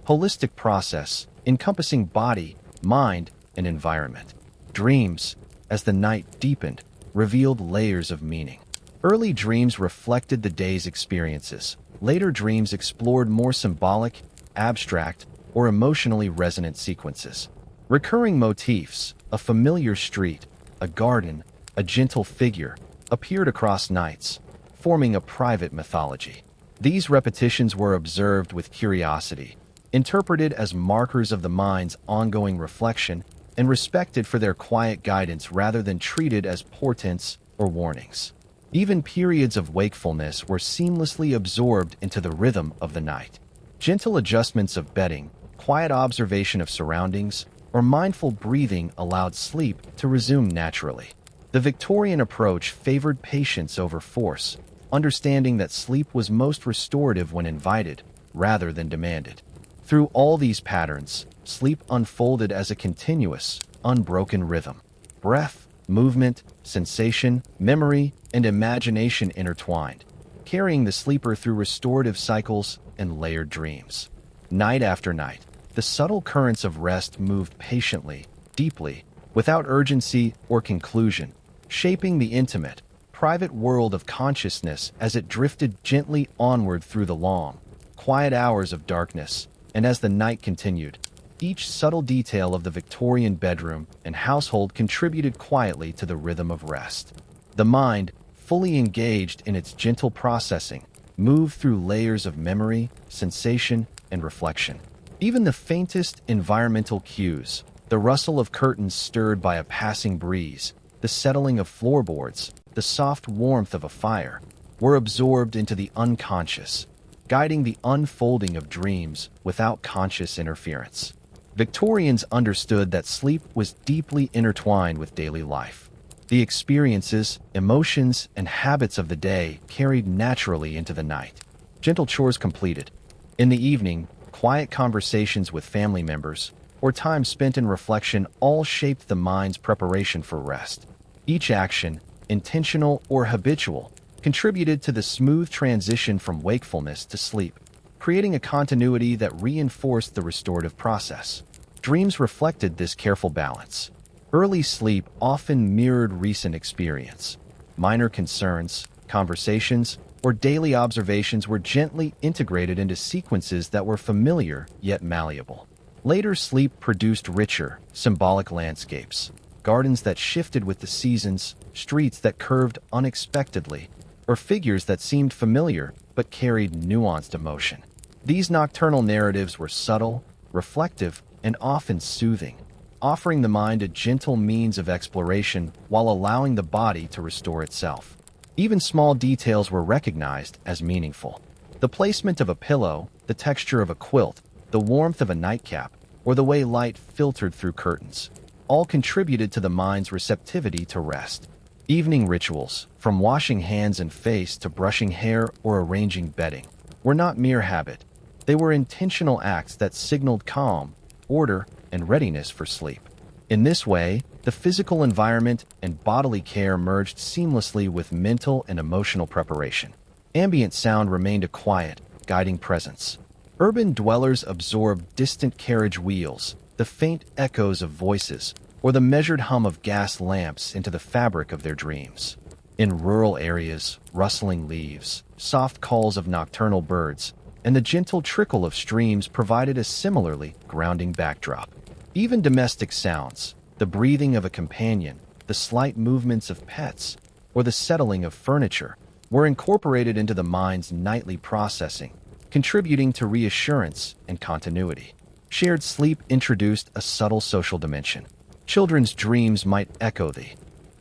holistic process encompassing body, mind, and environment. Dreams, as the night deepened, revealed layers of meaning. Early dreams reflected the day's experiences. Later dreams explored more symbolic, abstract, or emotionally resonant sequences. Recurring motifs, a familiar street, a garden, a gentle figure, appeared across nights, forming a private mythology. These repetitions were observed with curiosity, interpreted as markers of the mind's ongoing reflection, and respected for their quiet guidance rather than treated as portents or warnings. Even periods of wakefulness were seamlessly absorbed into the rhythm of the night. Gentle adjustments of bedding, quiet observation of surroundings, or mindful breathing allowed sleep to resume naturally. The Victorian approach favored patience over force, understanding that sleep was most restorative when invited, rather than demanded. Through all these patterns, sleep unfolded as a continuous, unbroken rhythm. Breath, movement, sensation, memory, and imagination intertwined, carrying the sleeper through restorative cycles and layered dreams. Night after night, the subtle currents of rest moved patiently, deeply, without urgency or conclusion, shaping the intimate, private world of consciousness as it drifted gently onward through the long, quiet hours of darkness. And as the night continued, each subtle detail of the Victorian bedroom and household contributed quietly to the rhythm of rest. The mind, fully engaged in its gentle processing, moved through layers of memory, sensation, and reflection. Even the faintest environmental cues, the rustle of curtains stirred by a passing breeze, the settling of floorboards, the soft warmth of a fire, were absorbed into the unconscious, guiding the unfolding of dreams without conscious interference. Victorians understood that sleep was deeply intertwined with daily life. The experiences, emotions, and habits of the day carried naturally into the night. Gentle chores completed. In the evening, quiet conversations with family members, or time spent in reflection all shaped the mind's preparation for rest. Each action, intentional or habitual, contributed to the smooth transition from wakefulness to sleep, creating a continuity that reinforced the restorative process. Dreams reflected this careful balance. Early sleep often mirrored recent experience. Minor concerns, conversations, or daily observations were gently integrated into sequences that were familiar yet malleable. Later sleep produced richer, symbolic landscapes, gardens that shifted with the seasons, streets that curved unexpectedly, or figures that seemed familiar but carried nuanced emotion. These nocturnal narratives were subtle, reflective, and often soothing, offering the mind a gentle means of exploration while allowing the body to restore itself. Even small details were recognized as meaningful. The placement of a pillow, the texture of a quilt, the warmth of a nightcap, or the way light filtered through curtains, all contributed to the mind's receptivity to rest. Evening rituals, from washing hands and face to brushing hair or arranging bedding, were not mere habit. They were intentional acts that signaled calm, order, and readiness for sleep. In this way, the physical environment and bodily care merged seamlessly with mental and emotional preparation. Ambient sound remained a quiet, guiding presence. Urban dwellers absorbed distant carriage wheels, the faint echoes of voices, or the measured hum of gas lamps into the fabric of their dreams. In rural areas, rustling leaves, soft calls of nocturnal birds, and the gentle trickle of streams provided a similarly grounding backdrop. Even domestic sounds, the breathing of a companion, the slight movements of pets, or the settling of furniture, were incorporated into the mind's nightly processing, contributing to reassurance and continuity. Shared sleep introduced a subtle social dimension. Children's dreams might echo the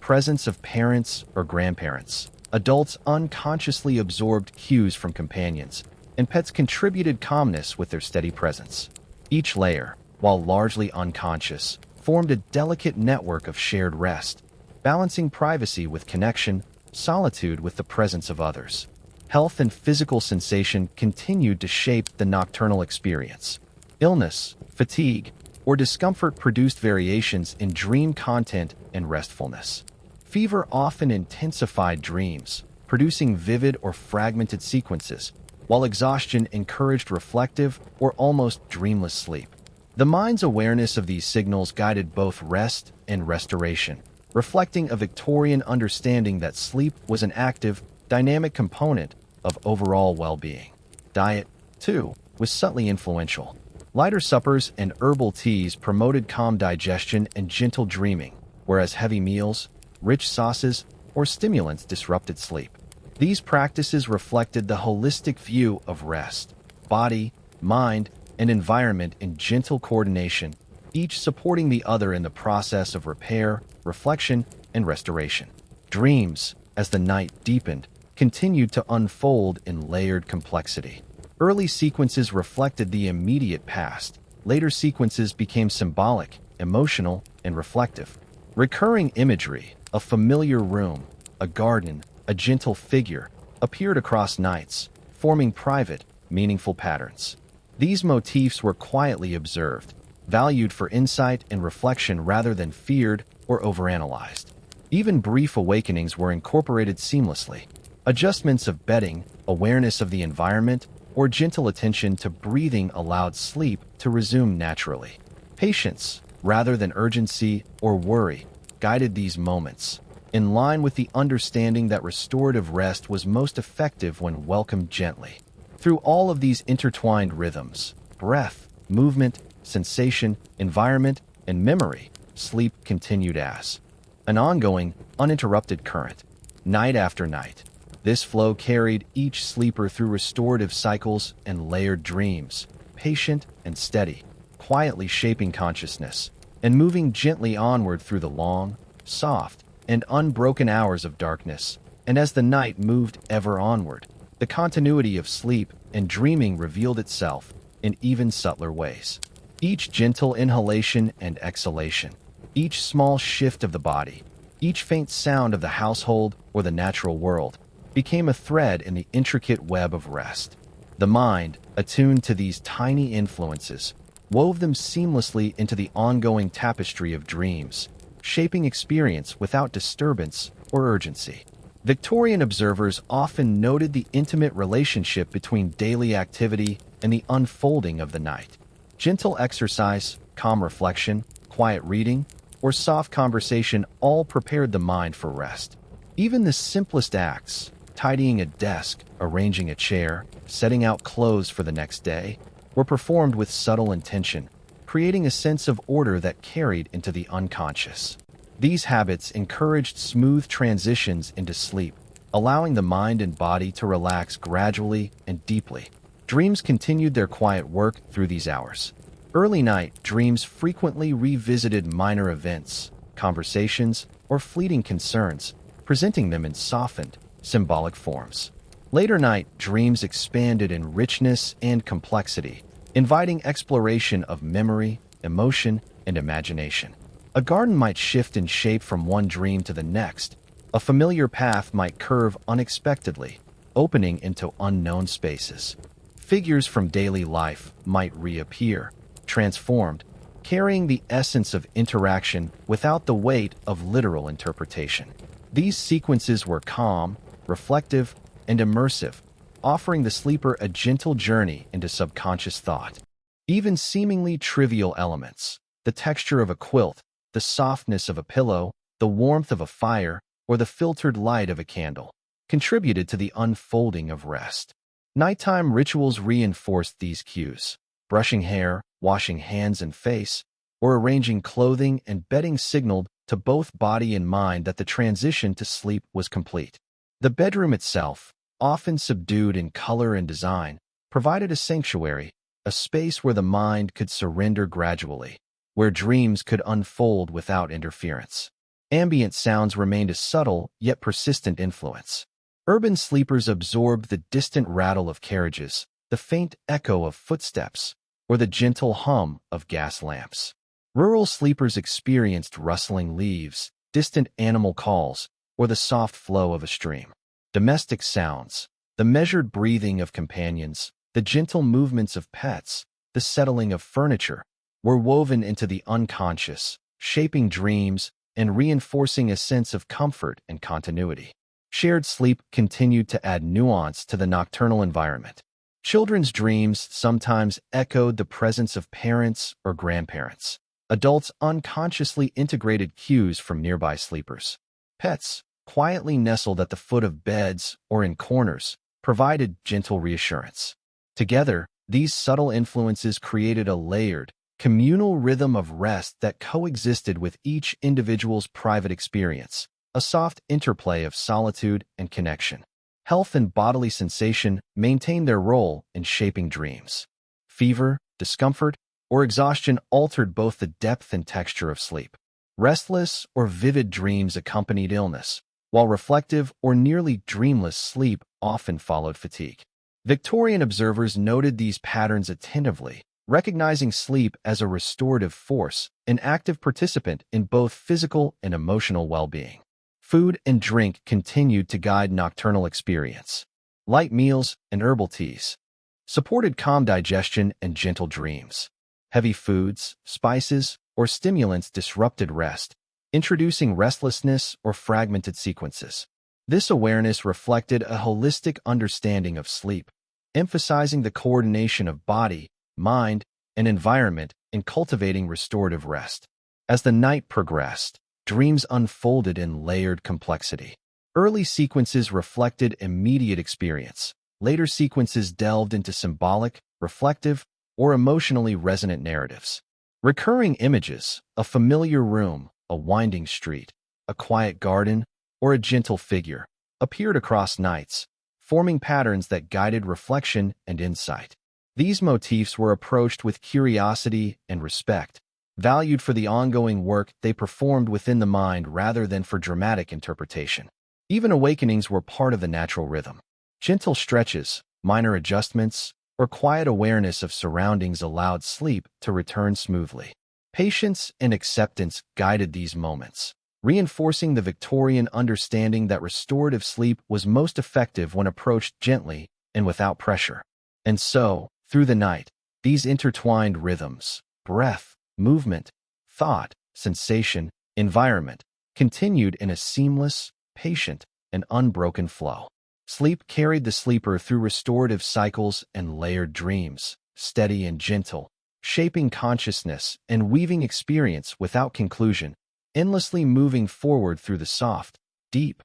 presence of parents or grandparents. Adults unconsciously absorbed cues from companions, and pets contributed calmness with their steady presence. Each layer, while largely unconscious, formed a delicate network of shared rest, balancing privacy with connection, solitude with the presence of others. Health and physical sensation continued to shape the nocturnal experience. Illness, fatigue, or discomfort produced variations in dream content and restfulness. Fever often intensified dreams, producing vivid or fragmented sequences, while exhaustion encouraged reflective or almost dreamless sleep. The mind's awareness of these signals guided both rest and restoration, reflecting a Victorian understanding that sleep was an active, dynamic component of overall well-being. Diet, too, was subtly influential. Lighter suppers and herbal teas promoted calm digestion and gentle dreaming, whereas heavy meals, rich sauces, or stimulants disrupted sleep. These practices reflected the holistic view of rest, body, mind, and environment in gentle coordination, each supporting the other in the process of repair, reflection, and restoration. Dreams, as the night deepened, continued to unfold in layered complexity. Early sequences reflected the immediate past. Later sequences became symbolic, emotional, and reflective. Recurring imagery, a familiar room, a garden, a gentle figure, appeared across nights, forming private, meaningful patterns. These motifs were quietly observed, valued for insight and reflection rather than feared or overanalyzed. Even brief awakenings were incorporated seamlessly. Adjustments of bedding, awareness of the environment, or gentle attention to breathing allowed sleep to resume naturally. Patience, rather than urgency or worry, guided these moments, in line with the understanding that restorative rest was most effective when welcomed gently. Through all of these intertwined rhythms, breath, movement, sensation, environment, and memory, sleep continued as an ongoing, uninterrupted current, night after night. This flow carried each sleeper through restorative cycles and layered dreams, patient and steady, quietly shaping consciousness, and moving gently onward through the long, soft, and unbroken hours of darkness. And as the night moved ever onward, the continuity of sleep and dreaming revealed itself in even subtler ways. Each gentle inhalation and exhalation, each small shift of the body, each faint sound of the household or the natural world, became a thread in the intricate web of rest. The mind, attuned to these tiny influences, wove them seamlessly into the ongoing tapestry of dreams, shaping experience without disturbance or urgency. Victorian observers often noted the intimate relationship between daily activity and the unfolding of the night. Gentle exercise, calm reflection, quiet reading, or soft conversation all prepared the mind for rest. Even the simplest acts, tidying a desk, arranging a chair, setting out clothes for the next day, were performed with subtle intention, creating a sense of order that carried into the unconscious. These habits encouraged smooth transitions into sleep, allowing the mind and body to relax gradually and deeply. Dreams continued their quiet work through these hours. Early night dreams frequently revisited minor events, conversations, or fleeting concerns, presenting them in softened, symbolic forms. Later night dreams expanded in richness and complexity, inviting exploration of memory, emotion, and imagination. A garden might shift in shape from one dream to the next. A familiar path might curve unexpectedly, opening into unknown spaces. Figures from daily life might reappear, transformed, carrying the essence of interaction without the weight of literal interpretation. These sequences were calm, reflective, and immersive, offering the sleeper a gentle journey into subconscious thought. Even seemingly trivial elements, the texture of a quilt, the softness of a pillow, the warmth of a fire, or the filtered light of a candle, contributed to the unfolding of rest. Nighttime rituals reinforced these cues. Brushing hair, washing hands and face, or arranging clothing and bedding signaled to both body and mind that the transition to sleep was complete. The bedroom itself, often subdued in color and design, provided a sanctuary, a space where the mind could surrender gradually, where dreams could unfold without interference. Ambient sounds remained a subtle yet persistent influence. Urban sleepers absorbed the distant rattle of carriages, the faint echo of footsteps, or the gentle hum of gas lamps. Rural sleepers experienced rustling leaves, distant animal calls, or the soft flow of a stream. Domestic sounds, the measured breathing of companions, the gentle movements of pets, the settling of furniture, were woven into the unconscious, shaping dreams and reinforcing a sense of comfort and continuity. Shared sleep continued to add nuance to the nocturnal environment. Children's dreams sometimes echoed the presence of parents or grandparents. Adults unconsciously integrated cues from nearby sleepers. Pets, quietly nestled at the foot of beds or in corners, provided gentle reassurance. Together, these subtle influences created a layered, communal rhythm of rest that coexisted with each individual's private experience, a soft interplay of solitude and connection. Health and bodily sensation maintained their role in shaping dreams. Fever, discomfort, or exhaustion altered both the depth and texture of sleep. Restless or vivid dreams accompanied illness, while reflective or nearly dreamless sleep often followed fatigue. Victorian observers noted these patterns attentively, recognizing sleep as a restorative force, an active participant in both physical and emotional well-being. Food and drink continued to guide nocturnal experience. Light meals and herbal teas supported calm digestion and gentle dreams. Heavy foods, spices, or stimulants disrupted rest, introducing restlessness or fragmented sequences. This awareness reflected a holistic understanding of sleep, emphasizing the coordination of body, mind, and environment in cultivating restorative rest. As the night progressed, dreams unfolded in layered complexity. Early sequences reflected immediate experience. Later sequences delved into symbolic, reflective, or emotionally resonant narratives. Recurring images, a familiar room, a winding street, a quiet garden, or a gentle figure, appeared across nights, forming patterns that guided reflection and insight. These motifs were approached with curiosity and respect, valued for the ongoing work they performed within the mind rather than for dramatic interpretation. Even awakenings were part of the natural rhythm. Gentle stretches, minor adjustments, or quiet awareness of surroundings allowed sleep to return smoothly. Patience and acceptance guided these moments, reinforcing the Victorian understanding that restorative sleep was most effective when approached gently and without pressure. And so, through the night, these intertwined rhythms, breath, movement, thought, sensation, environment, continued in a seamless, patient, and unbroken flow. Sleep carried the sleeper through restorative cycles and layered dreams, steady and gentle, shaping consciousness and weaving experience without conclusion, endlessly moving forward through the soft, deep,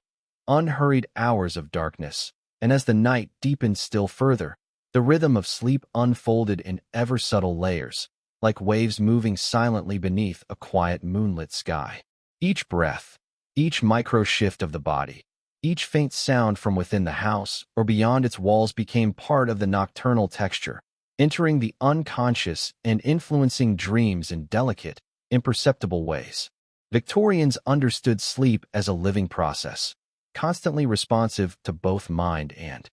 unhurried hours of darkness. And as the night deepened still further, the rhythm of sleep unfolded in ever-subtle layers, like waves moving silently beneath a quiet moonlit sky. Each breath, each micro-shift of the body, each faint sound from within the house or beyond its walls became part of the nocturnal texture, entering the unconscious and influencing dreams in delicate, imperceptible ways. Victorians understood sleep as a living process, constantly responsive to both mind and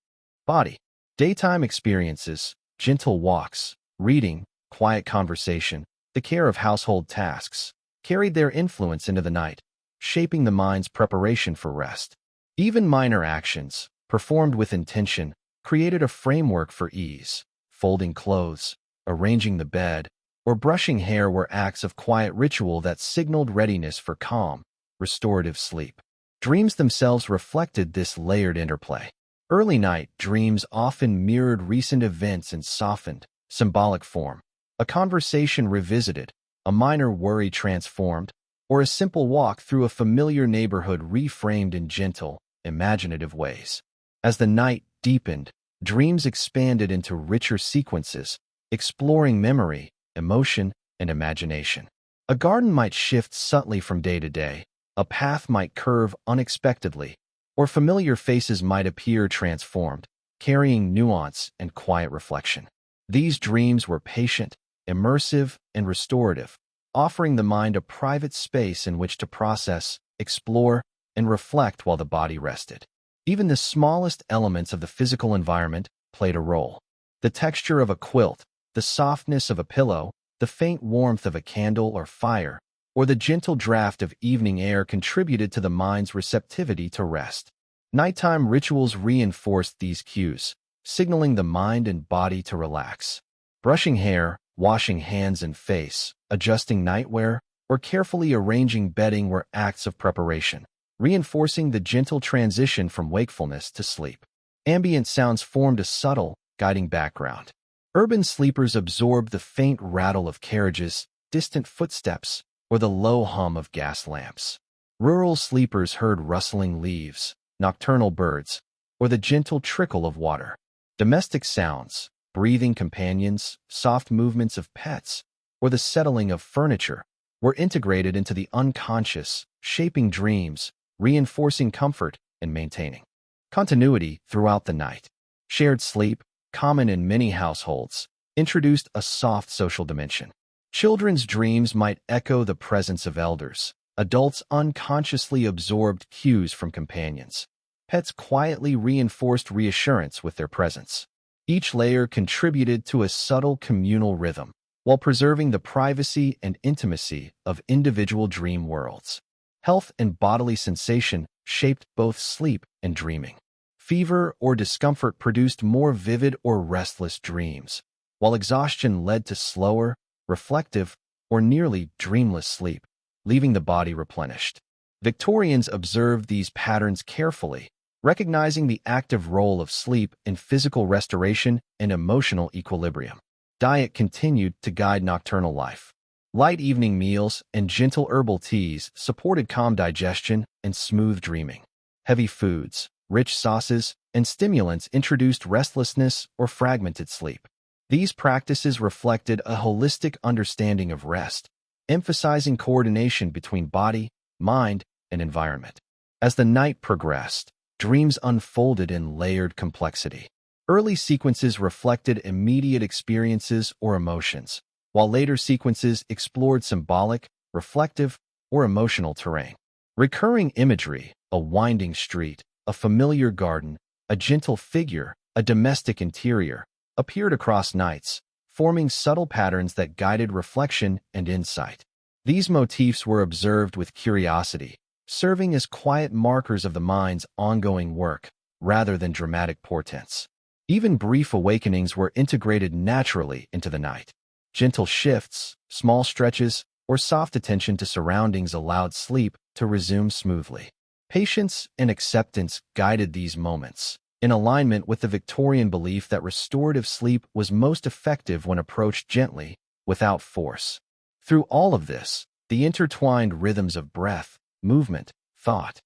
body. Daytime experiences, gentle walks, reading, quiet conversation, the care of household tasks, carried their influence into the night, shaping the mind's preparation for rest. Even minor actions, performed with intention, created a framework for ease. Folding clothes, arranging the bed, or brushing hair were acts of quiet ritual that signaled readiness for calm, restorative sleep. Dreams themselves reflected this layered interplay. Early night dreams often mirrored recent events in softened, symbolic form. A conversation revisited, a minor worry transformed, or a simple walk through a familiar neighborhood reframed in gentle, imaginative ways. As the night deepened, dreams expanded into richer sequences, exploring memory, emotion, and imagination. A garden might shift subtly from day to day, a path might curve unexpectedly, or familiar faces might appear transformed, carrying nuance and quiet reflection. These dreams were patient, immersive, and restorative, offering the mind a private space in which to process, explore, and reflect while the body rested. Even the smallest elements of the physical environment played a role. The texture of a quilt, the softness of a pillow, the faint warmth of a candle or fire, or the gentle draft of evening air contributed to the mind's receptivity to rest. Nighttime rituals reinforced these cues, signaling the mind and body to relax. Brushing hair, washing hands and face, adjusting nightwear, or carefully arranging bedding were acts of preparation, reinforcing the gentle transition from wakefulness to sleep. Ambient sounds formed a subtle, guiding background. Urban sleepers absorbed the faint rattle of carriages, distant footsteps, or the low hum of gas lamps. Rural sleepers heard rustling leaves, nocturnal birds, or the gentle trickle of water. Domestic sounds, breathing companions, soft movements of pets, or the settling of furniture, were integrated into the unconscious, shaping dreams, reinforcing comfort, and maintaining continuity throughout the night. Shared sleep, common in many households, introduced a soft social dimension. Children's dreams might echo the presence of elders, Adults unconsciously absorbed cues from companions. Pets quietly reinforced reassurance with their presence. Each layer contributed to a subtle communal rhythm, while preserving the privacy and intimacy of individual dream worlds. Health and bodily sensation shaped both sleep and dreaming. Fever or discomfort produced more vivid or restless dreams, while exhaustion led to slower, reflective, or nearly dreamless sleep, leaving the body replenished. Victorians observed these patterns carefully, recognizing the active role of sleep in physical restoration and emotional equilibrium. Diet continued to guide nocturnal life. Light evening meals and gentle herbal teas supported calm digestion and smooth dreaming. Heavy foods, rich sauces, and stimulants introduced restlessness or fragmented sleep. These practices reflected a holistic understanding of rest, emphasizing coordination between body, mind, and environment. As the night progressed, dreams unfolded in layered complexity. Early sequences reflected immediate experiences or emotions, while later sequences explored symbolic, reflective, or emotional terrain. Recurring imagery, a winding street, a familiar garden, a gentle figure, a domestic interior, appeared across nights, forming subtle patterns that guided reflection and insight. These motifs were observed with curiosity, serving as quiet markers of the mind's ongoing work rather than dramatic portents. Even brief awakenings were integrated naturally into the night. Gentle shifts, small stretches, or soft attention to surroundings allowed sleep to resume smoothly. Patience and acceptance guided these moments, in alignment with the Victorian belief that restorative sleep was most effective when approached gently, without force. Through all of this, the intertwined rhythms of breath, movement, thought,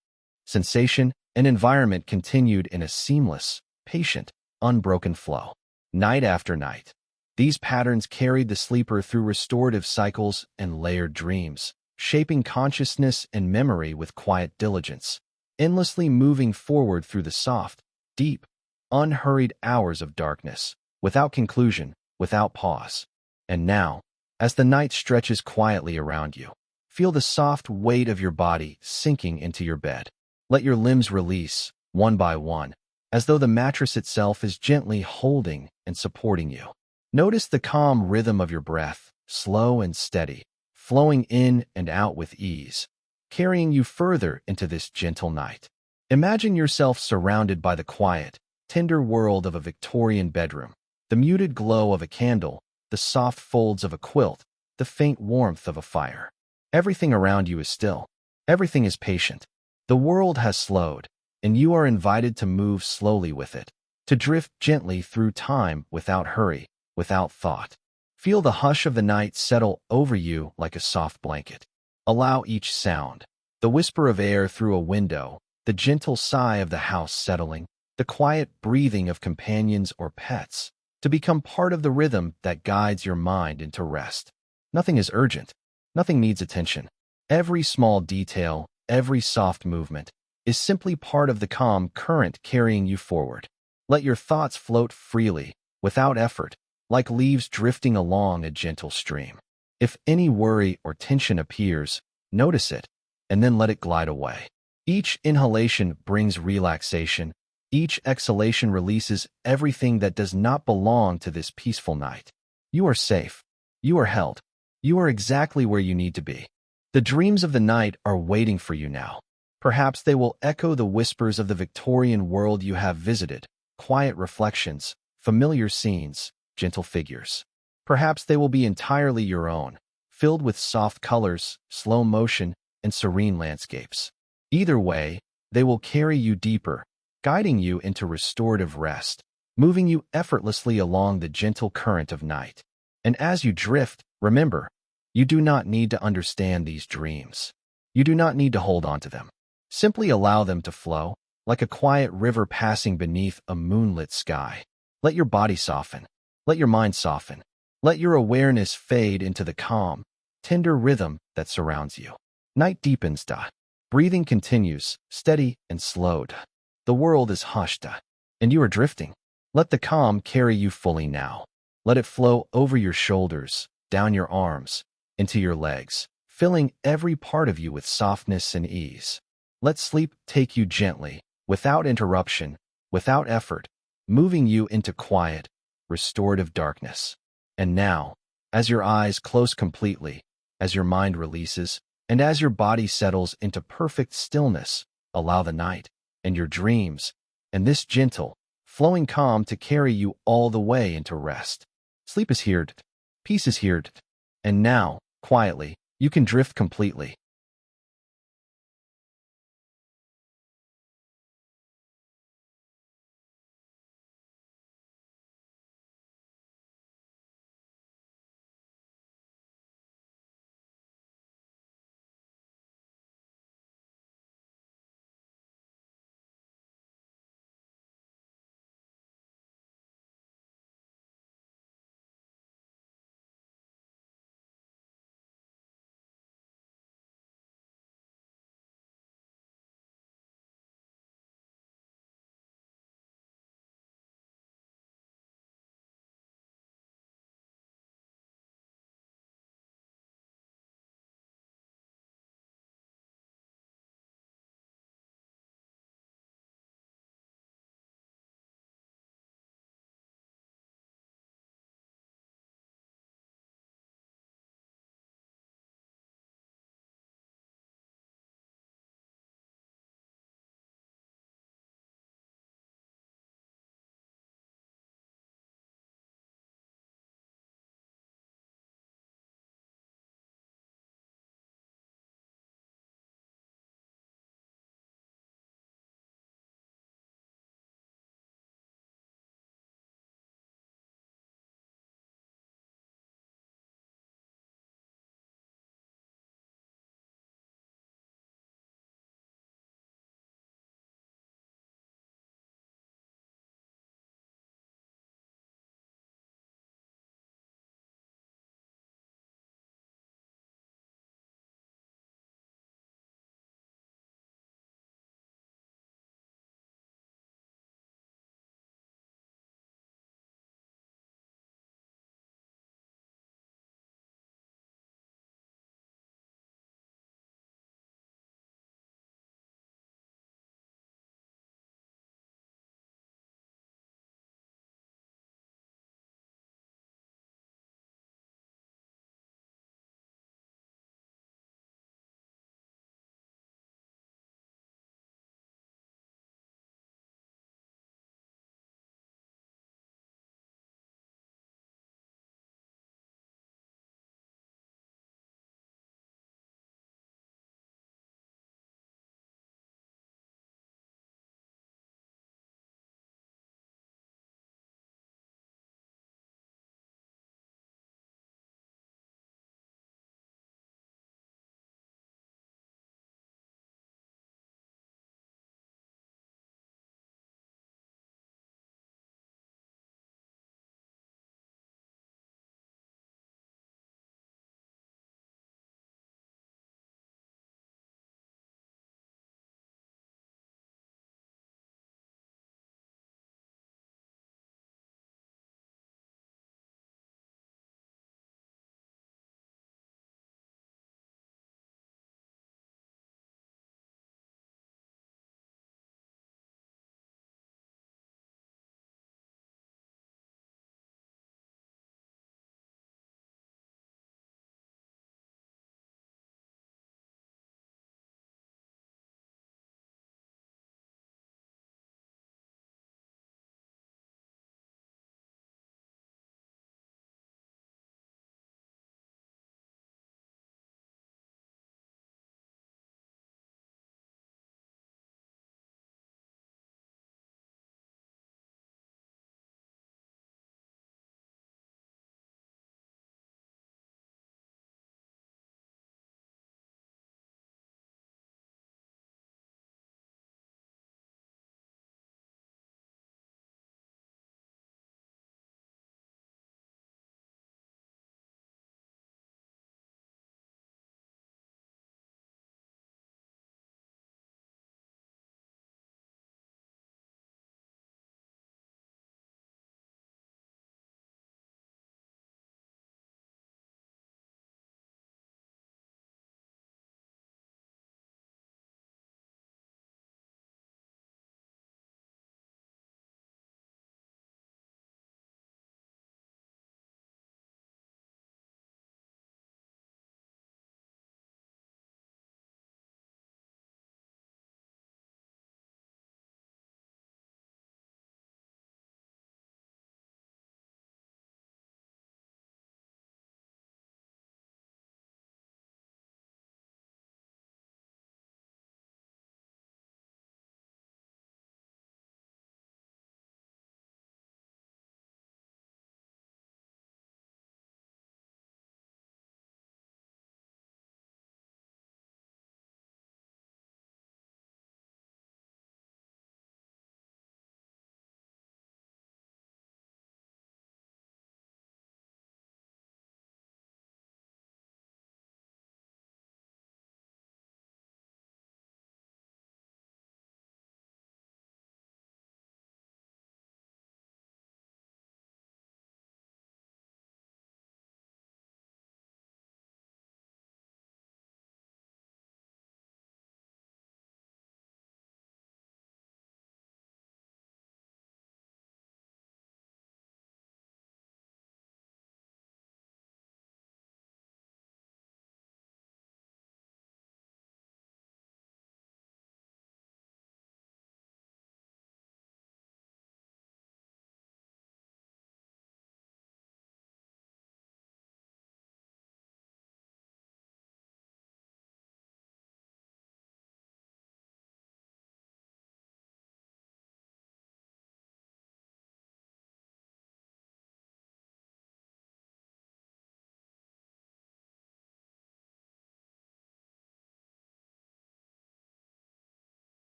sensation, and environment continued in a seamless, patient, unbroken flow. Night after night, these patterns carried the sleeper through restorative cycles and layered dreams, shaping consciousness and memory with quiet diligence, endlessly moving forward through the soft, deep, unhurried hours of darkness, without conclusion, without pause. And now, as the night stretches quietly around you, feel the soft weight of your body sinking into your bed. Let your limbs release, one by one, as though the mattress itself is gently holding and supporting you. Notice the calm rhythm of your breath, slow and steady, flowing in and out with ease, carrying you further into this gentle night. Imagine yourself surrounded by the quiet, tender world of a Victorian bedroom, the muted glow of a candle, the soft folds of a quilt, the faint warmth of a fire. Everything around you is still. Everything is patient. The world has slowed, and you are invited to move slowly with it, to drift gently through time without hurry, without thought. Feel the hush of the night settle over you like a soft blanket. Allow each sound, the whisper of air through a window, the gentle sigh of the house settling, the quiet breathing of companions or pets, to become part of the rhythm that guides your mind into rest. Nothing is urgent. Nothing needs attention. Every small detail, every soft movement, is simply part of the calm current carrying you forward. Let your thoughts float freely, without effort, like leaves drifting along a gentle stream. If any worry or tension appears, notice it, and then let it glide away. Each inhalation brings relaxation. Each exhalation releases everything that does not belong to this peaceful night. You are safe. You are held. You are exactly where you need to be. The dreams of the night are waiting for you now. Perhaps they will echo the whispers of the Victorian world you have visited, quiet reflections, familiar scenes, gentle figures. Perhaps they will be entirely your own, filled with soft colors, slow motion, and serene landscapes. Either way, they will carry you deeper, guiding you into restorative rest, moving you effortlessly along the gentle current of night. And as you drift, remember, you do not need to understand these dreams. You do not need to hold on to them. Simply allow them to flow, like a quiet river passing beneath a moonlit sky. Let your body soften. Let your mind soften. Let your awareness fade into the calm, tender rhythm that surrounds you. Night deepens. Breathing continues, steady and slowed. The world is hushed, and you are drifting. Let the calm carry you fully now. Let it flow over your shoulders, down your arms, into your legs, filling every part of you with softness and ease. Let sleep take you gently, without interruption, without effort, moving you into quiet, restorative darkness. And now, as your eyes close completely, as your mind releases, and as your body settles into perfect stillness, allow the night, and your dreams, and this gentle, flowing calm to carry you all the way into rest. Sleep is here, peace is here, and now, quietly, you can drift completely,